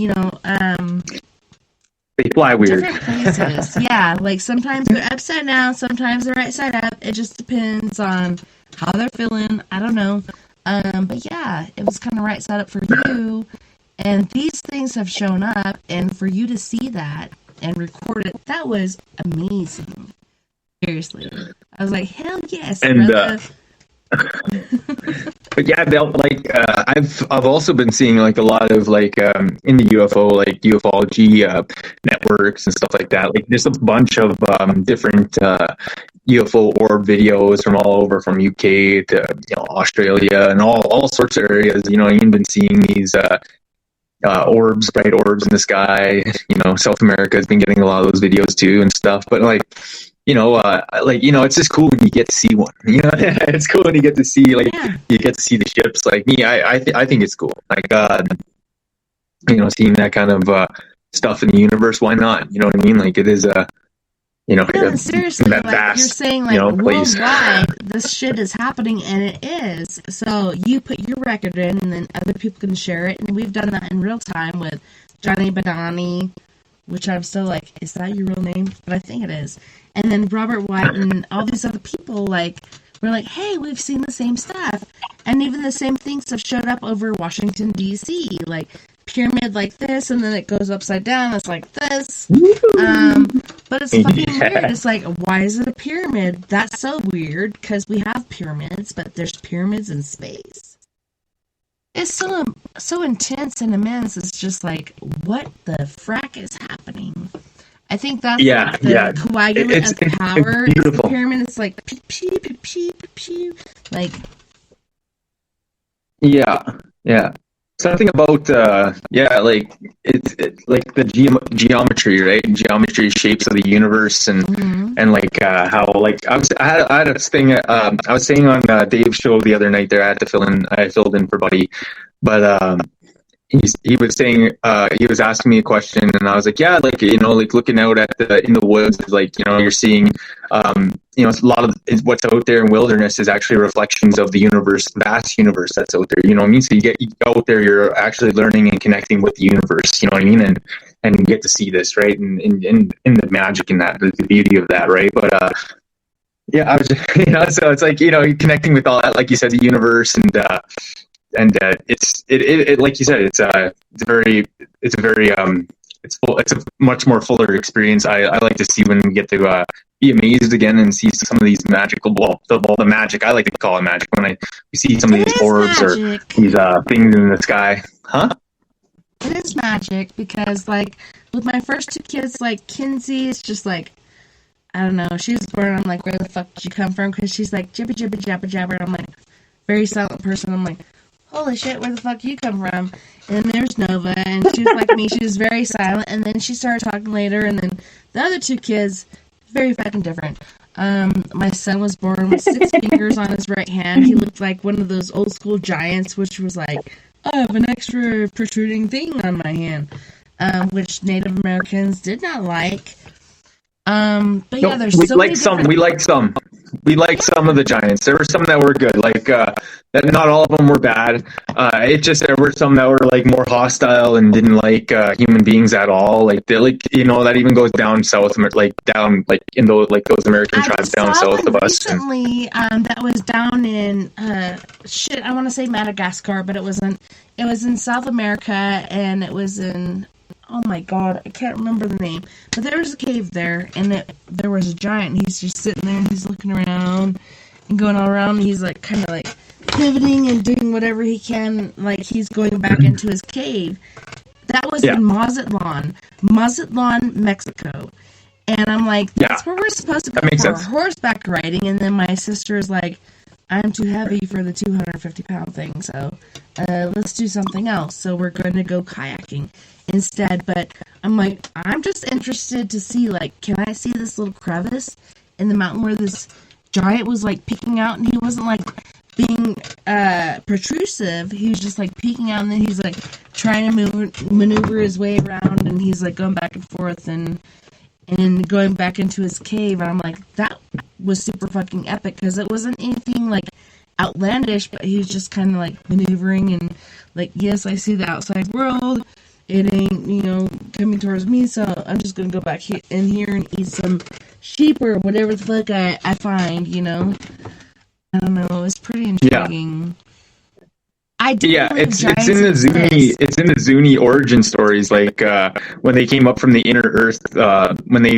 fly weird. Different places. Yeah, like sometimes they're upside down, sometimes they're right side up. It just depends on how they're feeling. I don't know. But yeah, it was kind of right side up for you. And these things have shown up, and for you to see that and record it, that was amazing. Seriously. I was like, hell yes, and brother. But yeah, like I've also been seeing like a lot of like in the UFO like ufology networks and stuff like that. Like there's a bunch of different UFO orb videos from all over, from UK to Australia and all sorts of areas. You've even been seeing these orbs, bright orbs in the sky. South America has been getting a lot of those videos too and stuff. But like. It's just cool when you get to see one. It's cool when you get to see you get to see the ships. Like me, I think it's cool. Like seeing that kind of stuff in the universe. Why not? You know what I mean? Like it is seriously, that like vast, you're saying, like place. worldwide, this shit is happening, and it is. So you put your record in, and then other people can share it, and we've done that in real time with Johnny Banani, which I'm still like, is that your real name? But I think it is. And then Robert White and all these other people, like, we're like, hey, we've seen the same stuff. And even the same things have showed up over Washington, D.C. Like, pyramid like this, and then it goes upside down. It's like this. But it's fucking weird. It's like, why is it a pyramid? That's so weird, because we have pyramids, but there's pyramids in space. It's so intense and immense. It's just like, what the frack is happening? I think that's the coagulant of the power. It's the pyramid. It's like pew, pew, pew, pew, pew. Like, yeah. Something about like it's like the geometry, right? Geometry, shapes of the universe, and like how like I had a thing I was saying on Dave's show the other night there. I filled in for Buddy, but he was saying, he was asking me a question, and I was like, yeah, like, you know, like looking out at in the woods, like, you know, you're seeing, you know, a lot of what's out there in wilderness is actually reflections of the universe, vast universe that's out there. You know what I mean? So you go out there, you're actually learning and connecting with the universe. You know what I mean? And you get to see this, right? And in the magic in that, the beauty of that, right? But yeah, I was just, you know, so it's like, you know, connecting with all that, like you said, the universe, and it's like you said, it's a much more fuller experience. I like to see when we get to be amazed again and see some of these magical, the magic. I like to call it magic when we see some of these orbs magic. Or these things in the sky. Huh? It is magic because, like, with my first two kids, like Kinsey, it's just like, I don't know. She was born. I'm like, where the fuck did you come from? Because she's like jibba jibba jabba jabber. I'm like, very silent person. I'm like, holy shit, where the fuck you come from? And then there's Nova, and she was like me. She was very silent, and then she started talking later. And then the other two kids, very fucking different. My son was born with 6 fingers on his right hand. He looked like one of those old school giants, which was like, I have an extra protruding thing on my hand, which Native Americans did not like. But yeah, there's so many different... We liked some of the giants. There were some that were good, like that. Not all of them were bad. It just, there were some that were like more hostile and didn't like human beings at all. Like they, like, you know, that even goes down south, like down like in those, like those American tribes down south of us. Recently, that was down in I want to say Madagascar, but it was in South America, and it was in, oh my god, I can't remember the name. But there was a cave there, and there was a giant. He's just sitting there, and he's looking around and going all around. And he's like kind of like pivoting and doing whatever he can, like he's going back into his cave. That was in Mazatlan, Mexico. And I'm like, that's where we're supposed to go for horseback riding. And then my sister's like, I'm too heavy for the 250-pound thing, so let's do something else. So we're going to go kayaking instead. But I'm like, I'm just interested to see, like, can I see this little crevice in the mountain where this giant was, like, peeking out? And he wasn't, like, being protrusive. He was just, like, peeking out, and then he's, like, trying to maneuver his way around, and he's, like, going back and forth and going back into his cave. And I'm like, that was super fucking epic, because it wasn't anything, like, outlandish, but he was just kind of, like, maneuvering and, like, yes, I see the outside world. It ain't, you know, coming towards me, so I'm just gonna go back in here and eat some sheep or whatever the fuck I find, you know? I don't know, it's pretty intriguing. It's in the Zuni origin stories, like when they came up from the inner earth, when they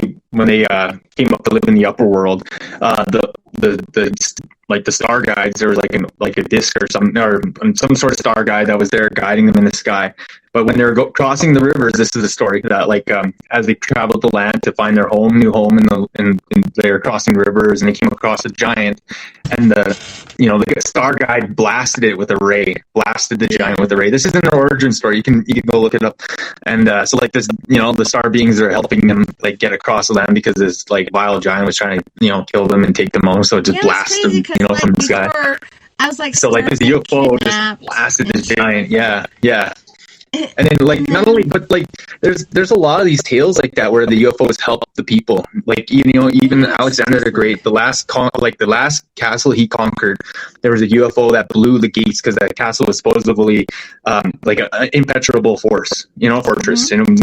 came up to live in the upper world, the star guides, there was like a disc or something, or some sort of star guide that was there guiding them in the sky. But when they were crossing the rivers, this is a story that, like, as they traveled the land to find their new home, and they were crossing rivers, and they came across a giant, and the star guide blasted it with a ray, blasted the giant with a ray. This is an origin story. You can go look it up. And so, like, this, you know, the star beings are helping them, like, get across the land, because this, like, vile giant was trying to, you know, kill them and take them home. So it just blasted them, you know, like, from the sky. I was like, so, like, this UFO just blasted this giant. Yeah. And then, like, not only, but, like, there's a lot of these tales like that where the UFOs help the people. Like, you know, even Alexander the Great, the last castle he conquered, there was a UFO that blew the gates, because that castle was supposedly like an impenetrable fortress, and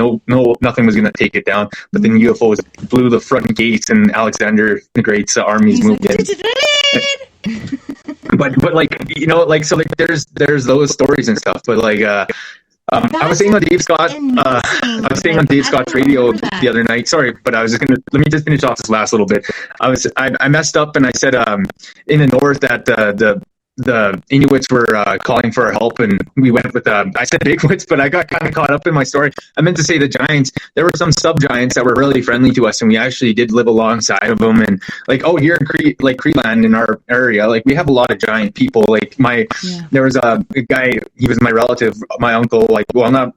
nothing was going to take it down. But then UFOs blew the front gates, and Alexander the Great's armies moved in. But like, you know, like, so, like, there's those stories and stuff. But, like, I was saying on Dave Scott. I was saying on Dave Scott's radio the other night. Sorry, but I was just let me just finish off this last little bit. I messed up, and I said in the north that the Inuits were calling for help, and we went with I said Bigfoots, but I got kind of caught up in my story. I meant to say the giants. There were some sub-giants that were really friendly to us, and we actually did live alongside of them. And, like, here in Creeland, in our area, like, we have a lot of giant people. Like, there was a guy, he was my relative, my uncle, like, more or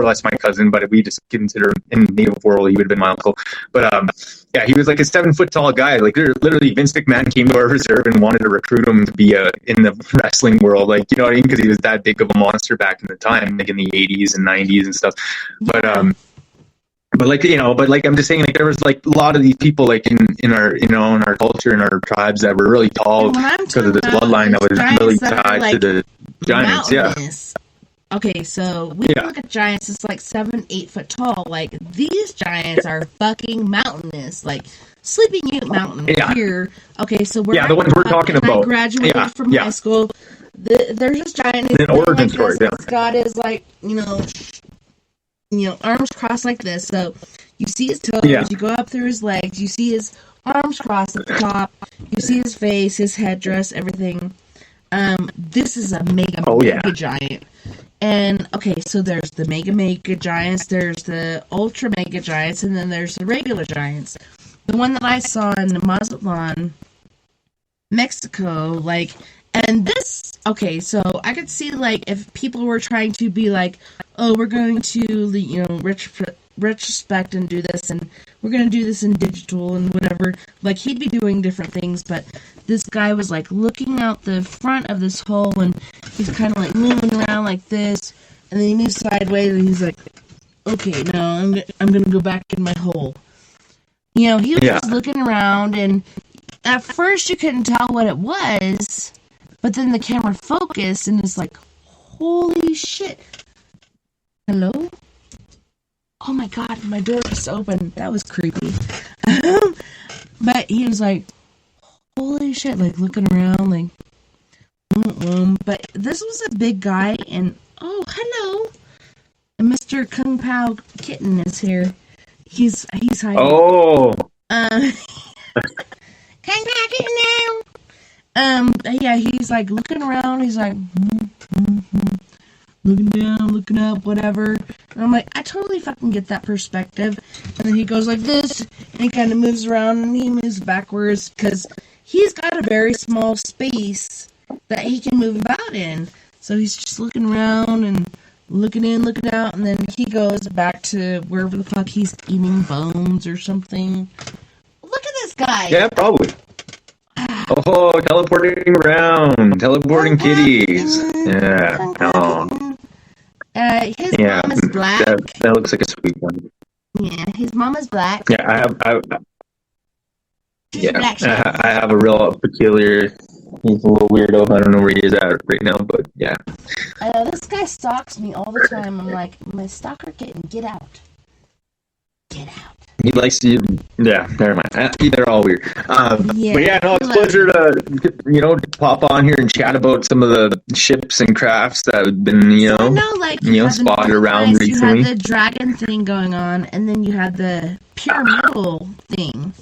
less my cousin, but we just consider him in the native world, he would have been my uncle. But he was like a 7-foot tall guy. Like, literally, Vince McMahon came to our reserve and wanted to recruit him to be in the wrestling world, like, you know what I mean? Because he was that big of a monster back in the time, like in the 80s and 90s and stuff. But like, you know, but like I'm just saying, like there was like a lot of these people like in our, you know, in our culture, in our tribes that were really tall because of this bloodline that was really tied like to the giants. mountainous. Okay, so we look at giants, it's like 7-8 foot tall. Like these giants are fucking mountainous, like Sleeping Ute Mountain here. Okay, so we're the ones we're talking about. I graduated from high school. There's this giant in Oregon story. This god is like, you know, arms crossed like this. So you see his toes, you go up through his legs, you see his arms crossed at the top, you see his face, his headdress, everything. This is a mega giant. And okay, so there's the mega giants, there's the ultra mega giants, and then there's the regular giants. The one that I saw in Mazatlan, Mexico, like, and this, okay, so I could see, like, if people were trying to be like, oh, we're going to, you know, retrospect and do this, and we're going to do this in digital and whatever, like, he'd be doing different things, but this guy was, like, looking out the front of this hole, and he's kind of, like, moving around like this, and then he moves sideways, and he's like, okay, now I'm going to go back in my hole. You know, he was just looking around, and at first you couldn't tell what it was, but then the camera focused, and it's like, holy shit. Hello? Oh my god, my door just opened. That was creepy. But he was like, holy shit, like looking around, like, but this was a big guy, and oh, hello. And Mr. Kung Pao Kitten is here. He's hiding. Oh. Kung Pao Kitten now. Yeah, he's like looking around. He's like, looking down, looking up, whatever. And I'm like, I totally fucking get that perspective. And then he goes like this, and he kind of moves around, and he moves backwards because he's got a very small space that he can move about in. So he's just looking around and looking in, looking out, and then he goes back to wherever the fuck he's eating bones or something. Look at this guy. Yeah, probably. Oh, teleporting around, teleporting kitties. Yeah. Oh. His mom is black. That looks like a sweet one. Yeah, his mom is black. Yeah, I have a real peculiar. He's a little weirdo. I don't know where he is at right now, but yeah. This guy stalks me all the time. I'm like, my stalker kitten, get out. Get out. He likes to, never mind. They're all weird. But yeah, no, it's a pleasure to, you know, pop on here and chat about some of the ships and crafts that have been, spotted around recently. You had the dragon thing going on, and then you had the pyramidal thing.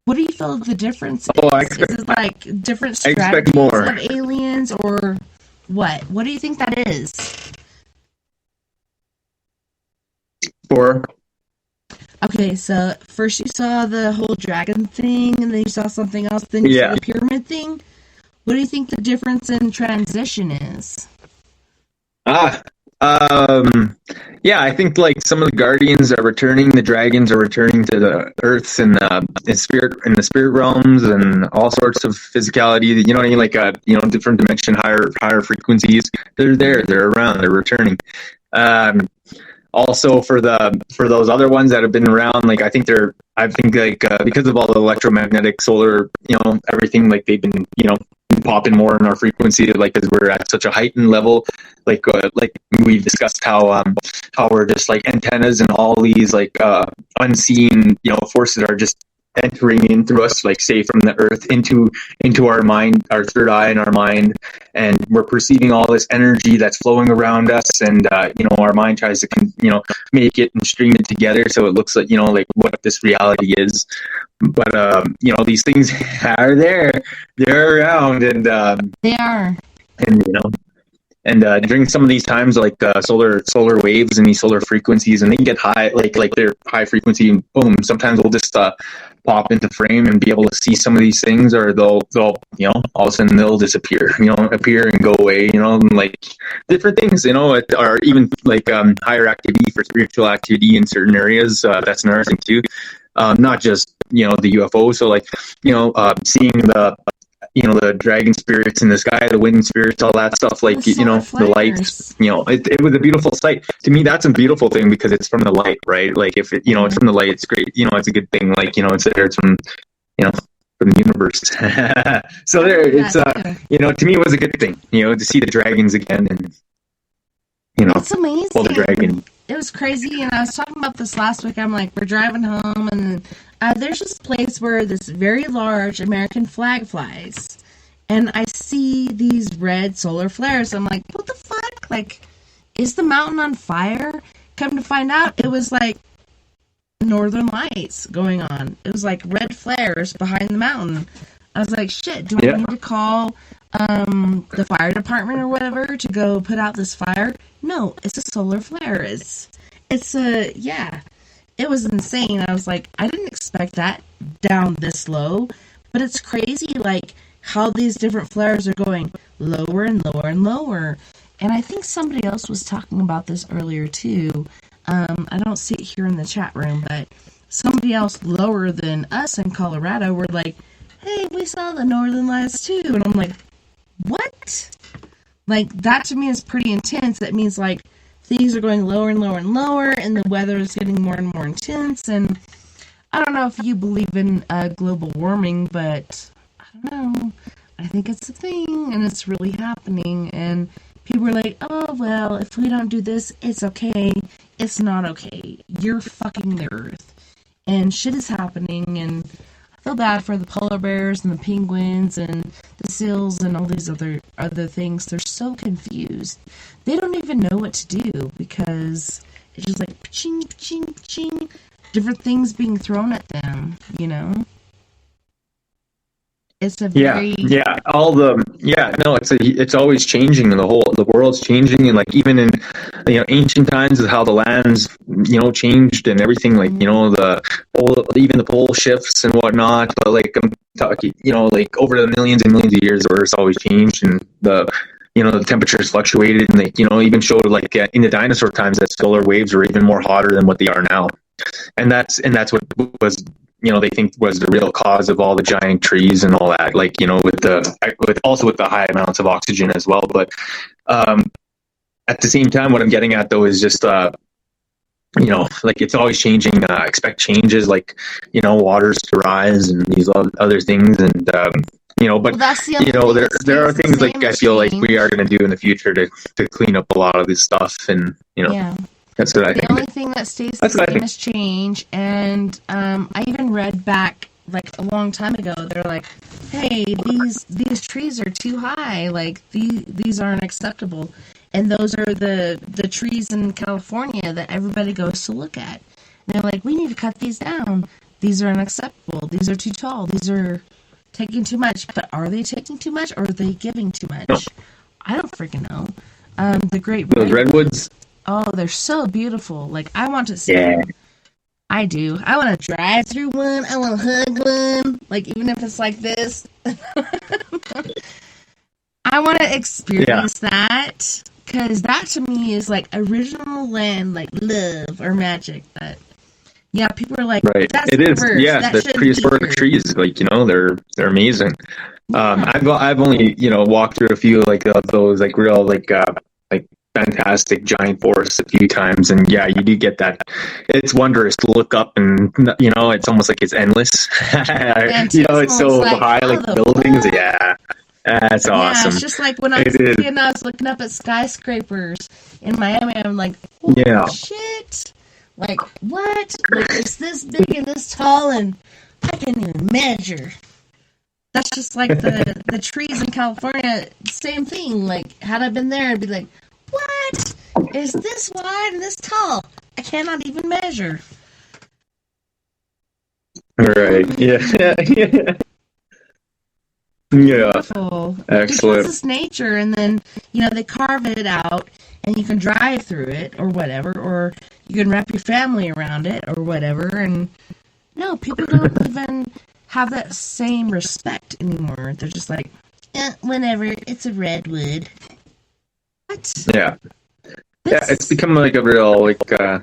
What do you feel the difference is? Is it like different strategies of aliens, or what? What do you think that is? Okay, so first you saw the whole dragon thing, and then you saw something else, then you saw the pyramid thing. What do you think the difference in transition is? I think like some of the guardians are returning, the dragons are returning to the earths and the spirit realms and all sorts of physicality. You know what I mean? Like different dimension, higher frequencies. They're there, they're around, they're returning. Also for those other ones that have been around, like I think because of all the electromagnetic solar, everything, like they've been, popping more in our frequency, like as we're at such a heightened level, like we've discussed how we're just like antennas and all these like unseen forces are just entering in through us, like say from the earth into our mind, our third eye in our mind, and we're perceiving all this energy that's flowing around us, and our mind tries to make it and string it together so it looks like like what this reality is. But these things are there, they're around, and they are, and during some of these times, like solar waves and these solar frequencies, and they can get high, like they're high frequency, and boom, sometimes we'll just pop into frame and be able to see some of these things, or they'll all of a sudden they'll disappear, appear and go away, and like different things, or even like higher activity for spiritual activity in certain areas. That's another thing too. Not just the UFO. So like seeing the the dragon spirits in the sky, the wind spirits, all that stuff, like, The solar the lights, it was a beautiful sight. To me, that's a beautiful thing because it's from the light, right? Like if it, it's from the light, it's great. It's a good thing. Like, it's there, it's from, from the universe. So there, it's, to me, it was a good thing, to see the dragons again and, it's amazing. Well, the dragon. It was crazy, and I was talking about this last week. I'm like, we're driving home, and there's this place where this very large American flag flies, and I see these red solar flares. I'm like, what the fuck? Like, is the mountain on fire? Come to find out, it was like northern lights going on. It was like red flares behind the mountain. I was like, shit, do I need to call the fire department or whatever to go put out this fire? No, it's a solar flare. It was insane. I was like, I didn't expect that down this low, but it's crazy, like, how these different flares are going lower and lower and lower. And I think somebody else was talking about this earlier, too. I don't see it here in the chat room, but somebody else lower than us in Colorado were like, hey, we saw the northern lights, too. And I'm like, what? Like, that to me is pretty intense. That means, like, things are going lower and lower and lower, and the weather is getting more and more intense. And I don't know if you believe in global warming, but I don't know. I think it's a thing, and it's really happening. And people are like, oh, well, if we don't do this, it's okay. It's not okay. You're fucking the earth. And shit is happening, and I feel bad for the polar bears and the penguins and the seals and all these other things. They're so confused. They don't even know what to do because it's just like ching, ching, ching, different things being thrown at them, It's a very it's always changing, and the world's changing, and like even in ancient times is how the lands changed and everything, like even the pole shifts and whatnot. But like I'm talking, like over the millions and millions of years, the Earth's always changed, and the temperatures fluctuated, and they even showed like in the dinosaur times that solar waves were even more hotter than what they are now, and that's what was. They think was the real cause of all the giant trees and all that, like, with the high amounts of oxygen as well. But at the same time, what I'm getting at though is just, like it's always changing. Expect changes, like, waters to rise and these other things. And, but, that's the there are things like I feel like we are going to do in the future to clean up a lot of this stuff. And, that's what I think. The only thing that stays the same is change, and I even read back like a long time ago. They're like, "Hey, these trees are too high. Like these aren't acceptable." And those are the trees in California that everybody goes to look at. And they're like, "We need to cut these down. These are unacceptable. These are too tall. These are taking too much." But are they taking too much, or are they giving too much? No. I don't freaking know. The great those redwoods. Oh, they're so beautiful. Like, I want to see them. I do. I want to drive through one. I want to hug one. Like, even if it's like this. I want to experience that. Because that, to me, is, like, original land, like, love or magic. That, people are like, right. That's it is. reverse. Yeah, the prehistoric trees, like, they're amazing. Yeah. I've only, walked through a few, like, of those, like, real, like fantastic giant forests a few times, and you do get that. It's wondrous to look up, and it's almost like it's endless. It's so like, high, like buildings. Yeah, that's awesome. It's just like when I was a kid and I was looking up at skyscrapers in Miami. I'm like, holy shit! Like, what? Like, it's this big and this tall, and I can't even measure. That's just like the trees in California. Same thing. Like, had I been there, I'd be like, what? Is this wide and this tall? I cannot even measure. Right. Yeah. Beautiful. Excellent. Because it's nature, and then, they carve it out, and you can drive through it, or whatever, or you can wrap your family around it, or whatever, and no, people don't even have that same respect anymore. They're just like, whenever, it's a redwood. What? Yeah. It's become like a real, like a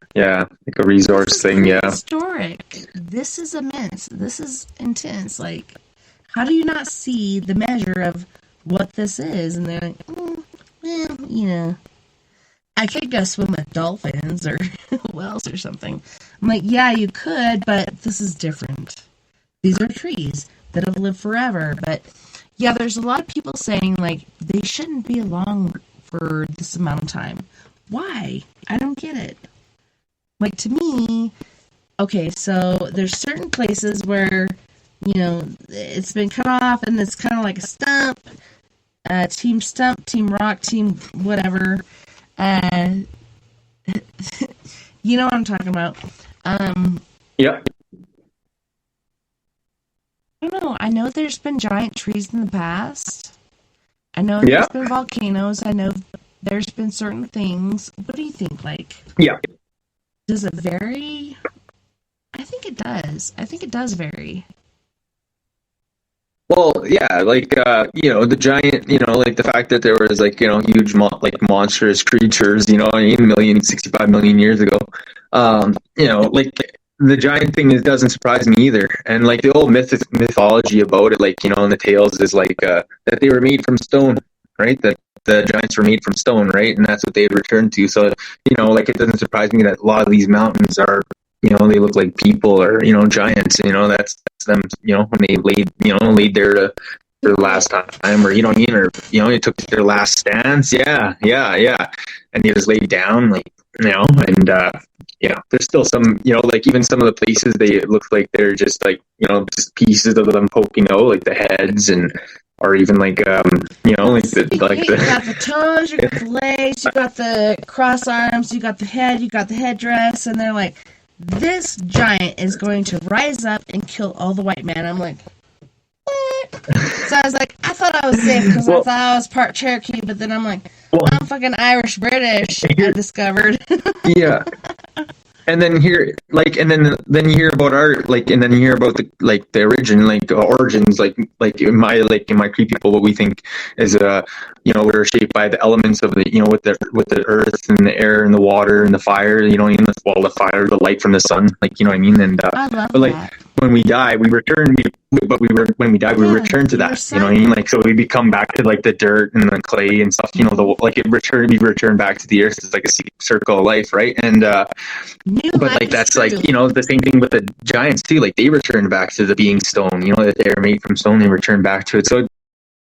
resource thing, historic. This is immense. This is intense. Like, How do you not see the measure of what this is? And they're like, I could go swim with dolphins or whales or something. I'm like, yeah, you could, but this is different. These are trees that have lived forever. But yeah, there's a lot of people saying like they shouldn't be along for this amount of time. Why? I don't get it. Like, to me, okay, so there's certain places where, it's been cut off and it's kind of like a stump, team rock, team whatever. You know what I'm talking about. Yeah. I don't know. I know there's been giant trees in the past. I know there's been volcanoes. I know there's been certain things. What do you think? Like, yeah. Does it vary? I think it does. I think it does vary. Well, yeah, like, the giant, like the fact that there was like, huge, monstrous creatures, 65 million years ago. Like the giant thing doesn't surprise me either. And like the old mythology about it, like, in the tales is like, that they were made from stone, right? That the giants were made from stone, right? And that's what they returned to. So, like it doesn't surprise me that a lot of these mountains are, they look like people or, giants, that's them, when they laid there for the last time, or, they took their last stance. Yeah. And they just laid down, like, and, there's still some, like even some of the places they look like they're just like, just pieces of them poking out, like the heads or even like, like you got the toes, you got the legs, you got the cross arms, you got the head, you got the headdress, and they're like, this giant is going to rise up and kill all the white men. I'm like, what? So I was like, I thought I was safe because I thought I was part Cherokee, but then I'm like, I'm fucking Irish British. I discovered. Yeah. And then here, like, and then you hear about art, like, and then you hear about the origin, like origins, like in my Cree people, what we think is we're shaped by the elements of the, with the earth and the air and the water and the fire, the fire, the light from the sun, like, And I love but like that. when we die, we return. When we die, we return to that. Like, so we become back to like the dirt and the clay and stuff. We return back to the earth. It's like a circle of life, right? And but like that's like the same thing with the giants too. Like they return back to the being stone. That they're made from stone. They return back to it. So